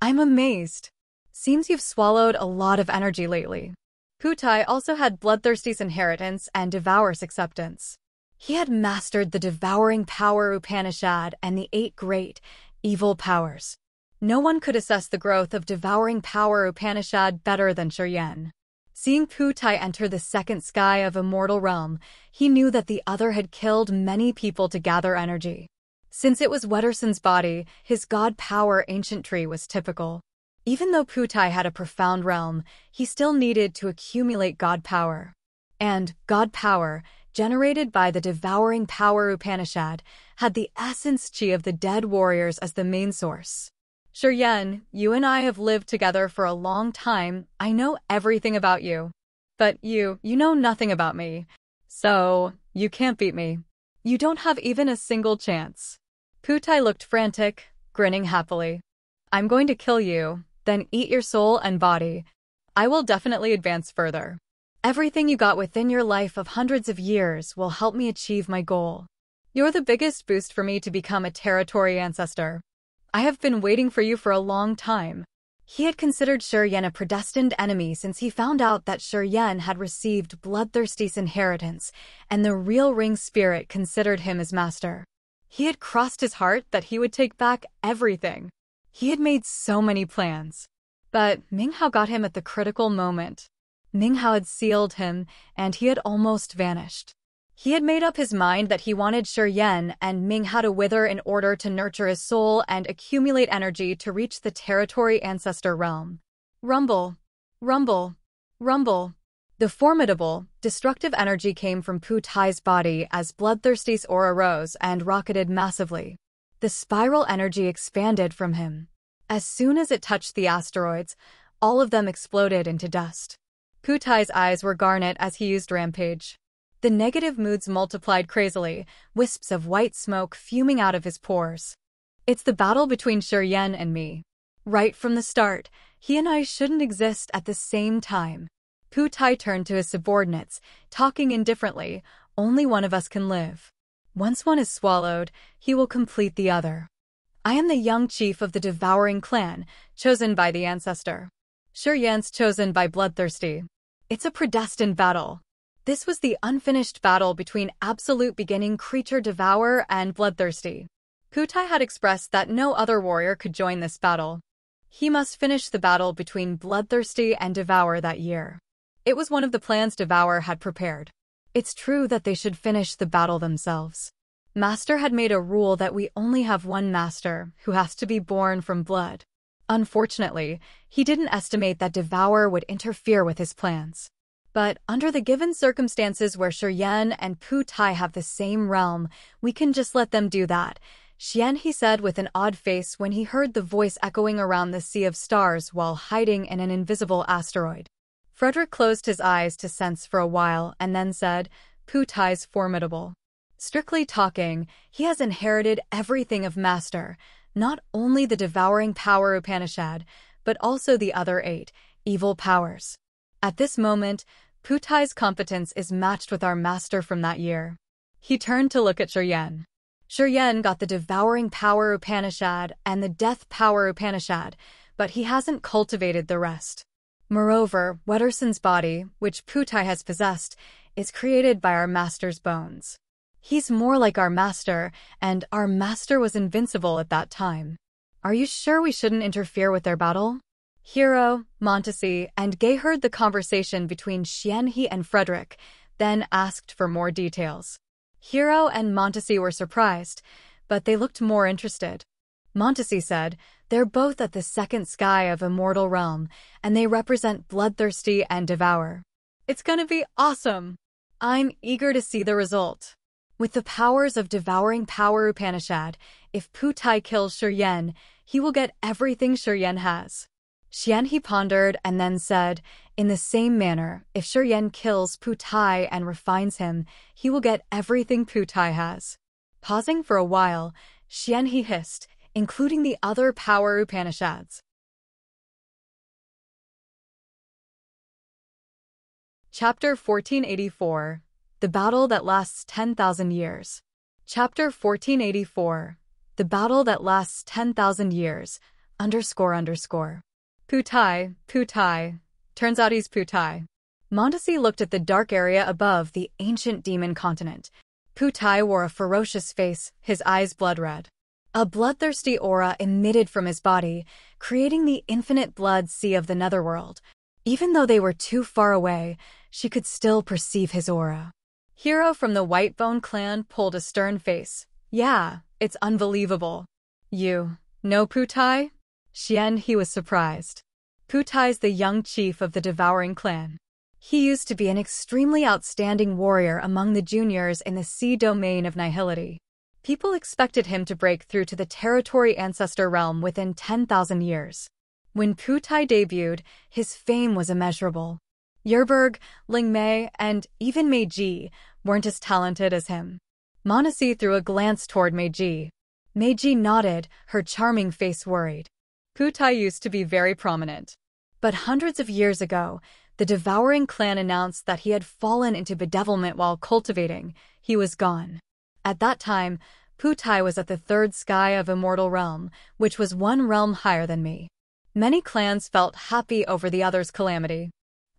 I'm amazed. Seems you've swallowed a lot of energy lately. Pu Tai also had Bloodthirsty's inheritance and Devour's acceptance. He had mastered the devouring power Upanishad and the 8 great, evil powers. No one could assess the growth of devouring power Upanishad better than Yen. Seeing Pu Tai enter the second sky of Immortal Realm, he knew that the other had killed many people to gather energy. Since it was Wetterson's body, his god power ancient tree was typical. Even though Pu Tai had a profound realm, he still needed to accumulate god power. And god power, generated by the devouring power Upanishad, had the essence chi of the dead warriors as the main source. Yen, you and I have lived together for a long time. I know everything about you. But you know nothing about me. So, you can't beat me. You don't have even a single chance. Pu Tai looked frantic, grinning happily. I'm going to kill you, then eat your soul and body. I will definitely advance further. Everything you got within your life of hundreds of years will help me achieve my goal. You're the biggest boost for me to become a territory ancestor. I have been waiting for you for a long time. He had considered Yen a predestined enemy since he found out that Yen had received Bloodthirsty's inheritance, and the real ring spirit considered him as master. He had crossed his heart that he would take back everything. He had made so many plans. But Minghao got him at the critical moment. Minghao had sealed him, and he had almost vanished. He had made up his mind that he wanted Shuryen and Mingha to wither in order to nurture his soul and accumulate energy to reach the territory ancestor realm. Rumble. Rumble. Rumble. The formidable, destructive energy came from Pu Tai's body as Bloodthirsty's aura rose and rocketed massively. The spiral energy expanded from him. As soon as it touched the asteroids, all of them exploded into dust. Pu Tai's eyes were garnet as he used Rampage. The negative moods multiplied crazily, wisps of white smoke fuming out of his pores. It's the battle between Shuryen and me. Right from the start, he and I shouldn't exist at the same time. Pu Tai turned to his subordinates, talking indifferently, only one of us can live. Once one is swallowed, he will complete the other. I am the young chief of the Devouring Clan, chosen by the ancestor. Shuryen's chosen by Bloodthirsty. It's a predestined battle. This was the unfinished battle between absolute beginning creature Devourer and Bloodthirsty. Pu Tai had expressed that no other warrior could join this battle. He must finish the battle between Bloodthirsty and Devourer that year. It was one of the plans Devourer had prepared. It's true that they should finish the battle themselves. Master had made a rule that we only have one master, who has to be born from blood. Unfortunately, he didn't estimate that Devourer would interfere with his plans. But under the given circumstances where Shuryen and Pu Tai have the same realm, we can just let them do that. Xian, he said with an odd face when he heard the voice echoing around the sea of stars while hiding in an invisible asteroid. Frederick closed his eyes to sense for a while and then said, Pu Tai's formidable. Strictly talking, he has inherited everything of Master, not only the devouring power Upanishad, but also the other 8 evil powers. At this moment, Pu Tai's competence is matched with our master from that year. He turned to look at Shuryen. Shuryen got the devouring power Upanishad and the death power Upanishad, but he hasn't cultivated the rest. Moreover, Wetterson's body, which Pu Tai has possessed, is created by our master's bones. He's more like our master, and our master was invincible at that time. Are you sure we shouldn't interfere with their battle? Hero, Montesi, and Gay heard the conversation between Xianhe and Frederick, then asked for more details. Hero and Montesi were surprised, but they looked more interested. Montesi said, they're both at the second sky of Immortal Realm, and they represent Bloodthirsty and Devour. It's gonna be awesome! I'm eager to see the result. With the powers of Devouring Power Upanishad, if Pu Tai kills Shuryen, he will get everything Shuryen has. Xianhe pondered and then said, in the same manner, if Shuryen kills Pu Tai and refines him, he will get everything Pu Tai has. Pausing for a while, Xianhe hissed, including the other power Upanishads. Chapter 1484. The Battle That Lasts 10,000 Years. Chapter 1484. The Battle That Lasts 10,000 Years, __. Pu Tai, Pu Tai. Turns out he's Pu Tai. Montesi looked at the dark area above the ancient demon continent. Pu Tai wore a ferocious face, his eyes blood-red. A bloodthirsty aura emitted from his body, creating the infinite blood sea of the netherworld. Even though they were too far away, she could still perceive his aura. Hero from the Whitebone clan pulled a stern face. Yeah, it's unbelievable. You know Pu Tai? Xianhe was surprised. Pu Tai's the young chief of the Devouring Clan. He used to be an extremely outstanding warrior among the juniors in the sea domain of Nihility. People expected him to break through to the territory ancestor realm within 10,000 years. When Pu Tai debuted, his fame was immeasurable. Yerberg, Ling Mei, and even Mei Ji weren't as talented as him. Montesi threw a glance toward Mei Ji. Mei Ji nodded, her charming face worried. Pu Tai used to be very prominent. But hundreds of years ago, the Devouring Clan announced that he had fallen into bedevilment while cultivating. He was gone. At that time, Pu Tai was at the third sky of Immortal Realm, which was one realm higher than me. Many clans felt happy over the other's calamity.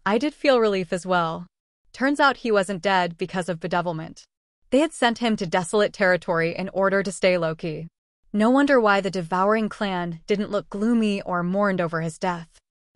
I did feel relief as well. Turns out he wasn't dead because of bedevilment. They had sent him to desolate territory in order to stay low-key. No wonder why the Devouring Clan didn't look gloomy or mourned over his death.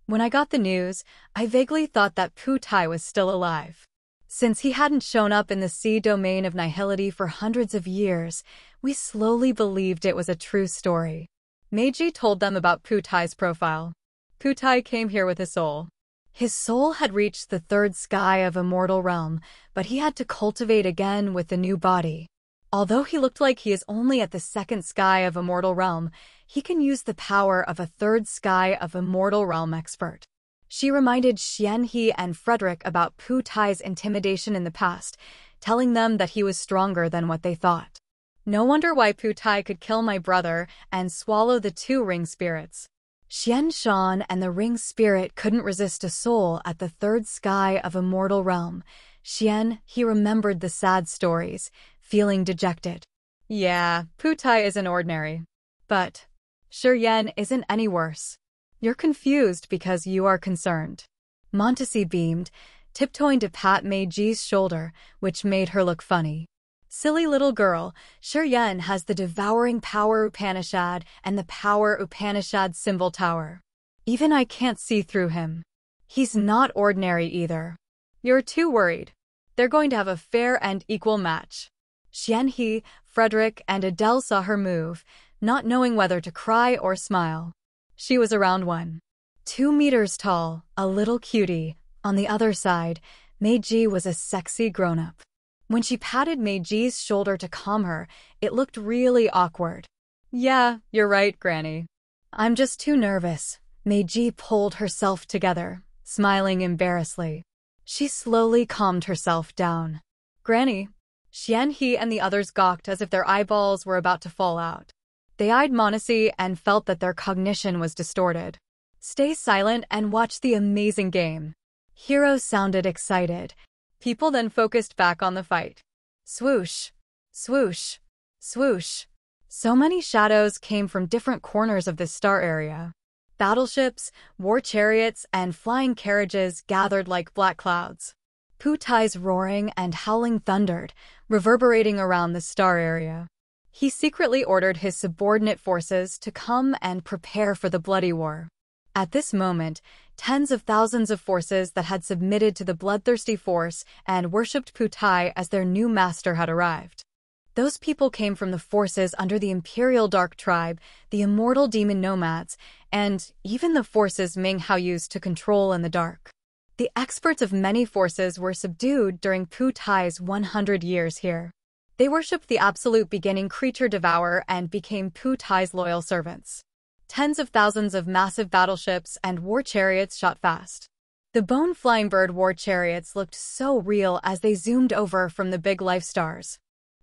When I got the news, I vaguely thought that Pu Tai was still alive. Since he hadn't shown up in the sea domain of nihility for hundreds of years, we slowly believed it was a true story. Meiji told them about Putai's profile. Putai came here with his soul. His soul had reached the third sky of Immortal Realm, but he had to cultivate again with the new body. Although he looked like he is only at the second sky of Immortal Realm, he can use the power of a third sky of Immortal Realm expert. She reminded Xianhe and Frederick about Putai's intimidation in the past, telling them that he was stronger than what they thought. No wonder why Putai could kill my brother and swallow the two ring spirits. Xian Shan and the ring spirit couldn't resist a soul at the third sky of Immortal Realm. He remembered the sad stories, feeling dejected. Yeah, Putai isn't ordinary. But Shiryen isn't any worse. You're confused because you are concerned. Montesi beamed, tiptoeing to pat Meiji's shoulder, which made her look funny. Silly little girl, Shiryen has the devouring power Upanishad and the power Upanishad symbol tower. Even I can't see through him. He's not ordinary either. You're too worried. They're going to have a fair and equal match. Xianhe, Frederick, and Adele saw her move, not knowing whether to cry or smile. She was around 1.2 meters tall, a little cutie. On the other side, Meiji was a sexy grown-up. When she patted Meiji's shoulder to calm her, it looked really awkward. Yeah, you're right, Granny. I'm just too nervous. Meiji pulled herself together, smiling embarrassedly. She slowly calmed herself down. Granny. Xianhe and the others gawked as if their eyeballs were about to fall out. They eyed Monesi and felt that their cognition was distorted. Stay silent and watch the amazing game. Hero sounded excited. People then focused back on the fight. Swoosh, swoosh, swoosh. So many shadows came from different corners of this star area. Battleships, war chariots, and flying carriages gathered like black clouds. Putai's roaring and howling thundered, reverberating around the star area. He secretly ordered his subordinate forces to come and prepare for the bloody war. At this moment, tens of thousands of forces that had submitted to the bloodthirsty force and worshipped Putai as their new master had arrived. Those people came from the forces under the Imperial Dark Tribe, the Immortal Demon Nomads, and even the forces Ming Hao used to control in the dark. The experts of many forces were subdued during Putai's 100 years here. They worshipped the absolute beginning creature devourer and became Putai's loyal servants. Tens of thousands of massive battleships and war chariots shot fast. The bone-flying bird war chariots looked so real as they zoomed over from the big life stars.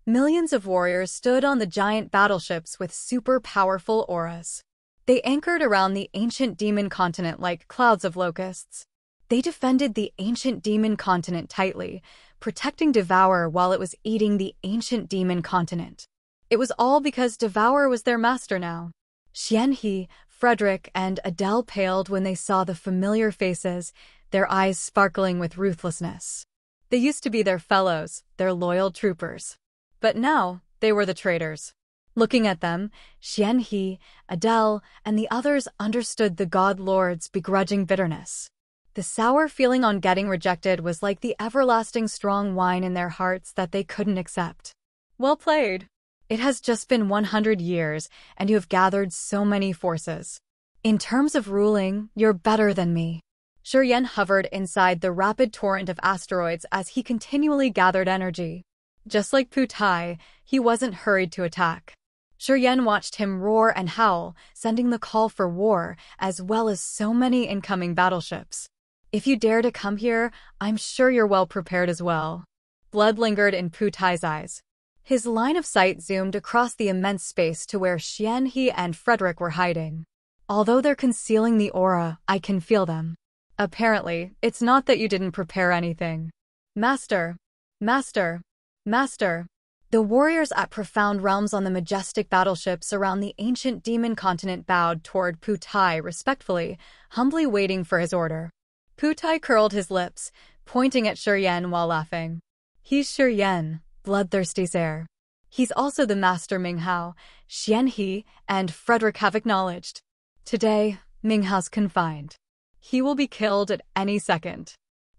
Millions of warriors stood on the giant battleships with super powerful auras. They anchored around the ancient demon continent like clouds of locusts. They defended the ancient demon continent tightly, protecting Devourer while it was eating the ancient demon continent. It was all because Devourer was their master now. Xianhe, Frederick, and Adele paled when they saw the familiar faces, their eyes sparkling with ruthlessness. They used to be their fellows, their loyal troopers. But now, they were the traitors. Looking at them, Xianhe, Adele, and the others understood the God Lord's begrudging bitterness. The sour feeling on getting rejected was like the everlasting strong wine in their hearts that they couldn't accept. Well played. It has just been 100 years, and you have gathered so many forces. In terms of ruling, you're better than me. Shiryen hovered inside the rapid torrent of asteroids as he continually gathered energy. Just like Putai, he wasn't hurried to attack. Shiryen watched him roar and howl, sending the call for war, as well as so many incoming battleships. If you dare to come here, I'm sure you're well prepared as well. Blood lingered in Putai's eyes. His line of sight zoomed across the immense space to where Xianhe and Frederick were hiding. Although they're concealing the aura, I can feel them. Apparently, it's not that you didn't prepare anything. Master. Master. Master. The warriors at Profound Realms on the majestic battleships around the ancient demon continent bowed toward Putai respectfully, humbly waiting for his order. Putai curled his lips, pointing at Shiryen while laughing. He's Shiryen, bloodthirsty's heir. He's also the master Ming Hao, Xianhe, and Frederick have acknowledged. Today, Ming Hao's confined. He will be killed at any second.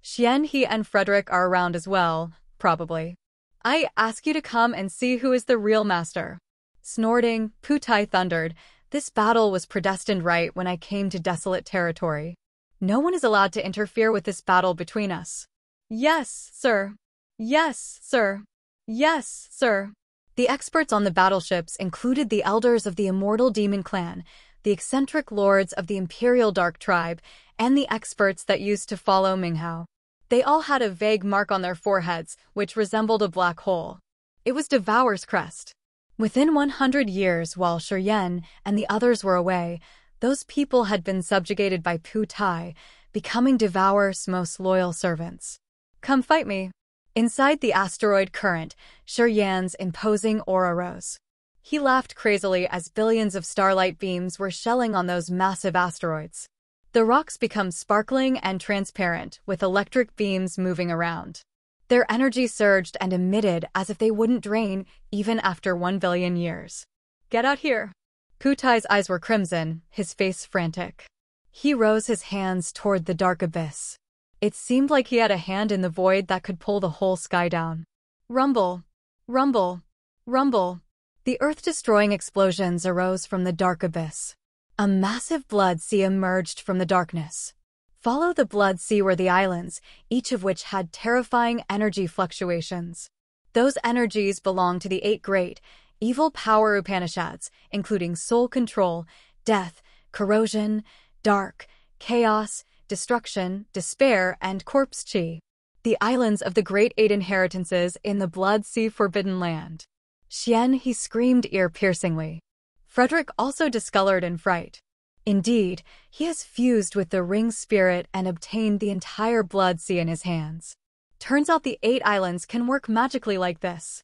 Xian, he and Frederick are around as well, probably. I ask you to come and see who is the real master. Snorting, Putai thundered, this battle was predestined right when I came to desolate territory. No one is allowed to interfere with this battle between us. Yes, sir. Yes, sir. Yes, sir. The experts on the battleships included the elders of the Immortal Demon Clan, the eccentric lords of the Imperial Dark Tribe, and the experts that used to follow Minghao. They all had a vague mark on their foreheads, which resembled a black hole. It was Devour's crest. Within 100 years, while Shuryen and the others were away, those people had been subjugated by Putai, becoming Devour's most loyal servants. Come fight me. Inside the asteroid current, Shuryen's imposing aura rose. He laughed crazily as billions of starlight beams were shelling on those massive asteroids. The rocks become sparkling and transparent, with electric beams moving around. Their energy surged and emitted as if they wouldn't drain even after 1 billion years. Get out here. Putai's eyes were crimson, his face frantic. He rose his hands toward the dark abyss. It seemed like he had a hand in the void that could pull the whole sky down. Rumble. Rumble. Rumble. The earth-destroying explosions arose from the dark abyss. A massive blood sea emerged from the darkness. Follow the blood sea were the islands, each of which had terrifying energy fluctuations. Those energies belonged to the 8 great, evil power Upanishads, including soul control, death, corrosion, dark, chaos, destruction, despair, and corpse chi. The islands of the great 8 inheritances in the blood sea forbidden land. Xian, he screamed ear-piercingly. Frederick also discolored in fright. Indeed, he has fused with the ring spirit and obtained the entire blood sea in his hands. Turns out the 8 islands can work magically like this.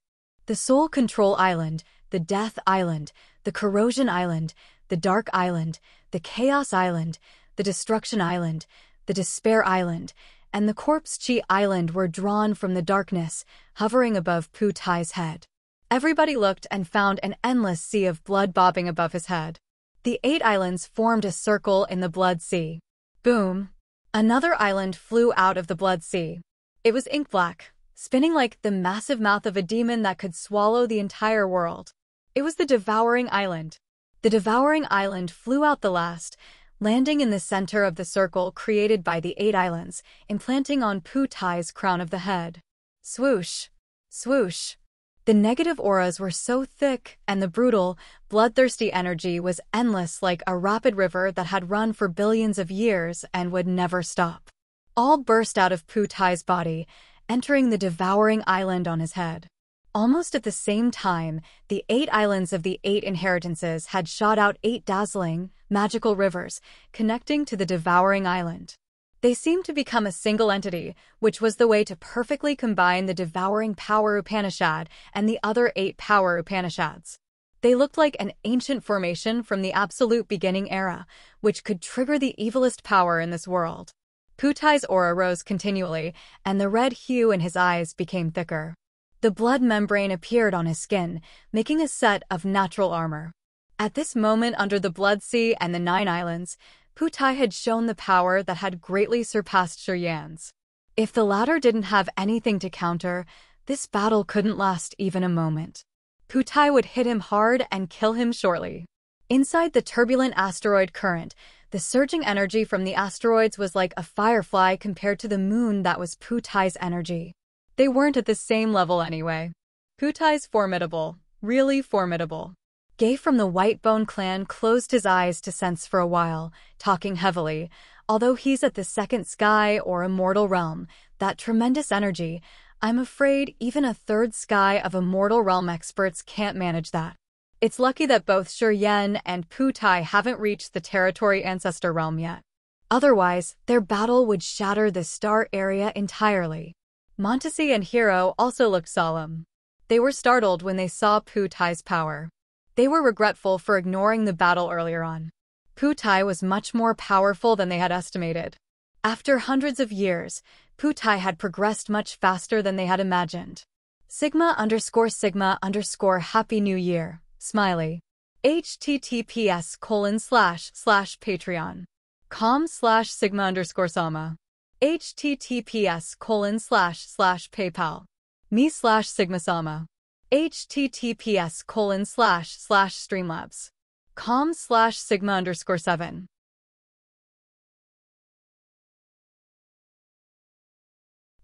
The Soul Control Island, the Death Island, the Corrosion Island, the Dark Island, the Chaos Island, the Destruction Island, the Despair Island, and the Corpse Chi Island were drawn from the darkness, hovering above Putai's head. Everybody looked and found an endless sea of blood bobbing above his head. The 8 islands formed a circle in the blood sea. Boom! Another island flew out of the blood sea. It was ink black, spinning like the massive mouth of a demon that could swallow the entire world. It was the Devouring Island. The Devouring Island flew out the last, landing in the center of the circle created by the 8 islands, implanting on Putai's crown of the head. Swoosh! Swoosh! The negative auras were so thick, and the brutal, bloodthirsty energy was endless like a rapid river that had run for billions of years and would never stop. All burst out of Putai's body, entering the Devouring Island on his head. Almost at the same time, the 8 islands of the 8 inheritances had shot out 8 dazzling, magical rivers, connecting to the Devouring Island. They seemed to become a single entity, which was the way to perfectly combine the devouring power Upanishad and the other 8 power Upanishads. They looked like an ancient formation from the absolute beginning era, which could trigger the evilest power in this world. Putai's aura rose continually, and the red hue in his eyes became thicker. The blood membrane appeared on his skin, making a set of natural armor. At this moment under the blood sea and the 9 islands, Putai had shown the power that had greatly surpassed Shuryen's. If the latter didn't have anything to counter, this battle couldn't last even a moment. Putai would hit him hard and kill him shortly. Inside the turbulent asteroid current, the surging energy from the asteroids was like a firefly compared to the moon that was Putai's energy. They weren't at the same level anyway. Putai's formidable, really formidable. Gay from the Whitebone clan closed his eyes to sense for a while, talking heavily. Although he's at the 2nd sky or immortal realm, that tremendous energy, I'm afraid even a 3rd sky of immortal realm experts can't manage that. It's lucky that both Shuryen and Putai haven't reached the territory ancestor realm yet. Otherwise, their battle would shatter the star area entirely. Montesi and Hiro also looked solemn. They were startled when they saw Putai's power. They were regretful for ignoring the battle earlier on. Putai was much more powerful than they had estimated. After hundreds of years, Putai had progressed much faster than they had imagined. Sigma_Sigma_Happy New Year, Smiley. https://patreon.com/Sigma_Sama https://paypal me/sigmasama https://streamlabs.com/sigma_7.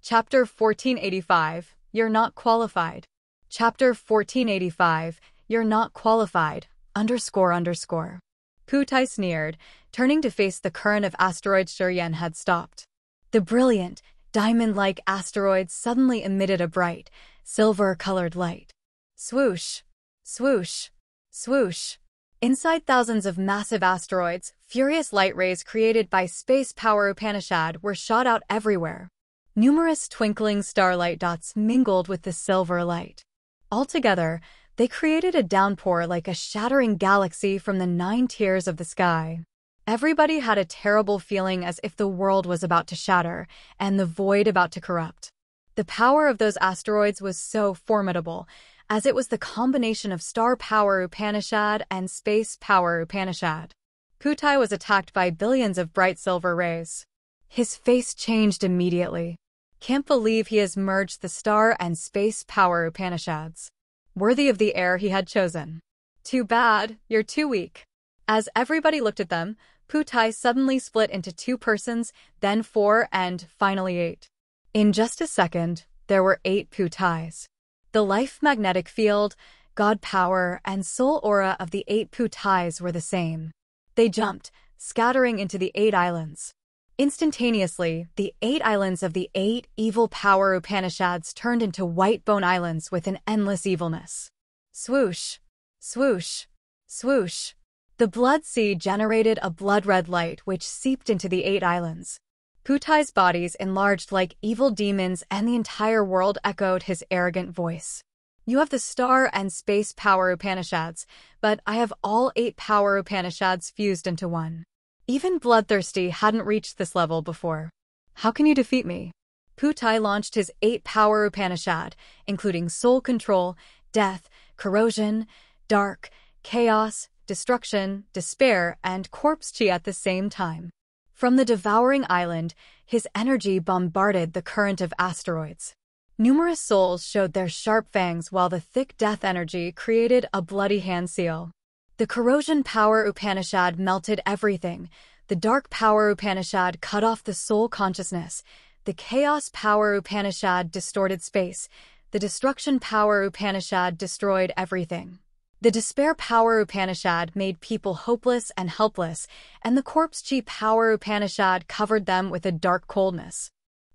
Chapter 1485, You're Not Qualified. Chapter 1485, You're Not Qualified, ___. Putai sneered, turning to face the current of asteroids Shuryen had stopped. The brilliant, diamond-like asteroids suddenly emitted a bright, silver-colored light. Swoosh, swoosh, swoosh. Inside thousands of massive asteroids, furious light rays created by space power Upanishad were shot out everywhere. Numerous twinkling starlight dots mingled with the silver light. Altogether, they created a downpour like a shattering galaxy from the 9 tiers of the sky. Everybody had a terrible feeling as if the world was about to shatter and the void about to corrupt. The power of those asteroids was so formidable, as it was the combination of star power Upanishad and space power Upanishad. Putai was attacked by billions of bright silver rays. His face changed immediately. Can't believe he has merged the star and space power Upanishads. Worthy of the heir he had chosen. Too bad, you're too weak. As everybody looked at them, Putai suddenly split into 2 persons, then 4 and finally 8. In just a second, there were 8 Putais. The life magnetic field, god power, and soul aura of the 8 Putais were the same. They jumped, scattering into the 8 islands. Instantaneously, the 8 islands of the 8 evil power Upanishads turned into white bone islands with an endless evilness. Swoosh, swoosh, swoosh. The blood sea generated a blood-red light which seeped into the 8 islands. Putai's bodies enlarged like evil demons and the entire world echoed his arrogant voice. You have the star and space power Upanishads, but I have all 8 power Upanishads fused into one. Even Bloodthirsty hadn't reached this level before. How can you defeat me? Putai launched his 8 power Upanishad, including soul control, death, corrosion, dark, chaos, destruction, despair, and corpse chi at the same time. From the devouring island, his energy bombarded the current of asteroids. Numerous souls showed their sharp fangs while the thick death energy created a bloody hand seal. The corrosion power Upanishad melted everything. The dark power Upanishad cut off the soul consciousness. The chaos power Upanishad distorted space. The destruction power Upanishad destroyed everything. The despair power Upanishad made people hopeless and helpless, and the corpse chi power Upanishad covered them with a dark coldness.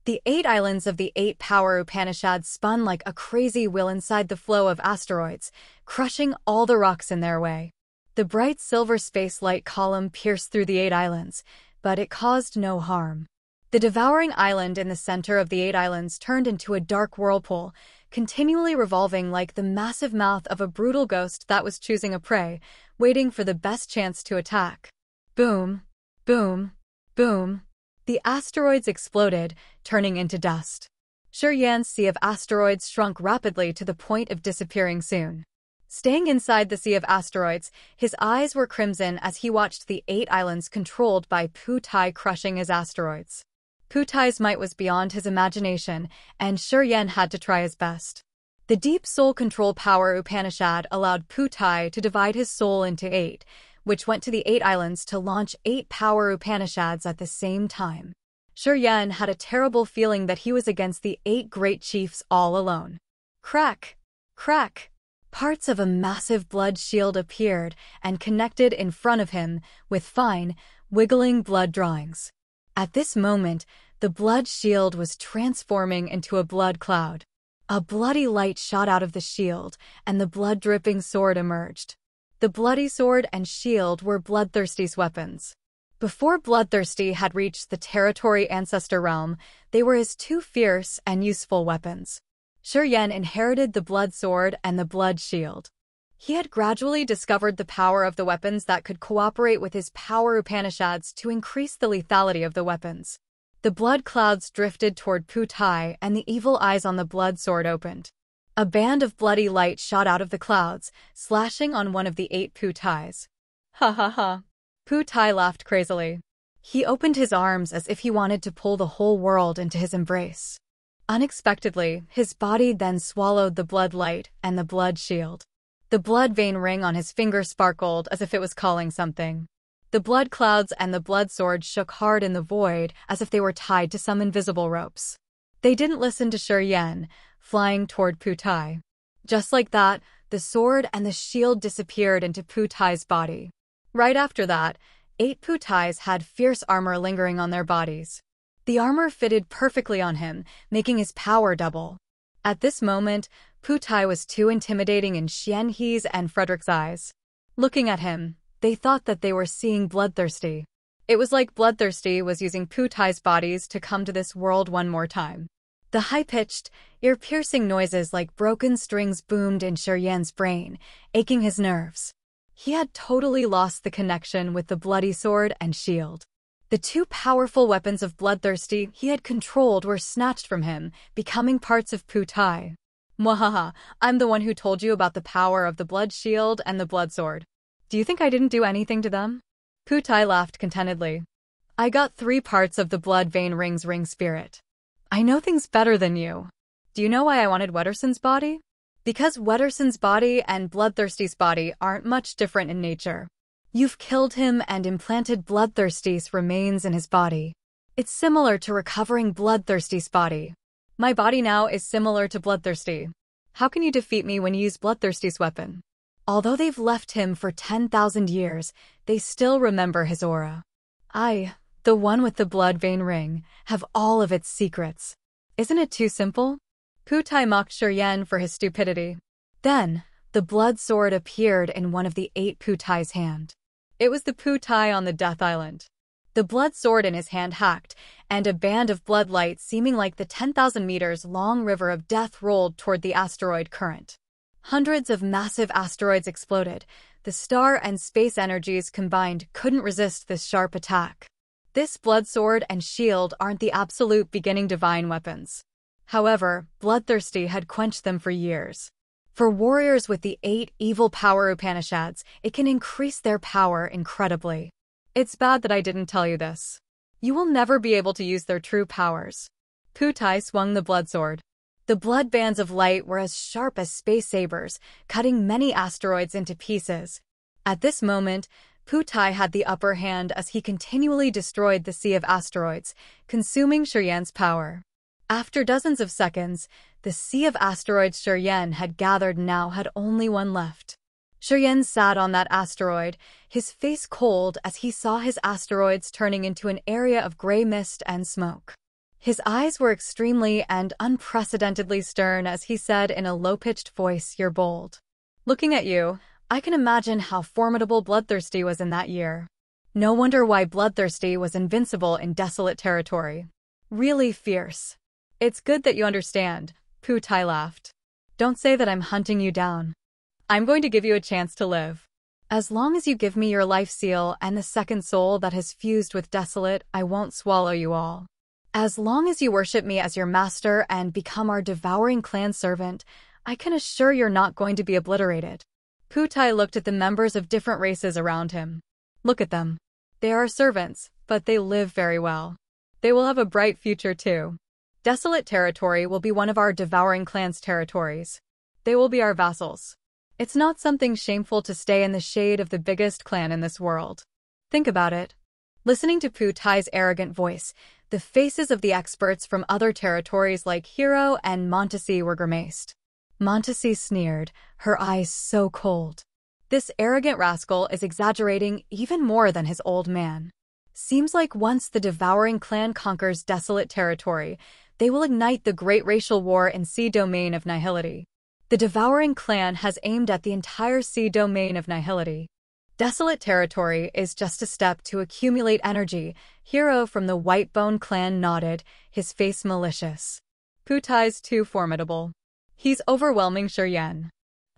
The 8 islands of the 8 power Upanishads spun like a crazy wheel inside the flow of asteroids, crushing all the rocks in their way. The bright silver space light column pierced through the 8 islands, but it caused no harm. The devouring island in the center of the 8 islands turned into a dark whirlpool, continually revolving like the massive mouth of a brutal ghost that was choosing a prey, waiting for the best chance to attack. Boom, boom, boom. The asteroids exploded, turning into dust. Shuryen's sea of asteroids shrunk rapidly to the point of disappearing soon. Staying inside the sea of asteroids, his eyes were crimson as he watched the 8 islands controlled by Putai crushing his asteroids. Putai's might was beyond his imagination, and Shuryen had to try his best. The deep soul control power Upanishad allowed Putai to divide his soul into 8, which went to the 8 islands to launch 8 power Upanishads at the same time. Shuryen had a terrible feeling that he was against the 8 great chiefs all alone. Crack! Crack! Parts of a massive blood shield appeared and connected in front of him with fine, wiggling blood drawings. At this moment, the blood shield was transforming into a blood cloud. A bloody light shot out of the shield, and the blood-dripping sword emerged. The bloody sword and shield were Bloodthirsty's weapons. Before Bloodthirsty had reached the territory ancestor realm, they were his 2 fierce and useful weapons. Shuryen inherited the blood sword and the blood shield. He had gradually discovered the power of the weapons that could cooperate with his power Upanishads to increase the lethality of the weapons. The blood clouds drifted toward Putai and the evil eyes on the blood sword opened. A band of bloody light shot out of the clouds, slashing on one of the 8 Putais. Ha ha ha. Putai laughed crazily. He opened his arms as if he wanted to pull the whole world into his embrace. Unexpectedly, his body then swallowed the blood light and the blood shield. The blood vein ring on his finger sparkled as if it was calling something. The blood clouds and the blood sword shook hard in the void as if they were tied to some invisible ropes. They didn't listen to Shi Yan, flying toward Pu Tai. Just like that, the sword and the shield disappeared into Pu Tai's body. Right after that, 8 Pu Tais had fierce armor lingering on their bodies. The armor fitted perfectly on him, making his power double. At this moment, Pu Tai was too intimidating in Xian He's and Frederick's eyes. Looking at him, they thought that they were seeing Bloodthirsty. It was like Bloodthirsty was using Pu Tai's bodies to come to this world one more time. The high-pitched, ear-piercing noises like broken strings boomed in Shi Yan's brain, aching his nerves. He had totally lost the connection with the bloody sword and shield. The 2 powerful weapons of Bloodthirsty he had controlled were snatched from him, becoming parts of Pu Tai. Mwahaha, I'm the one who told you about the power of the blood shield and the blood sword. Do you think I didn't do anything to them? Pu Tai laughed contentedly. I got 3 parts of the blood vein ring's ring spirit. I know things better than you. Do you know why I wanted Wetterson's body? Because Wetterson's body and Bloodthirsty's body aren't much different in nature. You've killed him and implanted Bloodthirsty's remains in his body. It's similar to recovering Bloodthirsty's body. My body now is similar to Bloodthirsty. How can you defeat me when you use Bloodthirsty's weapon? Although they've left him for 10,000 years, they still remember his aura. I, the one with the blood vein ring, have all of its secrets. Isn't it too simple? Pu Tai mocked Shi Yan for his stupidity. Then, the blood sword appeared in one of the 8 Pu Tai's hand. It was the Pu Tai on the Death Island. The blood sword in his hand hacked, and a band of blood light seeming like the 10,000 meters long river of death rolled toward the asteroid current. Hundreds of massive asteroids exploded. The star and space energies combined couldn't resist this sharp attack. This blood sword and shield aren't the absolute beginning divine weapons. However, Bloodthirsty had quenched them for years. For warriors with the 8 evil power Upanishads, it can increase their power incredibly. It's bad that I didn't tell you this. You will never be able to use their true powers. Pu Tai swung the blood sword. The blood bands of light were as sharp as space sabers, cutting many asteroids into pieces. At this moment, Pu Tai had the upper hand as he continually destroyed the sea of asteroids, consuming Shi Yan's power. After dozens of seconds, the sea of asteroids Shi Yan had gathered now had only one left. Shi Yan sat on that asteroid, his face cold as he saw his asteroids turning into an area of gray mist and smoke. His eyes were extremely and unprecedentedly stern as he said in a low-pitched voice, "You're bold. Looking at you, I can imagine how formidable Bloodthirsty was in that year. No wonder why Bloodthirsty was invincible in desolate territory. Really fierce. It's good that you understand," Pu Tai laughed. "Don't say that I'm hunting you down. I'm going to give you a chance to live. As long as you give me your life seal and the second soul that has fused with desolate, I won't swallow you all. As long as you worship me as your master and become our devouring clan servant, I can assure you're not going to be obliterated." Pu Tai looked at the members of different races around him. Look at them. They are servants, but they live very well. They will have a bright future too. Desolate territory will be one of our devouring clan's territories. They will be our vassals. It's not something shameful to stay in the shade of the biggest clan in this world. Think about it. Listening to Pu Tai's arrogant voice, the faces of the experts from other territories like Hero and Montesi were grimaced. Montesi sneered, her eyes so cold. This arrogant rascal is exaggerating even more than his old man. Seems like once the devouring clan conquers desolate territory, they will ignite the great racial war in sea domain of Nihility. The devouring clan has aimed at the entire sea domain of Nihility. Desolate territory is just a step to accumulate energy. Hero from the Whitebone clan nodded, his face malicious. Pu Tai's too formidable. He's overwhelming Shi Yan.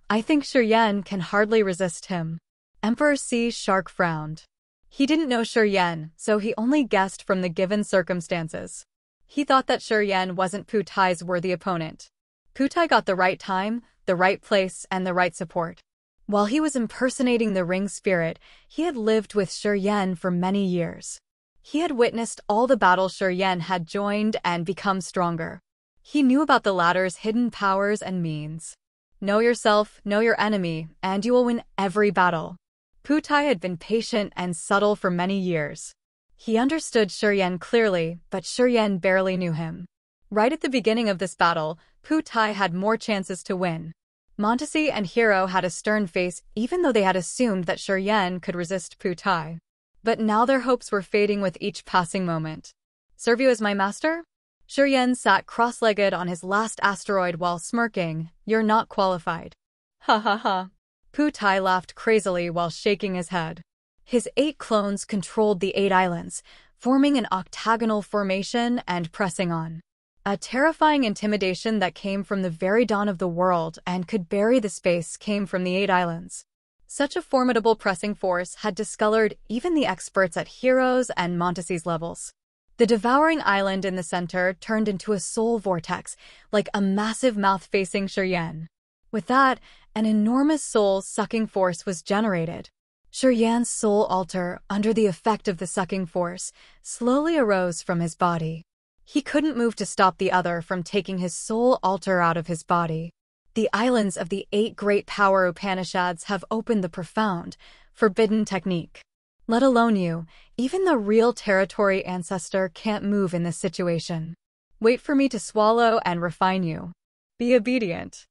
I think Shi Yan can hardly resist him. Emperor Sea Shark frowned. He didn't know Shi Yan, so he only guessed from the given circumstances. He thought that Shi Yan wasn't Pu Tai's worthy opponent. Pu Tai got the right time, the right place, and the right support. While he was impersonating the ring spirit, he had lived with Shi Yan for many years. He had witnessed all the battles Shi Yan had joined and become stronger. He knew about the latter's hidden powers and means. Know yourself, know your enemy, and you will win every battle. Pu Tai had been patient and subtle for many years. He understood Shi Yan clearly, but Shi Yan barely knew him. Right at the beginning of this battle, Pu Tai had more chances to win. Montesi and Hero had a stern face even though they had assumed that Shi Yan could resist Pu Tai. But now their hopes were fading with each passing moment. Serve you as my master? Shi Yan sat cross-legged on his last asteroid while smirking. You're not qualified. Ha ha ha. Pu Tai laughed crazily while shaking his head. His 8 clones controlled the 8 islands, forming an octagonal formation and pressing on. A terrifying intimidation that came from the very dawn of the world and could bury the space came from the 8 islands. Such a formidable pressing force had discolored even the experts at Heroes and Montesi's levels. The devouring island in the center turned into a soul vortex, like a massive mouth facing Shi Yan. With that, an enormous soul-sucking force was generated. Shi Yan's soul altar, under the effect of the sucking force, slowly arose from his body. He couldn't move to stop the other from taking his soul altar out of his body. The islands of the 8 great power Upanishads have opened the profound, forbidden technique. Let alone you, even the real territory ancestor can't move in this situation. Wait for me to swallow and refine you. Be obedient.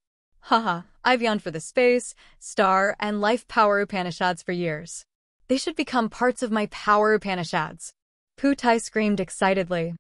Haha, I've yearned for the space, star, and life power Upanishads for years. They should become parts of my power Upanishads. Pu Tai screamed excitedly.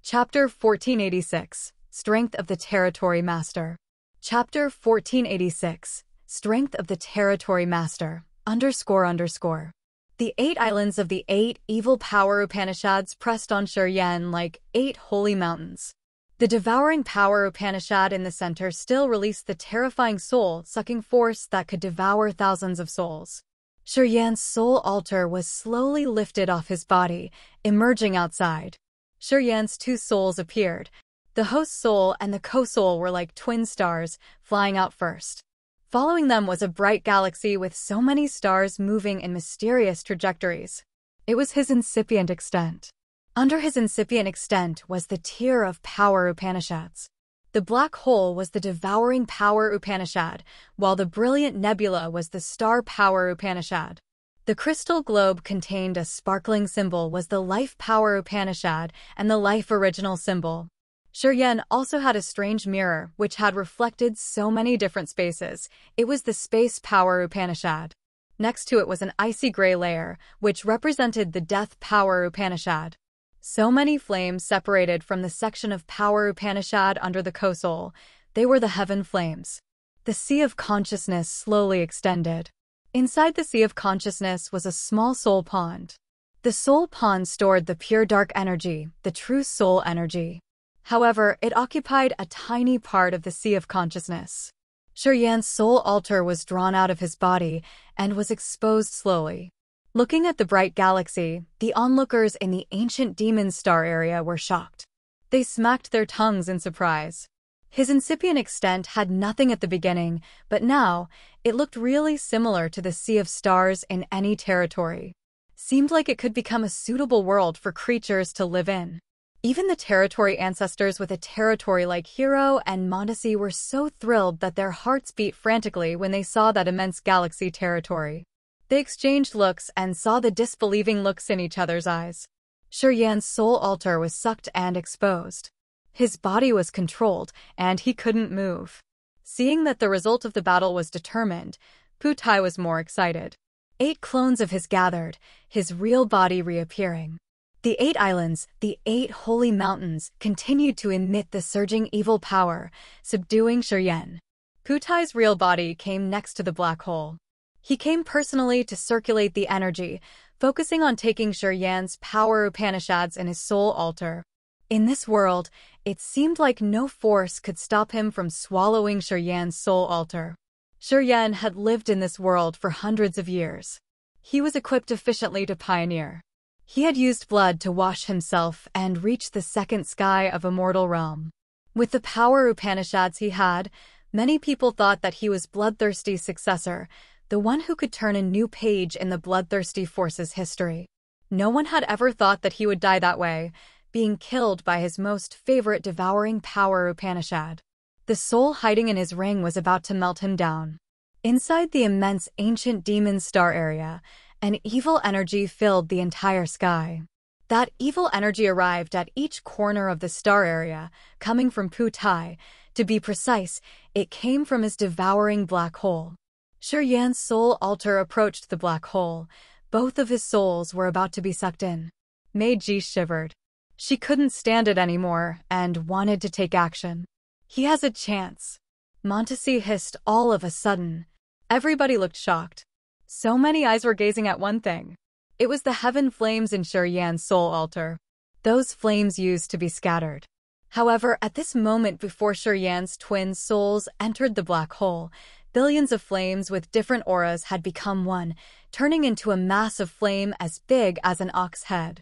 Chapter 1486, Strength of the Territory Master. Chapter 1486, Strength of the Territory Master, __. The 8 islands of the 8 evil power Upanishads pressed on Shi Yan like 8 holy mountains. The devouring power Upanishad in the center still released the terrifying soul-sucking force that could devour thousands of souls. Shi Yan's soul altar was slowly lifted off his body, emerging outside. Shi Yan's 2 souls appeared. The host soul and the co-soul were like twin stars, flying out first. Following them was a bright galaxy with so many stars moving in mysterious trajectories. It was his incipient extent. Under his incipient extent was the tier of power Upanishads. The black hole was the devouring power Upanishad, while the brilliant nebula was the star power Upanishad. The crystal globe contained a sparkling symbol was the life power Upanishad and the life original symbol. Shi Yan also had a strange mirror which had reflected so many different spaces. It was the space power Upanishad. Next to it was an icy gray layer, which represented the death power Upanishad. So many flames separated from the section of power Upanishad under the co-soul. They were the heaven flames. The sea of consciousness slowly extended. Inside the sea of consciousness was a small soul pond. The soul pond stored the pure dark energy, the true soul energy. However, it occupied a tiny part of the sea of consciousness. Shi Yan's soul altar was drawn out of his body and was exposed slowly. Looking at the bright galaxy, the onlookers in the ancient demon star area were shocked. They smacked their tongues in surprise. His incipient extent had nothing at the beginning, but now, it looked really similar to the sea of stars in any territory. Seemed like it could become a suitable world for creatures to live in. Even the territory ancestors with a territory like Hero and Montesi were so thrilled that their hearts beat frantically when they saw that immense galaxy territory. They exchanged looks and saw the disbelieving looks in each other's eyes. Shi Yan's soul altar was sucked and exposed. His body was controlled, and he couldn't move. Seeing that the result of the battle was determined, Pu Tai was more excited. 8 clones of his gathered, his real body reappearing. The 8 islands, the 8 holy mountains, continued to emit the surging evil power, subduing Shi Yan. Pu Tai's real body came next to the black hole. He came personally to circulate the energy, focusing on taking Shi Yan's power Upanishads in his soul altar. In this world, it seemed like no force could stop him from swallowing Shi Yan's soul altar. Shi Yan had lived in this world for hundreds of years. He was equipped efficiently to pioneer. He had used blood to wash himself and reach the second sky of Immortal Realm. With the power Upanishads he had, many people thought that he was Bloodthirsty's successor, the one who could turn a new page in the bloodthirsty force's history. No one had ever thought that he would die that way, being killed by his most favorite devouring power Upanishad. The soul hiding in his ring was about to melt him down. Inside the immense ancient demon star area, an evil energy filled the entire sky. That evil energy arrived at each corner of the star area, coming from Pu Tai. To be precise, it came from his devouring black hole. Shi Yan's soul altar approached the black hole. Both of his souls were about to be sucked in. Mei Ji shivered. She couldn't stand it anymore and wanted to take action. He has a chance. Montesi hissed all of a sudden. Everybody looked shocked. So many eyes were gazing at one thing. It was the heaven flames in Shi Yan's soul altar. Those flames used to be scattered. However, at this moment before Shi Yan's twin souls entered the black hole, billions of flames with different auras had become one, turning into a mass of flame as big as an ox head.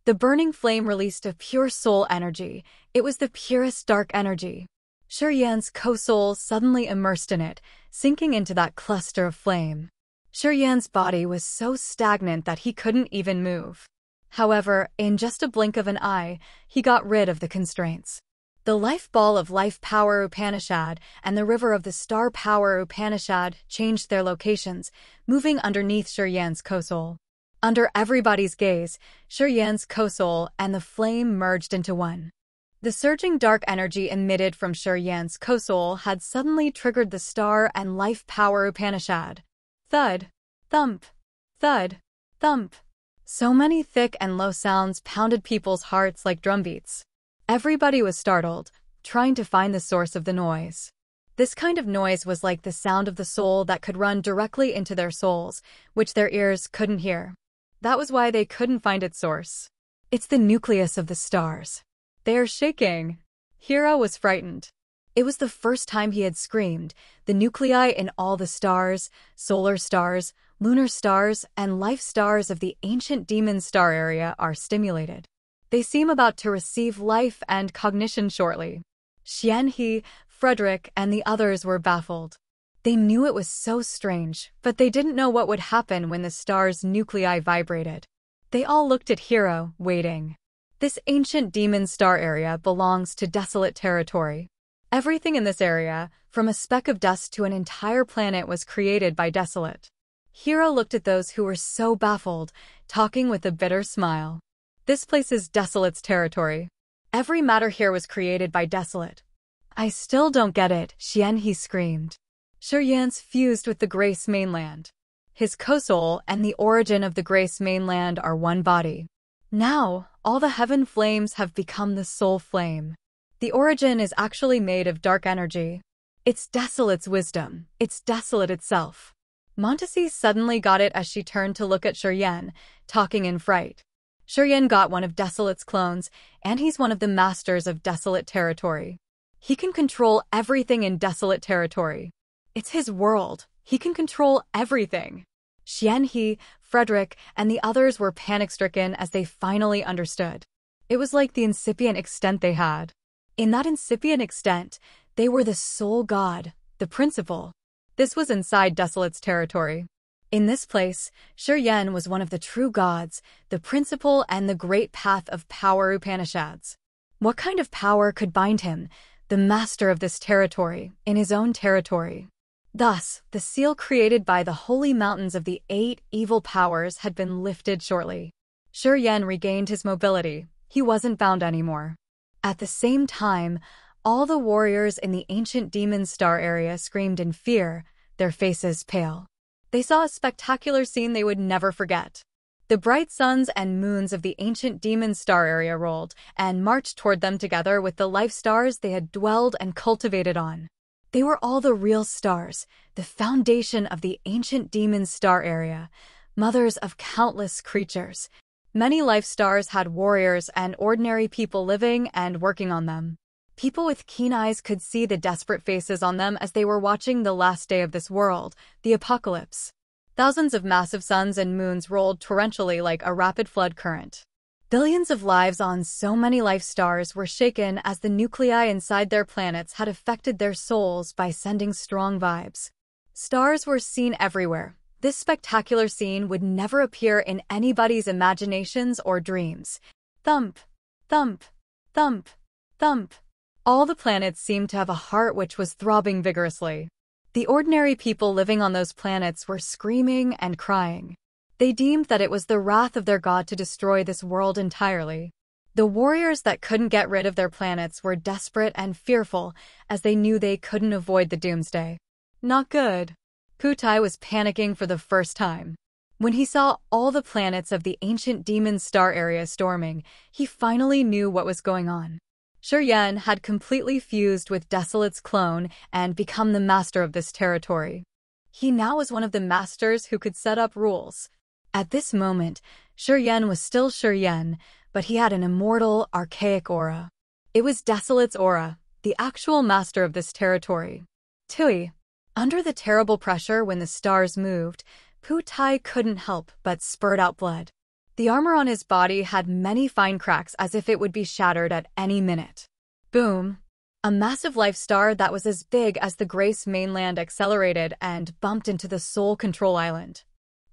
The burning flame released a pure soul energy. It was the purest dark energy. Shi Yan's co-soul suddenly immersed in it, sinking into that cluster of flame. Shi Yan's body was so stagnant that he couldn't even move. However, in just a blink of an eye, he got rid of the constraints. The life ball of life power Upanishad and the river of the star power Upanishad changed their locations, moving underneath Shi Yan's co-soul. Under everybody's gaze, Shi Yan's co-soul and the flame merged into one. The surging dark energy emitted from Shi Yan's co-soul had suddenly triggered the star and life power Upanishad. Thud, thump, thud, thump. So many thick and low sounds pounded people's hearts like drumbeats. Everybody was startled, trying to find the source of the noise. This kind of noise was like the sound of the soul that could run directly into their souls, which their ears couldn't hear. That was why they couldn't find its source. It's the nucleus of the stars. They are shaking. Hiro was frightened. It was the first time he had screamed. The nuclei in all the stars, solar stars, lunar stars, and life stars of the ancient demon star area are stimulated. They seem about to receive life and cognition shortly. Xianhe, Frederick, and the others were baffled. They knew it was so strange, but they didn't know what would happen when the star's nuclei vibrated. They all looked at Hiro, waiting. This ancient demon star area belongs to desolate territory. Everything in this area, from a speck of dust to an entire planet, was created by Desolate. Hiro looked at those who were so baffled, talking with a bitter smile. This place is Desolate's territory. Every matter here was created by Desolate. I still don't get it, Xianhe screamed. Shi Yan's fused with the Grace mainland. His co-soul and the origin of the Grace mainland are one body. Now, all the heaven flames have become the soul flame. The origin is actually made of dark energy. It's Desolate's wisdom. It's Desolate itself. Montesi suddenly got it as she turned to look at Shi Yan, talking in fright. Shi Yan got one of Desolate's clones, and he's one of the masters of Desolate territory. He can control everything in Desolate territory. It's his world. He can control everything. Xianhe, Frederick, and the others were panic-stricken as they finally understood. It was like the incipient extent they had. In that incipient extent, they were the sole god, the principal. This was inside Desolate's territory. In this place, Shi Yan was one of the true gods, the principal and the great path of power Upanishads. What kind of power could bind him, the master of this territory, in his own territory? Thus, the seal created by the holy mountains of the 8 evil powers had been lifted shortly. Shi Yan regained his mobility. He wasn't bound anymore. At the same time, all the warriors in the ancient demon star area screamed in fear, their faces pale. They saw a spectacular scene they would never forget. The bright suns and moons of the ancient demon star area rolled and marched toward them together with the life stars they had dwelled and cultivated on. They were all the real stars, the foundation of the ancient demon star area, mothers of countless creatures. Many life stars had warriors and ordinary people living and working on them. People with keen eyes could see the desperate faces on them as they were watching the last day of this world, the apocalypse. Thousands of massive suns and moons rolled torrentially like a rapid flood current. Billions of lives on so many life stars were shaken as the nuclei inside their planets had affected their souls by sending strong vibes. Stars were seen everywhere. This spectacular scene would never appear in anybody's imaginations or dreams. Thump, thump, thump, thump. All the planets seemed to have a heart which was throbbing vigorously. The ordinary people living on those planets were screaming and crying. They deemed that it was the wrath of their god to destroy this world entirely. The warriors that couldn't get rid of their planets were desperate and fearful, as they knew they couldn't avoid the doomsday. Not good. Putai was panicking for the first time. When he saw all the planets of the ancient demon star area storming, he finally knew what was going on. Shuryen had completely fused with Desolate's clone and become the master of this territory. He now was one of the masters who could set up rules. At this moment, Shuryen was still Shuryen, but he had an immortal, archaic aura. It was Desolate's aura, the actual master of this territory. Tui. Under the terrible pressure when the stars moved, Putai couldn't help but spurt out blood. The armor on his body had many fine cracks as if it would be shattered at any minute. Boom! A massive life star that was as big as the Grace mainland accelerated and bumped into the Soul Control Island.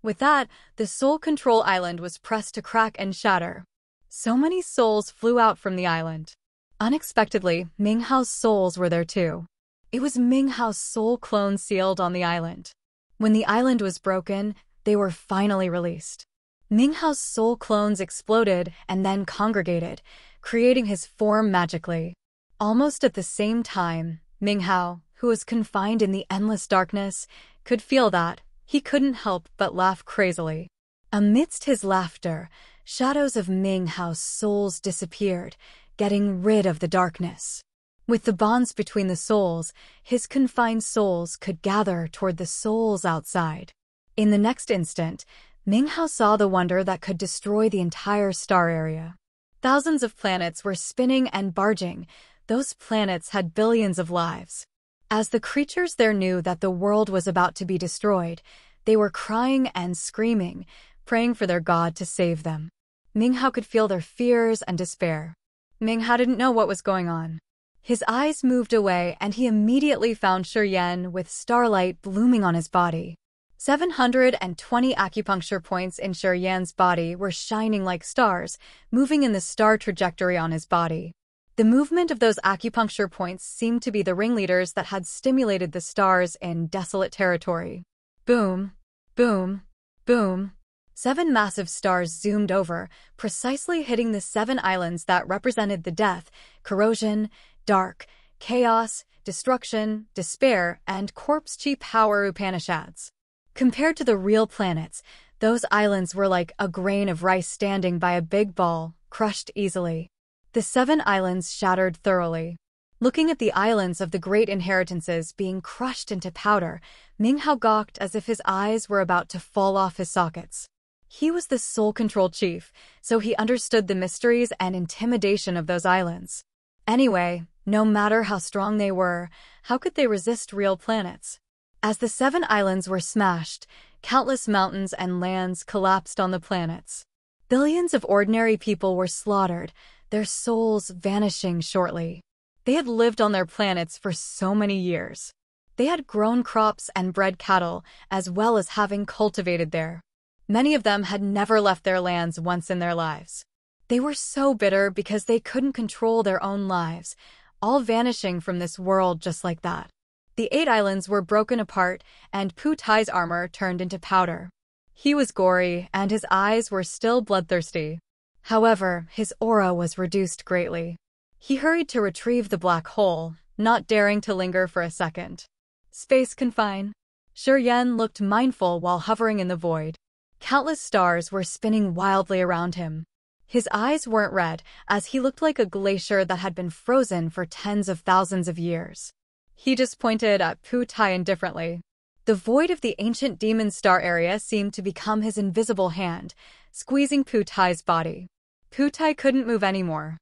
With that, the Soul Control Island was pressed to crack and shatter. So many souls flew out from the island. Unexpectedly, Minghao's souls were there too. It was Minghao's soul clone sealed on the island. When the island was broken, they were finally released. Minghao's soul clones exploded and then congregated, creating his form magically. Almost at the same time, Minghao, who was confined in the endless darkness, could feel that. He couldn't help but laugh crazily. Amidst his laughter, shadows of Minghao's souls disappeared, getting rid of the darkness. With the bonds between the souls, his confined souls could gather toward the souls outside. In the next instant, Minghao saw the wonder that could destroy the entire star area. Thousands of planets were spinning and barging. Those planets had billions of lives. As the creatures there knew that the world was about to be destroyed, they were crying and screaming, praying for their god to save them. Minghao could feel their fears and despair. Minghao didn't know what was going on. His eyes moved away and he immediately found Shuryen with starlight blooming on his body. 720 acupuncture points in Shuryen's body were shining like stars, moving in the star trajectory on his body. The movement of those acupuncture points seemed to be the ringleaders that had stimulated the stars in desolate territory. Boom, boom, boom. 7 massive stars zoomed over, precisely hitting the 7 islands that represented the death, corrosion, dark, chaos, destruction, despair, and corpse-chi power Upanishads. Compared to the real planets, those islands were like a grain of rice standing by a big ball, crushed easily. The 7 islands shattered thoroughly. Looking at the islands of the great inheritances being crushed into powder, Minghao gawked as if his eyes were about to fall off his sockets. He was the Soul Control Chief, so he understood the mysteries and intimidation of those islands. Anyway, no matter how strong they were, how could they resist real planets? As the 7 islands were smashed, countless mountains and lands collapsed on the planets. Billions of ordinary people were slaughtered, their souls vanishing shortly. They had lived on their planets for so many years. They had grown crops and bred cattle, as well as having cultivated there. Many of them had never left their lands once in their lives. They were so bitter because they couldn't control their own lives, all vanishing from this world just like that. The 8 islands were broken apart, and Putai's armor turned into powder. He was gory, and his eyes were still bloodthirsty. However, his aura was reduced greatly. He hurried to retrieve the black hole, not daring to linger for a second. Space confine. Shuryen looked mindful while hovering in the void. Countless stars were spinning wildly around him. His eyes weren't red, as he looked like a glacier that had been frozen for tens of thousands of years. He just pointed at Putai indifferently. The void of the ancient demon star area seemed to become his invisible hand, squeezing Putai's body. Putai couldn't move anymore.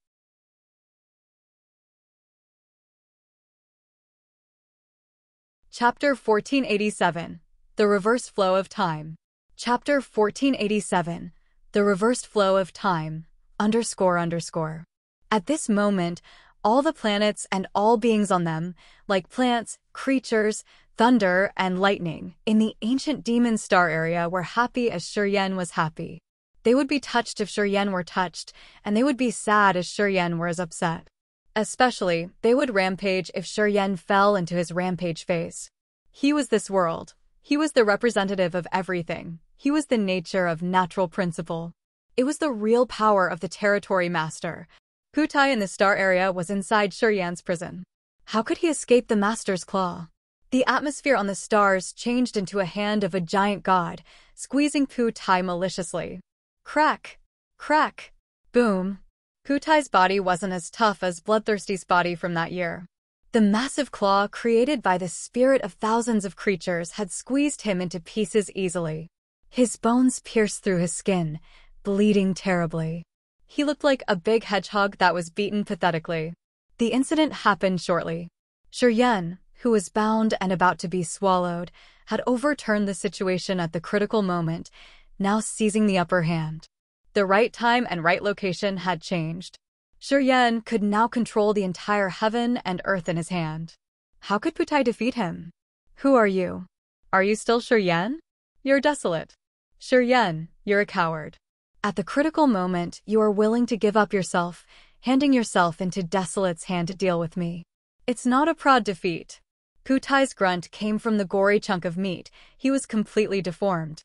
Chapter 1487. The Reversed Flow of Time. Chapter 1487. The Reversed Flow of Time, __. At this moment, all the planets and all beings on them, like plants, creatures, thunder, and lightning in the ancient demon star area were happy as Shuryen was happy. They would be touched if Shuryen were touched, and they would be sad as Shuryen were as upset. Especially, they would rampage if Shuryen fell into his rampage phase. He was this world. He was the representative of everything. He was the nature of natural principle. It was the real power of the territory master. Putai in the star area was inside Shuryen's prison. How could he escape the master's claw? The atmosphere on the stars changed into a hand of a giant god, squeezing Putai maliciously. Crack! Crack! Boom! Putai's body wasn't as tough as Bloodthirsty's body from that year. The massive claw created by the spirit of thousands of creatures had squeezed him into pieces easily. His bones pierced through his skin, bleeding terribly. He looked like a big hedgehog that was beaten pathetically. The incident happened shortly. Shuryen, who was bound and about to be swallowed, had overturned the situation at the critical moment, now seizing the upper hand. The right time and right location had changed. Shuryen could now control the entire heaven and earth in his hand. How could Putai defeat him? Who are you? Are you still Shuryen? You're desolate. Shuryen, you're a coward. At the critical moment, you are willing to give up yourself, handing yourself into Desolate's hand to deal with me. It's not a proud defeat. Putai's grunt came from the gory chunk of meat. He was completely deformed.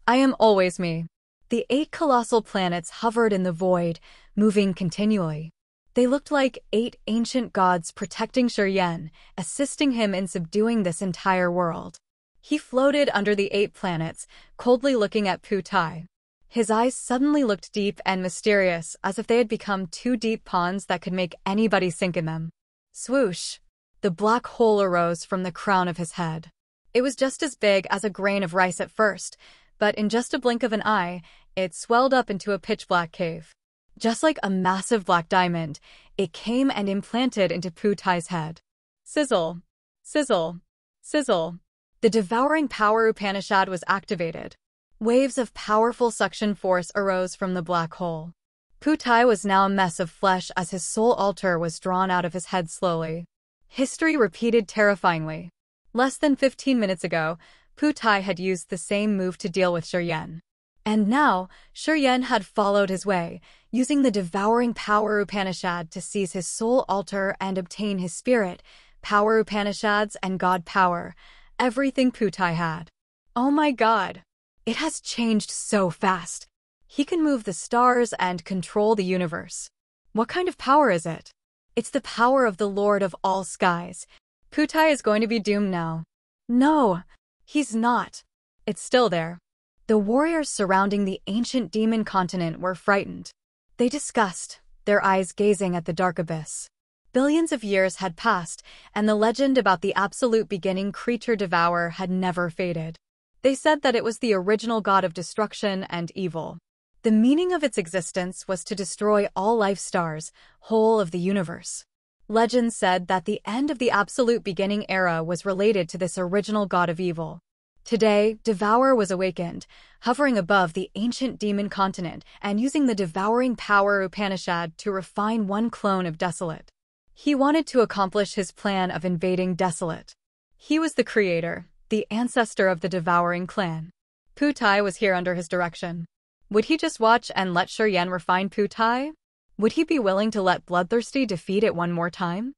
I am always me. The 8 colossal planets hovered in the void, moving continually. They looked like 8 ancient gods protecting Shuryen, assisting him in subduing this entire world. He floated under the 8 planets, coldly looking at Putai. His eyes suddenly looked deep and mysterious, as if they had become 2 deep ponds that could make anybody sink in them. Swoosh! The black hole arose from the crown of his head. It was just as big as a grain of rice at first, but in just a blink of an eye, it swelled up into a pitch-black cave. Just like a massive black diamond, it came and implanted into Putai's head. Sizzle! Sizzle! Sizzle! The devouring power Upanishad was activated. Waves of powerful suction force arose from the black hole. Putai was now a mess of flesh as his soul altar was drawn out of his head slowly. History repeated terrifyingly. Less than 15 minutes ago, Putai had used the same move to deal with Shuryen. And now, Shuryen had followed his way, using the devouring power Upanishad to seize his soul altar and obtain his spirit, power Upanishads and god power, everything Putai had. Oh my god! It has changed so fast. He can move the stars and control the universe. What kind of power is it? It's the power of the Lord of all skies. Putai is going to be doomed now. No, he's not. It's still there. The warriors surrounding the ancient demon continent were frightened. They discussed, their eyes gazing at the dark abyss. Billions of years had passed, and the legend about the absolute beginning creature devourer had never faded. They said that it was the original god of destruction and evil. The meaning of its existence was to destroy all life stars, whole of the universe. Legends said that the end of the absolute beginning era was related to this original god of evil. Today, Devourer was awakened, hovering above the ancient demon continent and using the devouring power Upanishad to refine one clone of Desolate. He wanted to accomplish his plan of invading Desolate. He was the creator, the ancestor of the devouring clan. Putai was here under his direction. Would he just watch and let Shuryen refine Putai? Would he be willing to let Bloodthirsty defeat it one more time?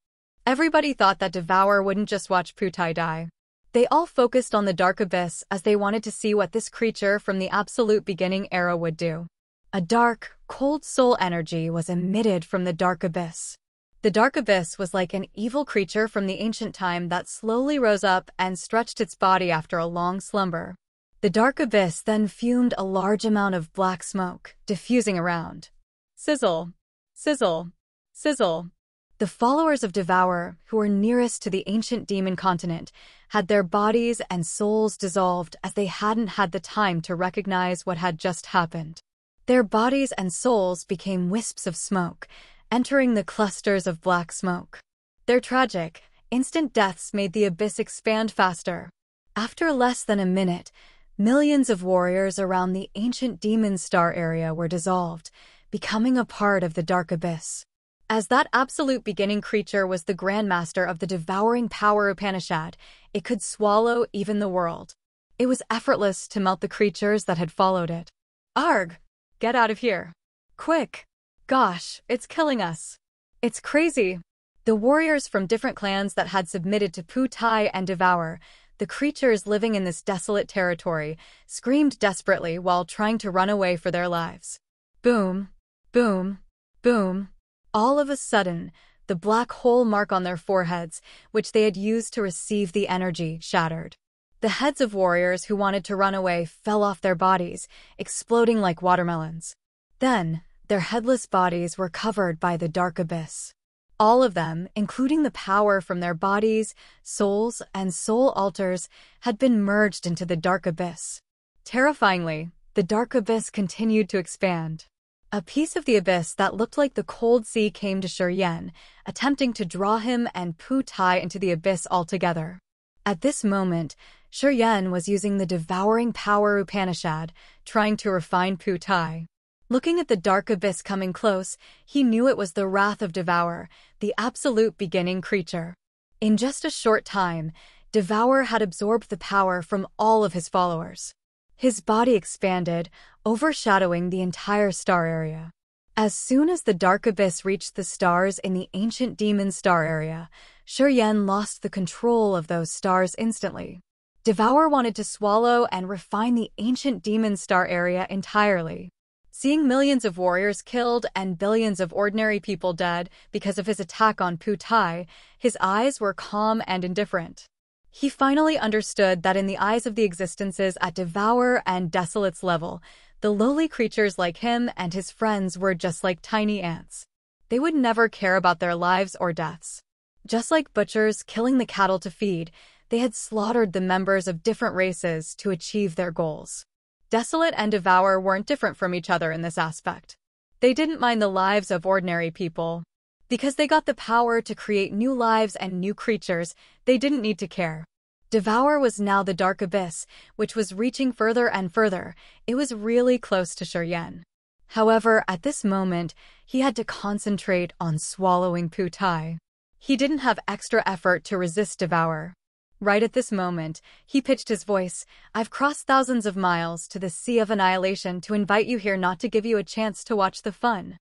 Everybody thought that Devourer wouldn't just watch Putai die. They all focused on the dark abyss as they wanted to see what this creature from the absolute beginning era would do. A dark, cold soul energy was emitted from the dark abyss. The dark abyss was like an evil creature from the ancient time that slowly rose up and stretched its body after a long slumber. The dark abyss then fumed a large amount of black smoke, diffusing around. Sizzle! Sizzle! Sizzle! The followers of Devourer, who were nearest to the ancient demon continent, had their bodies and souls dissolved as they hadn't had the time to recognize what had just happened. Their bodies and souls became wisps of smoke, entering the clusters of black smoke. Their tragic, instant deaths made the abyss expand faster. After less than a minute, millions of warriors around the ancient demon star area were dissolved, becoming a part of the dark abyss. As that absolute beginning creature was the grandmaster of the devouring power Upanishad, it could swallow even the world. It was effortless to melt the creatures that had followed it. Arg! Get out of here. Quick! Gosh, it's killing us. It's crazy. The warriors from different clans that had submitted to Putai and Devour, the creatures living in this desolate territory, screamed desperately while trying to run away for their lives. Boom, boom, boom. All of a sudden, the black hole mark on their foreheads, which they had used to receive the energy, shattered. The heads of warriors who wanted to run away fell off their bodies, exploding like watermelons. Then, their headless bodies were covered by the dark abyss. All of them, including the power from their bodies, souls, and soul altars, had been merged into the dark abyss. Terrifyingly, the dark abyss continued to expand. A piece of the abyss that looked like the cold sea came to Shuryen, attempting to draw him and Putai into the abyss altogether. At this moment, Shuryen was using the devouring power Upanishad, trying to refine Putai. Looking at the dark abyss coming close, he knew it was the wrath of Devour, the absolute beginning creature. In just a short time, Devour had absorbed the power from all of his followers. His body expanded, overshadowing the entire star area. As soon as the dark abyss reached the stars in the ancient demon star area, Shuryen lost the control of those stars instantly. Devour wanted to swallow and refine the ancient demon star area entirely. Seeing millions of warriors killed and billions of ordinary people dead because of his attack on Putai, his eyes were calm and indifferent. He finally understood that in the eyes of the existences at Devour and Desolate's level, the lowly creatures like him and his friends were just like tiny ants. They would never care about their lives or deaths. Just like butchers killing the cattle to feed, they had slaughtered the members of different races to achieve their goals. Desolate and Devour weren't different from each other in this aspect. They didn't mind the lives of ordinary people. Because they got the power to create new lives and new creatures, they didn't need to care. Devour was now the dark abyss, which was reaching further and further. It was really close to Shuryen. However, at this moment, he had to concentrate on swallowing Putai. He didn't have extra effort to resist Devour. Right at this moment, he pitched his voice, "I've crossed thousands of miles to the Sea of Annihilation to invite you here, not to give you a chance to watch the fun.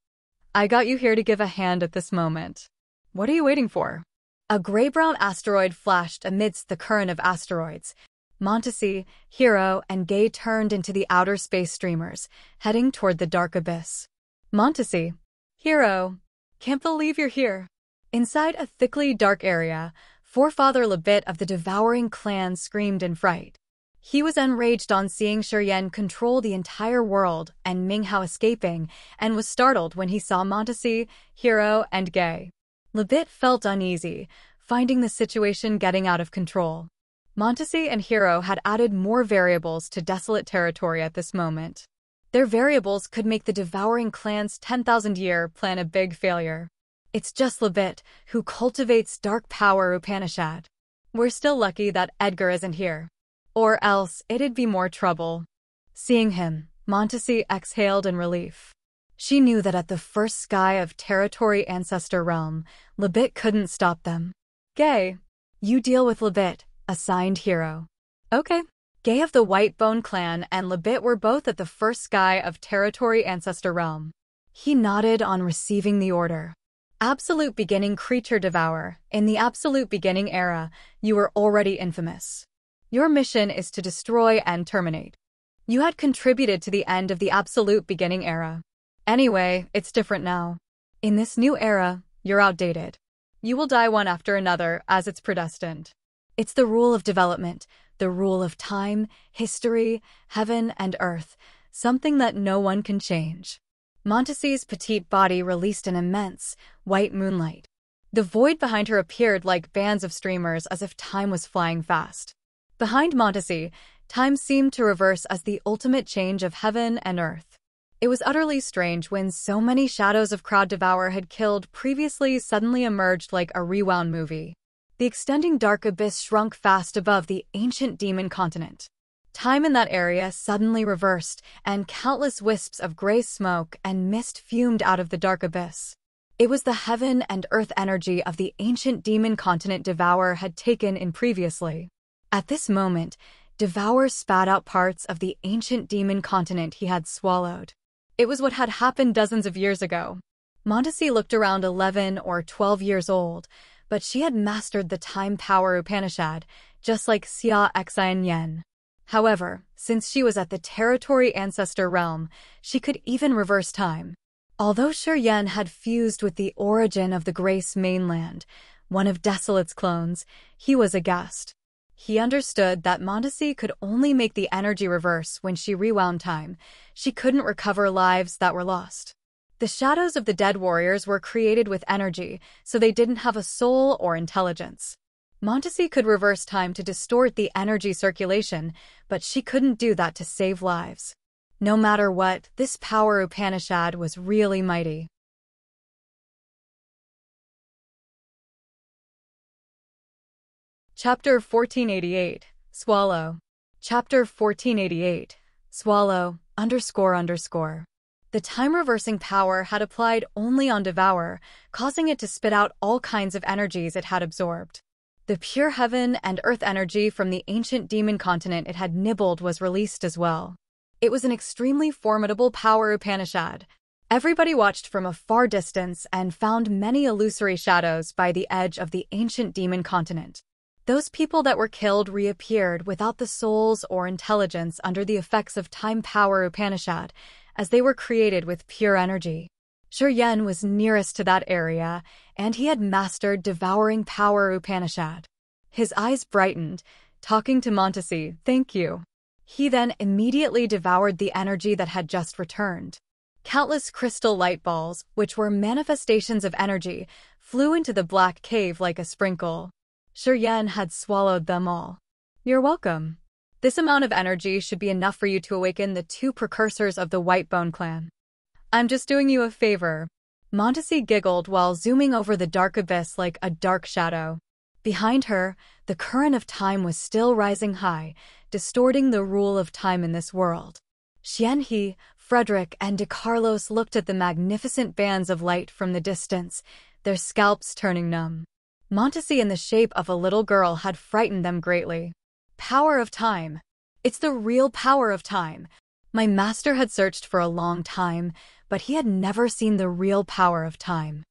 I got you here to give a hand at this moment. What are you waiting for?" A gray-brown asteroid flashed amidst the current of asteroids. Montesi, Hero, and Gay turned into the outer space streamers, heading toward the dark abyss. Montesi, Hero, can't believe you're here. Inside a thickly dark area, Forefather Lebit of the Devouring Clan screamed in fright. He was enraged on seeing Shuryen control the entire world and Minghao escaping, and was startled when he saw Montesi, Hero, and Gay. Lebit felt uneasy, finding the situation getting out of control. Montesi and Hero had added more variables to desolate territory at this moment. Their variables could make the Devouring Clan's 10,000-year plan a big failure. It's just Lebit, who cultivates dark power Upanishad. We're still lucky that Edgar isn't here. Or else, it'd be more trouble. Seeing him, Montesi exhaled in relief. She knew that at the first Sky of Territory Ancestor Realm, Lebit couldn't stop them. Gay, you deal with Lebit, assigned Hero. Okay. Gay of the White Bone Clan and Lebit were both at the first Sky of Territory Ancestor Realm. He nodded on receiving the order. Absolute Beginning Creature Devour, in the Absolute Beginning era, you were already infamous. Your mission is to destroy and terminate. You had contributed to the end of the Absolute Beginning era. Anyway, it's different now. In this new era, you're outdated. You will die one after another, as it's predestined. It's the rule of development, the rule of time, history, heaven, and earth, something that no one can change. Montesi's petite body released an immense, white moonlight. The void behind her appeared like bands of streamers as if time was flying fast. Behind Montesi, time seemed to reverse as the ultimate change of heaven and earth. It was utterly strange when so many shadows of Crowd Devour had killed previously suddenly emerged like a rewound movie. The extending dark abyss shrunk fast above the ancient demon continent. Time in that area suddenly reversed, and countless wisps of gray smoke and mist fumed out of the dark abyss. It was the heaven and earth energy of the ancient demon continent Devour had taken in previously. At this moment, Devour spat out parts of the ancient demon continent he had swallowed. It was what had happened dozens of years ago. Mondesi looked around 11 or 12 years old, but she had mastered the time power Upanishad, just like Xia Xian Yen. However, since she was at the territory ancestor realm, she could even reverse time. Although Shi Yen had fused with the origin of the Grace mainland, one of Desolate's clones, he was aghast. He understood that Mondesi could only make the energy reverse when she rewound time. She couldn't recover lives that were lost. The shadows of the dead warriors were created with energy, so they didn't have a soul or intelligence. Mondesi could reverse time to distort the energy circulation, but she couldn't do that to save lives. No matter what, this power Upanishad was really mighty. Chapter 1488, Swallow. Chapter 1488, Swallow, __. The time-reversing power had applied only on Devour, causing it to spit out all kinds of energies it had absorbed. The pure heaven and earth energy from the ancient demon continent it had nibbled was released as well. It was an extremely formidable power Upanishad. Everybody watched from a far distance and found many illusory shadows by the edge of the ancient demon continent. Those people that were killed reappeared without the souls or intelligence under the effects of time power Upanishad, as they were created with pure energy. Shi Yen was nearest to that area, and he had mastered devouring power Upanishad. His eyes brightened, talking to Mondesi, "Thank you." He then immediately devoured the energy that had just returned. Countless crystal light balls, which were manifestations of energy, flew into the black cave like a sprinkle. Shi Yen had swallowed them all. "You're welcome. This amount of energy should be enough for you to awaken the two precursors of the Whitebone clan. I'm just doing you a favor." Mondesi giggled while zooming over the dark abyss like a dark shadow. Behind her, the current of time was still rising high, distorting the rule of time in this world. Xianhe, Frederick, and De Carlos looked at the magnificent bands of light from the distance, their scalps turning numb. Mondesi in the shape of a little girl had frightened them greatly. Power of time. It's the real power of time. My master had searched for a long time, but he had never seen the real power of time.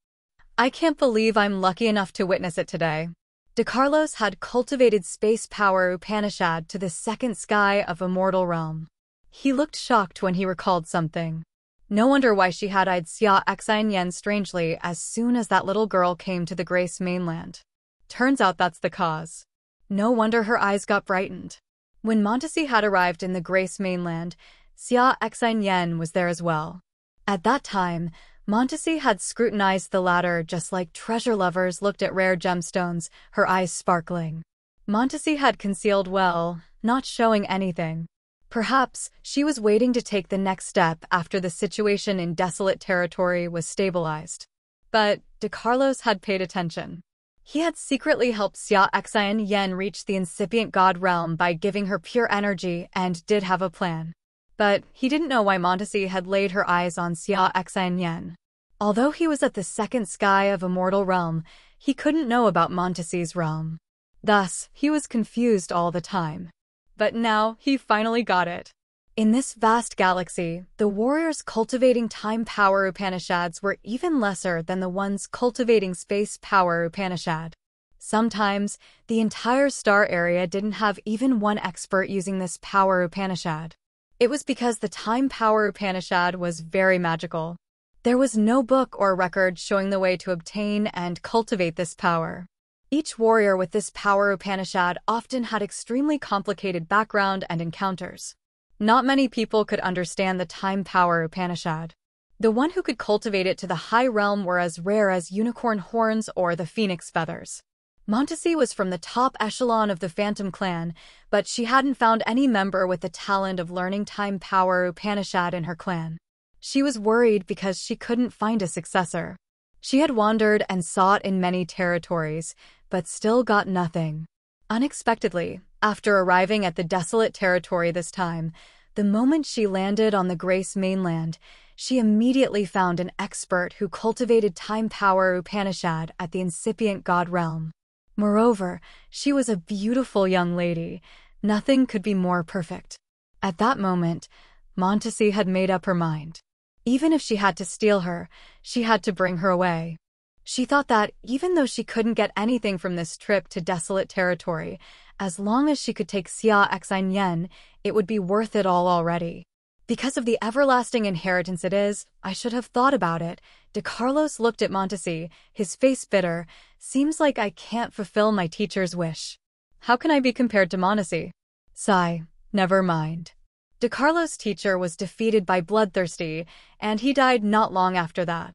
I can't believe I'm lucky enough to witness it today. De Carlos had cultivated space power Upanishad to the second sky of Immortal Realm. He looked shocked when he recalled something. No wonder why she had eyed Xia Xian Yen strangely as soon as that little girl came to the Grace mainland. Turns out that's the cause. No wonder her eyes got brightened. When Mondesi had arrived in the Grace mainland, Xia Xian Yen was there as well. At that time, Mondesi had scrutinized the latter just like treasure lovers looked at rare gemstones, her eyes sparkling. Mondesi had concealed well, not showing anything. Perhaps she was waiting to take the next step after the situation in desolate territory was stabilized. But De Carlos had paid attention. He had secretly helped Xia Xian Yen reach the incipient god realm by giving her pure energy and did have a plan. But he didn't know why Mondesi had laid her eyes on Xia Xian Yen. Although he was at the second sky of Immortal Realm, he couldn't know about Mondesi's realm. Thus, he was confused all the time. But now, he finally got it. In this vast galaxy, the warriors cultivating time power Upanishads were even lesser than the ones cultivating space power Upanishad. Sometimes, the entire star area didn't have even one expert using this power Upanishad. It was because the time power Upanishad was very magical. There was no book or record showing the way to obtain and cultivate this power. Each warrior with this power Upanishad often had extremely complicated background and encounters. Not many people could understand the time power Upanishad. The one who could cultivate it to the high realm were as rare as unicorn horns or the phoenix feathers. Mondesi was from the top echelon of the Phantom clan, but she hadn't found any member with the talent of learning time power Upanishad in her clan. She was worried because she couldn't find a successor. She had wandered and sought in many territories, but still got nothing. Unexpectedly, after arriving at the desolate territory this time, the moment she landed on the Grace mainland, she immediately found an expert who cultivated time power Upanishad at the incipient god realm. Moreover, she was a beautiful young lady. Nothing could be more perfect. At that moment, Montesi had made up her mind. Even if she had to steal her, she had to bring her away. She thought that, even though she couldn't get anything from this trip to desolate territory, as long as she could take Xia Xin Yen, it would be worth it all already. Because of the everlasting inheritance it is, I should have thought about it. De Carlos looked at Montesi, his face bitter. Seems like I can't fulfill my teacher's wish. How can I be compared to Montesi? Sigh, never mind. De Carlos' teacher was defeated by Bloodthirsty, and he died not long after that.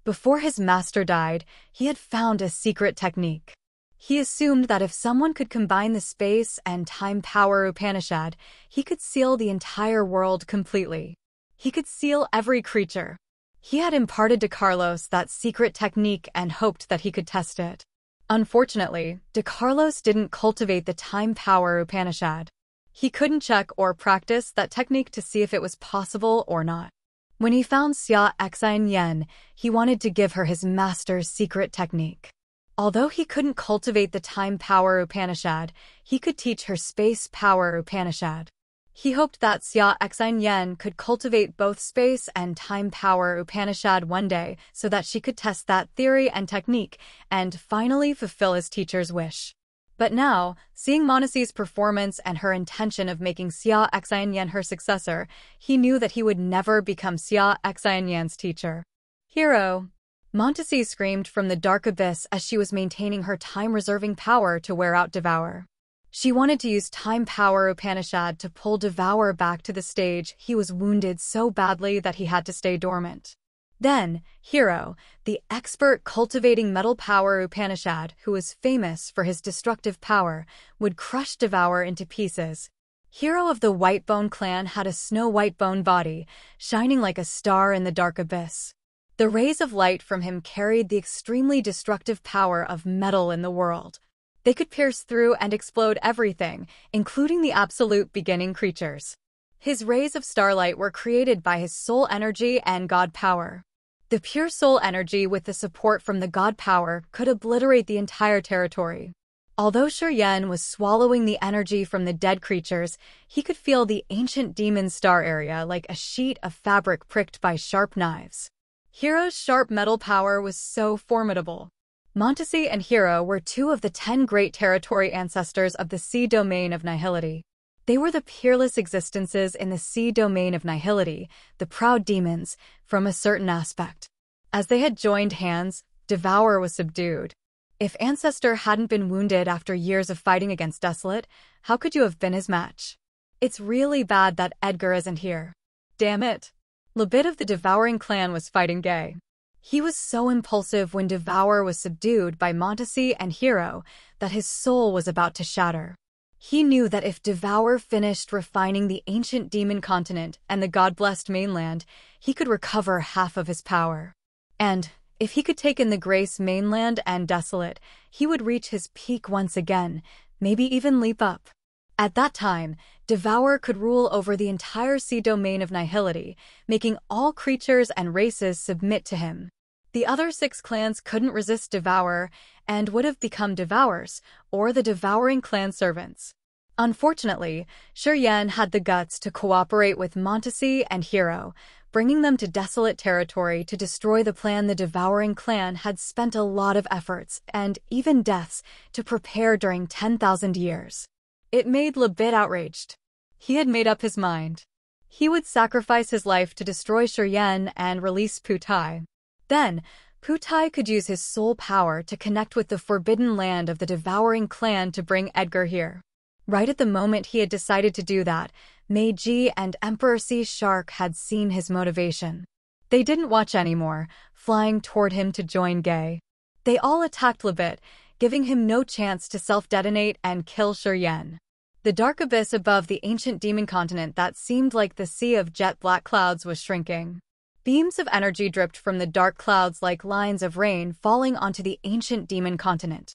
Before his master died, he had found a secret technique. He assumed that if someone could combine the space and time power Upanishad, he could seal the entire world completely. He could seal every creature. He had imparted to Carlos that secret technique and hoped that he could test it. Unfortunately, De Carlos didn't cultivate the time power Upanishad. He couldn't check or practice that technique to see if it was possible or not. When he found Xia Xin Yen, he wanted to give her his master's secret technique. Although he couldn't cultivate the time power Upanishad, he could teach her space power Upanishad. He hoped that Xia Xin Yen could cultivate both space and time power Upanishad one day so that she could test that theory and technique and finally fulfill his teacher's wish. But now, seeing Montesi's performance and her intention of making Xia Xin Yen her successor, he knew that he would never become Xia Xin Yen's teacher. Hero! Montesi screamed from the dark abyss as she was maintaining her time-reserving power to wear out Devour. She wanted to use time power Upanishad to pull Devour back to the stage. He was wounded so badly that he had to stay dormant. Then, Hero, the expert cultivating metal power Upanishad, who was famous for his destructive power, would crush Devour into pieces. Hero of the Whitebone clan had a snow-white bone body, shining like a star in the dark abyss. The rays of light from him carried the extremely destructive power of metal in the world. They could pierce through and explode everything, including the absolute beginning creatures. His rays of starlight were created by his soul energy and god power. The pure soul energy with the support from the god power could obliterate the entire territory. Although Shi Yen was swallowing the energy from the dead creatures, he could feel the ancient demon star area like a sheet of fabric pricked by sharp knives. Hero's sharp metal power was so formidable. Montesi and Hero were two of the 10 great territory ancestors of the sea domain of nihility. They were the peerless existences in the sea domain of nihility, the proud demons, from a certain aspect. As they had joined hands, Devour was subdued. If Ancestor hadn't been wounded after years of fighting against Desolate, how could you have been his match? It's really bad that Edgar isn't here. Damn it. Lebit of the Devouring clan was fighting Gay. He was so impulsive when Devour was subdued by Montesi and Hero that his soul was about to shatter. He knew that if Devour finished refining the ancient demon continent and the god-blessed mainland, he could recover half of his power. And, if he could take in the Grace mainland and Desolate, he would reach his peak once again, maybe even leap up. At that time, Devour could rule over the entire sea domain of nihility, making all creatures and races submit to him. The other 6 clans couldn't resist Devour and would have become Devours, or the Devouring clan servants. Unfortunately, Shi Yen had the guts to cooperate with Montesi and Hero, bringing them to desolate territory to destroy the plan the Devouring clan had spent a lot of efforts, and even deaths, to prepare during 10,000 years. It made Lebit outraged. He had made up his mind. He would sacrifice his life to destroy Shi Yen and release Putai. Then, Putai could use his soul power to connect with the forbidden land of the Devouring clan to bring Edgar here. Right at the moment he had decided to do that, Meiji and Emperor Sea Shark had seen his motivation. They didn't watch anymore, flying toward him to join Gay. They all attacked Lebit, giving him no chance to self-detonate and kill Shi Yen. The dark abyss above the ancient demon continent that seemed like the sea of jet black clouds was shrinking. Beams of energy dripped from the dark clouds like lines of rain falling onto the ancient demon continent.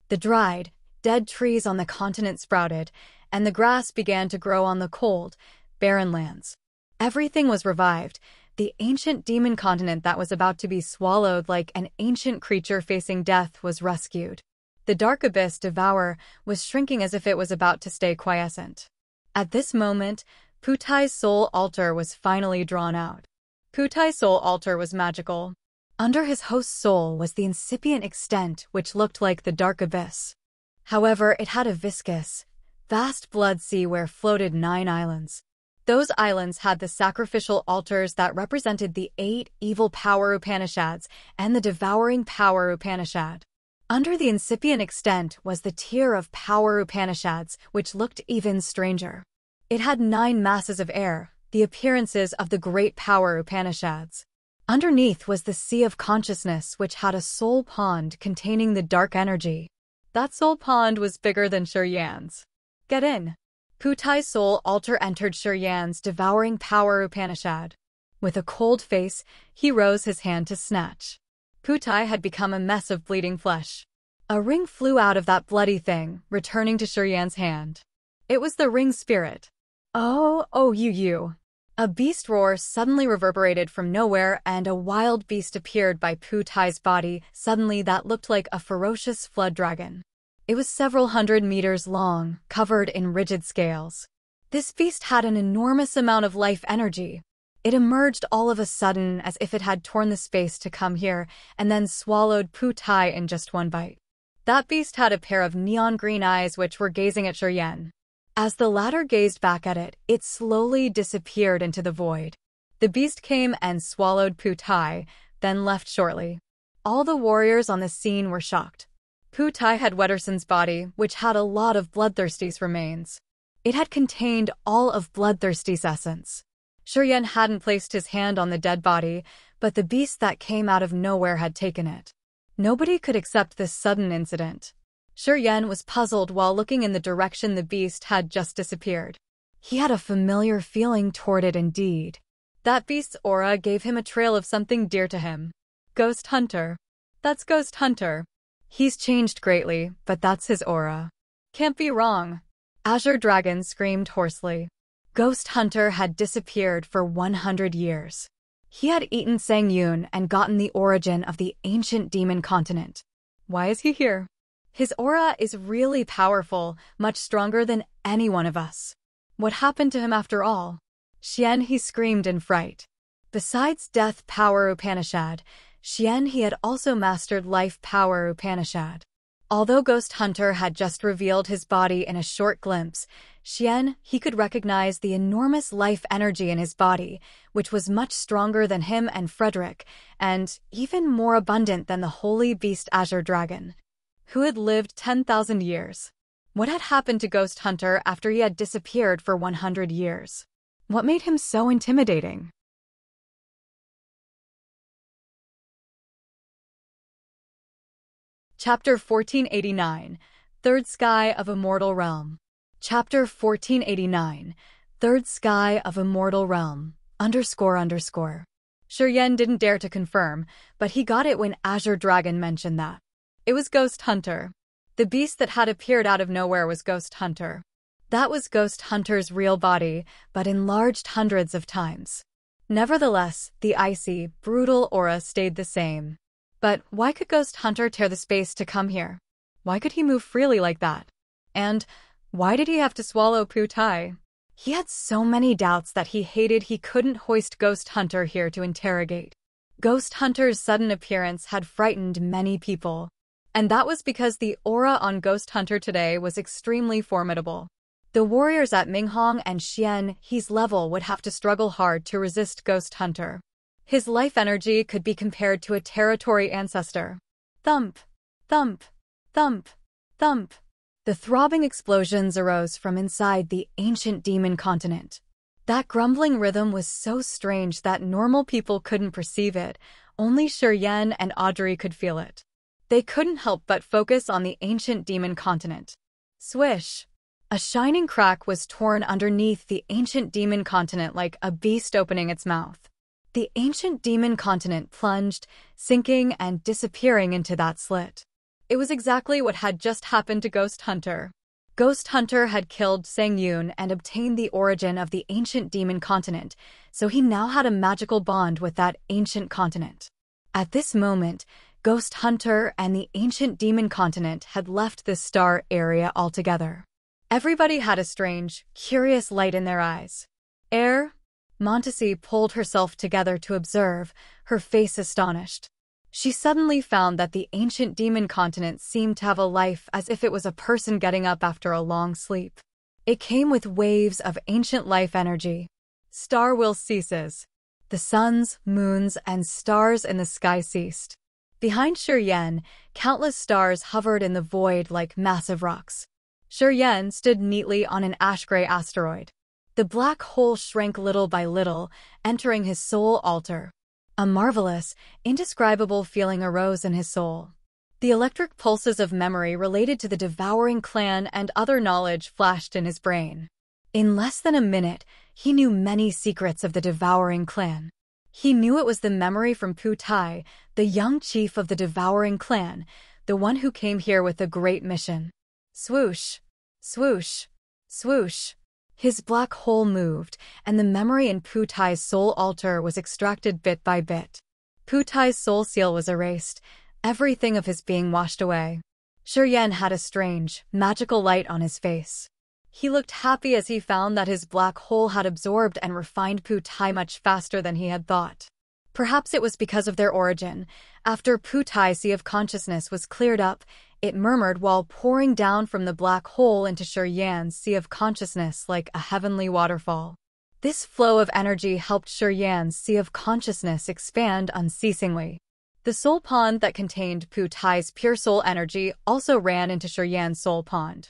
The dried, dead trees on the continent sprouted, and the grass began to grow on the cold, barren lands. Everything was revived, The ancient demon continent that was about to be swallowed like an ancient creature facing death was rescued. The dark abyss Devourer was shrinking as if it was about to stay quiescent. At this moment, Putai's soul altar was finally drawn out. Putai's soul altar was magical. Under his host's soul was the incipient extent which looked like the dark abyss. However, it had a viscous, vast blood sea where floated 9 islands. Those islands had the sacrificial altars that represented the 8 evil power Upanishads and the devouring power Upanishad. Under the incipient extent was the tier of power Upanishads, which looked even stranger. It had 9 masses of air, the appearances of the great power Upanishads. Underneath was the sea of consciousness, which had a soul pond containing the dark energy. That soul pond was bigger than Shuryan's. Get in. Putai's soul altar entered Shuryan's devouring power Upanishad. With a cold face, he rose his hand to snatch. Putai had become a mess of bleeding flesh. A ring flew out of that bloody thing, returning to Shuryan's hand. It was the ring spirit. Oh, you. A beast roar suddenly reverberated from nowhere, and a wild beast appeared by Putai's body, suddenly that looked like a ferocious flood dragon. It was several 100 meters long, covered in rigid scales. This beast had an enormous amount of life energy. It emerged all of a sudden as if it had torn the space to come here, and then swallowed Putai in just one bite. That beast had a pair of neon green eyes which were gazing at Shuryan. As the latter gazed back at it, it slowly disappeared into the void. The beast came and swallowed Putai, then left shortly. All the warriors on the scene were shocked. Putai had Wetterson's body, which had a lot of Bloodthirsty's remains. It had contained all of Bloodthirsty's essence. Shuryan hadn't placed his hand on the dead body, but the beast that came out of nowhere had taken it. Nobody could accept this sudden incident. Shuryan was puzzled while looking in the direction the beast had just disappeared. He had a familiar feeling toward it indeed. That beast's aura gave him a trail of something dear to him. Ghost Hunter. That's Ghost Hunter. He's changed greatly, but that's his aura. Can't be wrong. Azure Dragon screamed hoarsely. Ghost Hunter had disappeared for 100 years. He had eaten Sang Yun and gotten the origin of the ancient demon continent. Why is he here? His aura is really powerful, much stronger than any one of us. What happened to him after all? Xian, he screamed in fright. Besides Death Power Upanishad, Xian, he had also mastered Life Power Upanishad. Although Ghost Hunter had just revealed his body in a short glimpse, Xian, he could recognize the enormous life energy in his body, which was much stronger than him and Frederick, and even more abundant than the holy beast Azure Dragon, who had lived 10,000 years. What had happened to Ghost Hunter after he had disappeared for 100 years? What made him so intimidating? Chapter 1489, Third Sky of Immortal Realm. Chapter 1489, Third Sky of Immortal Realm, __. Shuryan didn't dare to confirm, but he got it when Azure Dragon mentioned that. It was Ghost Hunter. The beast that had appeared out of nowhere was Ghost Hunter. That was Ghost Hunter's real body, but enlarged hundreds of times. Nevertheless, the icy, brutal aura stayed the same. But why could Ghost Hunter tear the space to come here? Why could he move freely like that? And why did he have to swallow Putai? He had so many doubts that he hated he couldn't hoist Ghost Hunter here to interrogate. Ghost Hunter's sudden appearance had frightened many people. And that was because the aura on Ghost Hunter today was extremely formidable. The warriors at Minghong and Xian He's level would have to struggle hard to resist Ghost Hunter. His life energy could be compared to a territory ancestor. Thump, thump, thump, thump. The throbbing explosions arose from inside the ancient demon continent. That grumbling rhythm was so strange that normal people couldn't perceive it. Only Shuryan and Audrey could feel it. They couldn't help but focus on the ancient demon continent. Swish! A shining crack was torn underneath the ancient demon continent like a beast opening its mouth. The ancient demon continent plunged, sinking and disappearing into that slit. It was exactly what had just happened to Ghost Hunter. Ghost Hunter had killed Sang Yun and obtained the origin of the ancient demon continent, so he now had a magical bond with that ancient continent. At this moment, Ghost Hunter and the ancient demon continent had left the star area altogether. Everybody had a strange, curious light in their eyes. Montesi pulled herself together to observe, her face astonished. She suddenly found that the ancient demon continent seemed to have a life as if it was a person getting up after a long sleep. It came with waves of ancient life energy. Star will ceases. The suns, moons, and stars in the sky ceased. Behind Shiryen, countless stars hovered in the void like massive rocks. Shiryen stood neatly on an ash-gray asteroid. The black hole shrank little by little, entering his soul altar. A marvelous, indescribable feeling arose in his soul. The electric pulses of memory related to the devouring clan and other knowledge flashed in his brain. In less than a minute, he knew many secrets of the devouring clan. He knew it was the memory from Pu Tai, the young chief of the devouring clan, the one who came here with a great mission. Swoosh, swoosh, swoosh. His black hole moved, and the memory in Pu Tai's soul altar was extracted bit by bit. Pu Tai's soul seal was erased, everything of his being washed away. Shiryen had a strange, magical light on his face. He looked happy as he found that his black hole had absorbed and refined Pu Tai much faster than he had thought. Perhaps it was because of their origin. After Pu Tai's sea of consciousness was cleared up, it murmured while pouring down from the black hole into Shiryan's sea of consciousness like a heavenly waterfall. This flow of energy helped Shiryan's sea of consciousness expand unceasingly. The soul pond that contained Pu Tai's pure soul energy also ran into Shiryan's soul pond.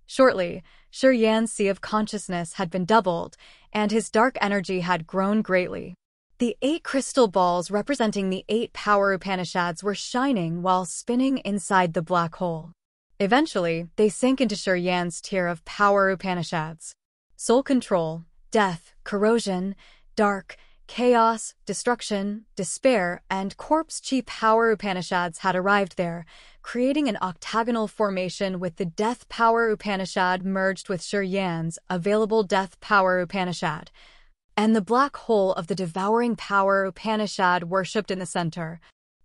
Shortly, Shiryan's sea of consciousness had been doubled, and his dark energy had grown greatly. The 8 crystal balls representing the 8 power Upanishads were shining while spinning inside the black hole. Eventually, they sank into Shiryan's tier of power Upanishads. Soul control, death, corrosion, dark, chaos, destruction, despair, and corpse chi power Upanishads had arrived there, creating an octagonal formation with the death power Upanishad merged with Shiryan's available death power Upanishad, and the black hole of the devouring power Upanishad worshipped in the center.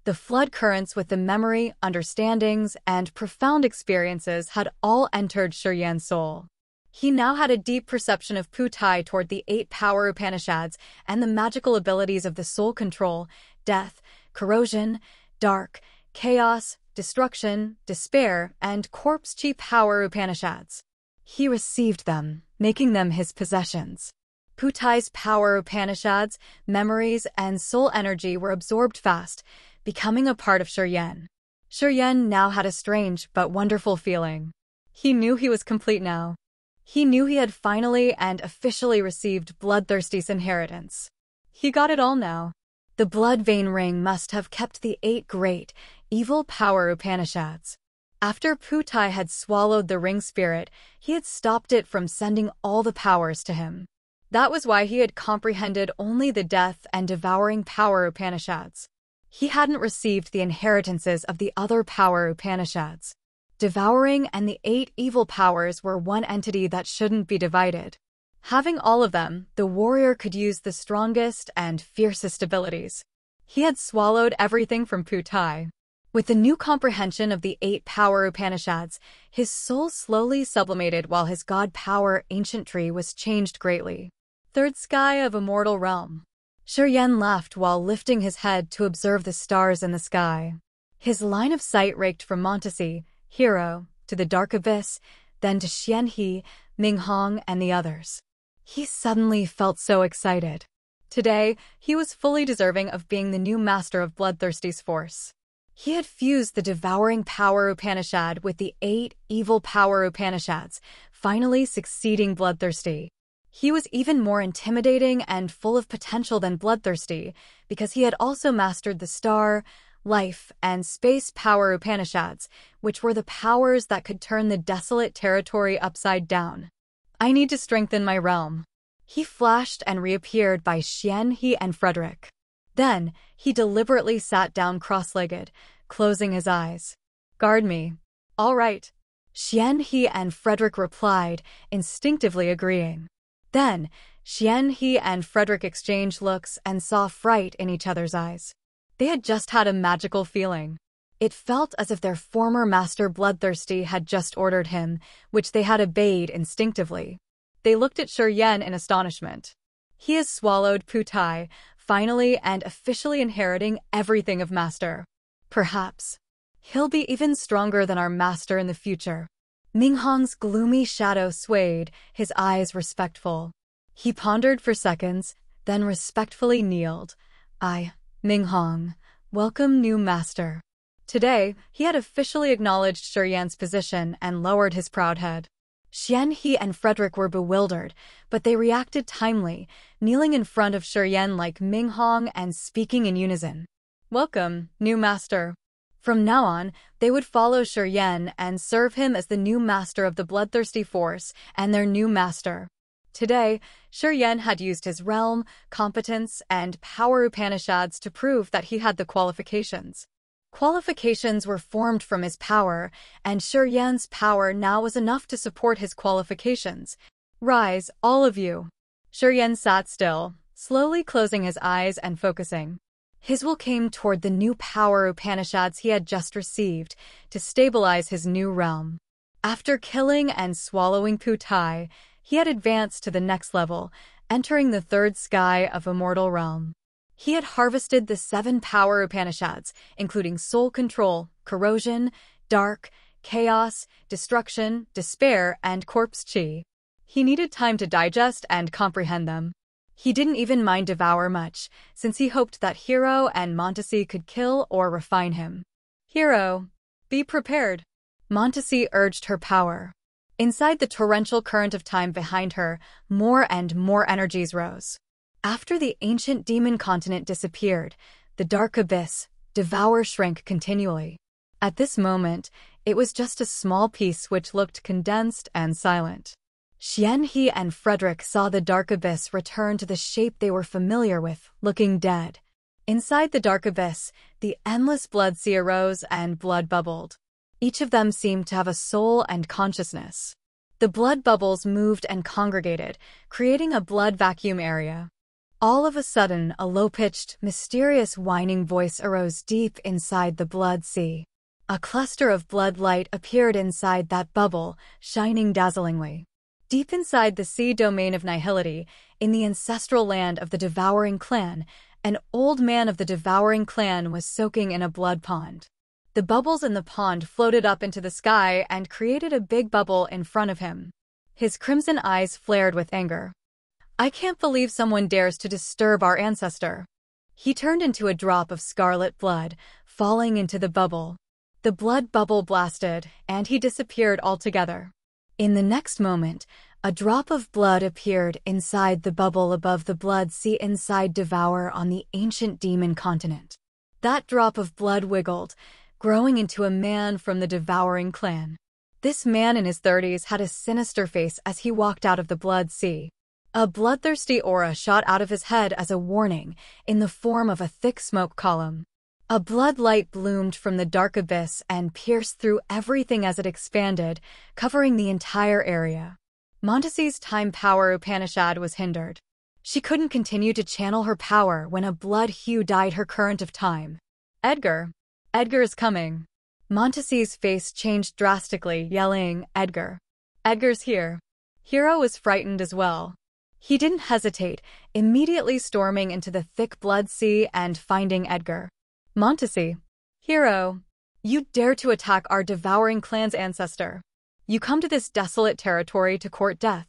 The flood currents with the memory, understandings, and profound experiences had all entered Shiryan's soul. He now had a deep perception of Pu Tai toward the 8 power Upanishads and the magical abilities of the soul control, death, corrosion, dark, chaos, destruction, despair, and corpse chi power Upanishads. He received them, making them his possessions. Pu Tai's power Upanishads, memories, and soul energy were absorbed fast, becoming a part of Shiryen. Shiryen now had a strange but wonderful feeling. He knew he was complete now. He knew he had finally and officially received Bloodthirsty's inheritance. He got it all now. The blood vein ring must have kept the 8 great, evil power Upanishads. After Pu Tai had swallowed the ring spirit, he had stopped it from sending all the powers to him. That was why he had comprehended only the death and devouring power Upanishads. He hadn't received the inheritances of the other power Upanishads. Devouring and the 8 evil powers were one entity that shouldn't be divided. Having all of them, the warrior could use the strongest and fiercest abilities. He had swallowed everything from Pu Tai. With the new comprehension of the 8 power Upanishads, his soul slowly sublimated while his god power ancient tree was changed greatly. Third Sky of Immortal Realm. Shiryen laughed while lifting his head to observe the stars in the sky. His line of sight raked from Montesi, Hero, to the dark abyss, then to Xianhe, Minghong, and the others. He suddenly felt so excited. Today, he was fully deserving of being the new master of Bloodthirsty's force. He had fused the devouring power Upanishad with the 8 evil power Upanishads, finally succeeding Bloodthirsty. He was even more intimidating and full of potential than Bloodthirsty, because he had also mastered the star, life, and space power Upanishads, which were the powers that could turn the desolate territory upside down. I need to strengthen my realm. He flashed and reappeared by Xianhe and Frederick. Then, he deliberately sat down cross-legged, closing his eyes. Guard me. All right. Xian He and Frederick replied, instinctively agreeing. Then, Xian He and Frederick exchanged looks and saw fright in each other's eyes. They had just had a magical feeling. It felt as if their former master Bloodthirsty had just ordered him, which they had obeyed instinctively. They looked at Shi Yan in astonishment. He has swallowed Pu Tai, finally and officially inheriting everything of Master. Perhaps he'll be even stronger than our master in the future. Minghong's gloomy shadow swayed, his eyes respectful. He pondered for seconds, then respectfully kneeled. Minghong, welcome new master. Today, he had officially acknowledged Shi Yan's position and lowered his proud head. Xian He and Frederick were bewildered, but they reacted timely, kneeling in front of Shi Yan like Minghong and speaking in unison. Welcome, new master. From now on, they would follow Shi Yan and serve him as the new master of the Bloodthirsty Force and their new master. Today, Shi Yan had used his realm, competence, and power Upanishads to prove that he had the qualifications. Qualifications were formed from his power, and Shi Yan's power now was enough to support his qualifications. Rise, all of you. Shi Yan sat still, slowly closing his eyes and focusing. His will came toward the new power Upanishads he had just received to stabilize his new realm. After killing and swallowing Pu Tai, he had advanced to the next level, entering the third Sky of Immortal Realm. He had harvested the 7 power Upanishads, including soul control, corrosion, dark, chaos, destruction, despair, and corpse chi. He needed time to digest and comprehend them. He didn't even mind devour much, since he hoped that Hero and Montesi could kill or refine him. Hero, be prepared. Montesi urged her power. Inside the torrential current of time behind her, more and more energies rose. After the ancient demon continent disappeared, the dark abyss, Devour, shrank continually. At this moment, it was just a small piece which looked condensed and silent. Xian He and Frederick saw the dark abyss return to the shape they were familiar with, looking dead. Inside the dark abyss, the endless blood sea arose and blood bubbled. Each of them seemed to have a soul and consciousness. The blood bubbles moved and congregated, creating a blood vacuum area. All of a sudden, a low-pitched, mysterious whining voice arose deep inside the blood sea. A cluster of blood light appeared inside that bubble, shining dazzlingly. Deep inside the sea domain of nihility, in the ancestral land of the Devouring Clan, an old man of the Devouring Clan was soaking in a blood pond. The bubbles in the pond floated up into the sky and created a big bubble in front of him. His crimson eyes flared with anger. I can't believe someone dares to disturb our ancestor. He turned into a drop of scarlet blood, falling into the bubble. The blood bubble blasted, and he disappeared altogether. In the next moment, a drop of blood appeared inside the bubble above the blood sea inside Devour on the ancient demon continent. That drop of blood wiggled, growing into a man from the Devouring Clan. This man in his 30s had a sinister face as he walked out of the blood sea. A bloodthirsty aura shot out of his head as a warning, in the form of a thick smoke column. A blood light bloomed from the dark abyss and pierced through everything as it expanded, covering the entire area. Montesi's time power Upanishad was hindered. She couldn't continue to channel her power when a blood hue dyed her current of time. Edgar is coming. Montesi's face changed drastically, yelling, Edgar. Edgar's here. Hero was frightened as well. He didn't hesitate, immediately storming into the thick blood sea and finding Edgar. Montesi. Hero. You dare to attack our Devouring Clan's ancestor. You come to this desolate territory to court death.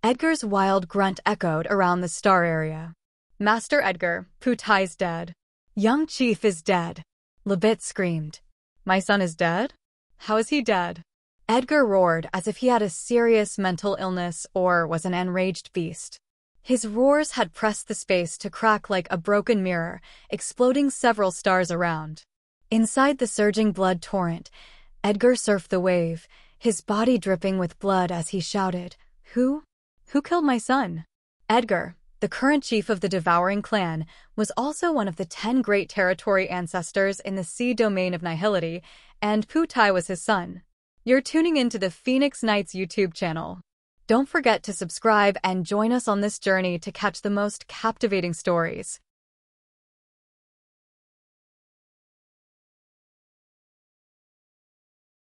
Edgar's wild grunt echoed around the star area. Master Edgar, Pu Tai's dead. Young Chief is dead. Lebit screamed. My son is dead? How is he dead? Edgar roared as if he had a serious mental illness or was an enraged beast. His roars had pressed the space to crack like a broken mirror, exploding several stars around. Inside the surging blood torrent, Edgar surfed the wave, his body dripping with blood as he shouted, Who killed my son? Edgar, the current chief of the Devouring Clan, was also one of the 10 great territory ancestors in the sea domain of nihility, and Pu Tai was his son. You're tuning into the Phoenix Knights YouTube channel. Don't forget to subscribe and join us on this journey to catch the most captivating stories.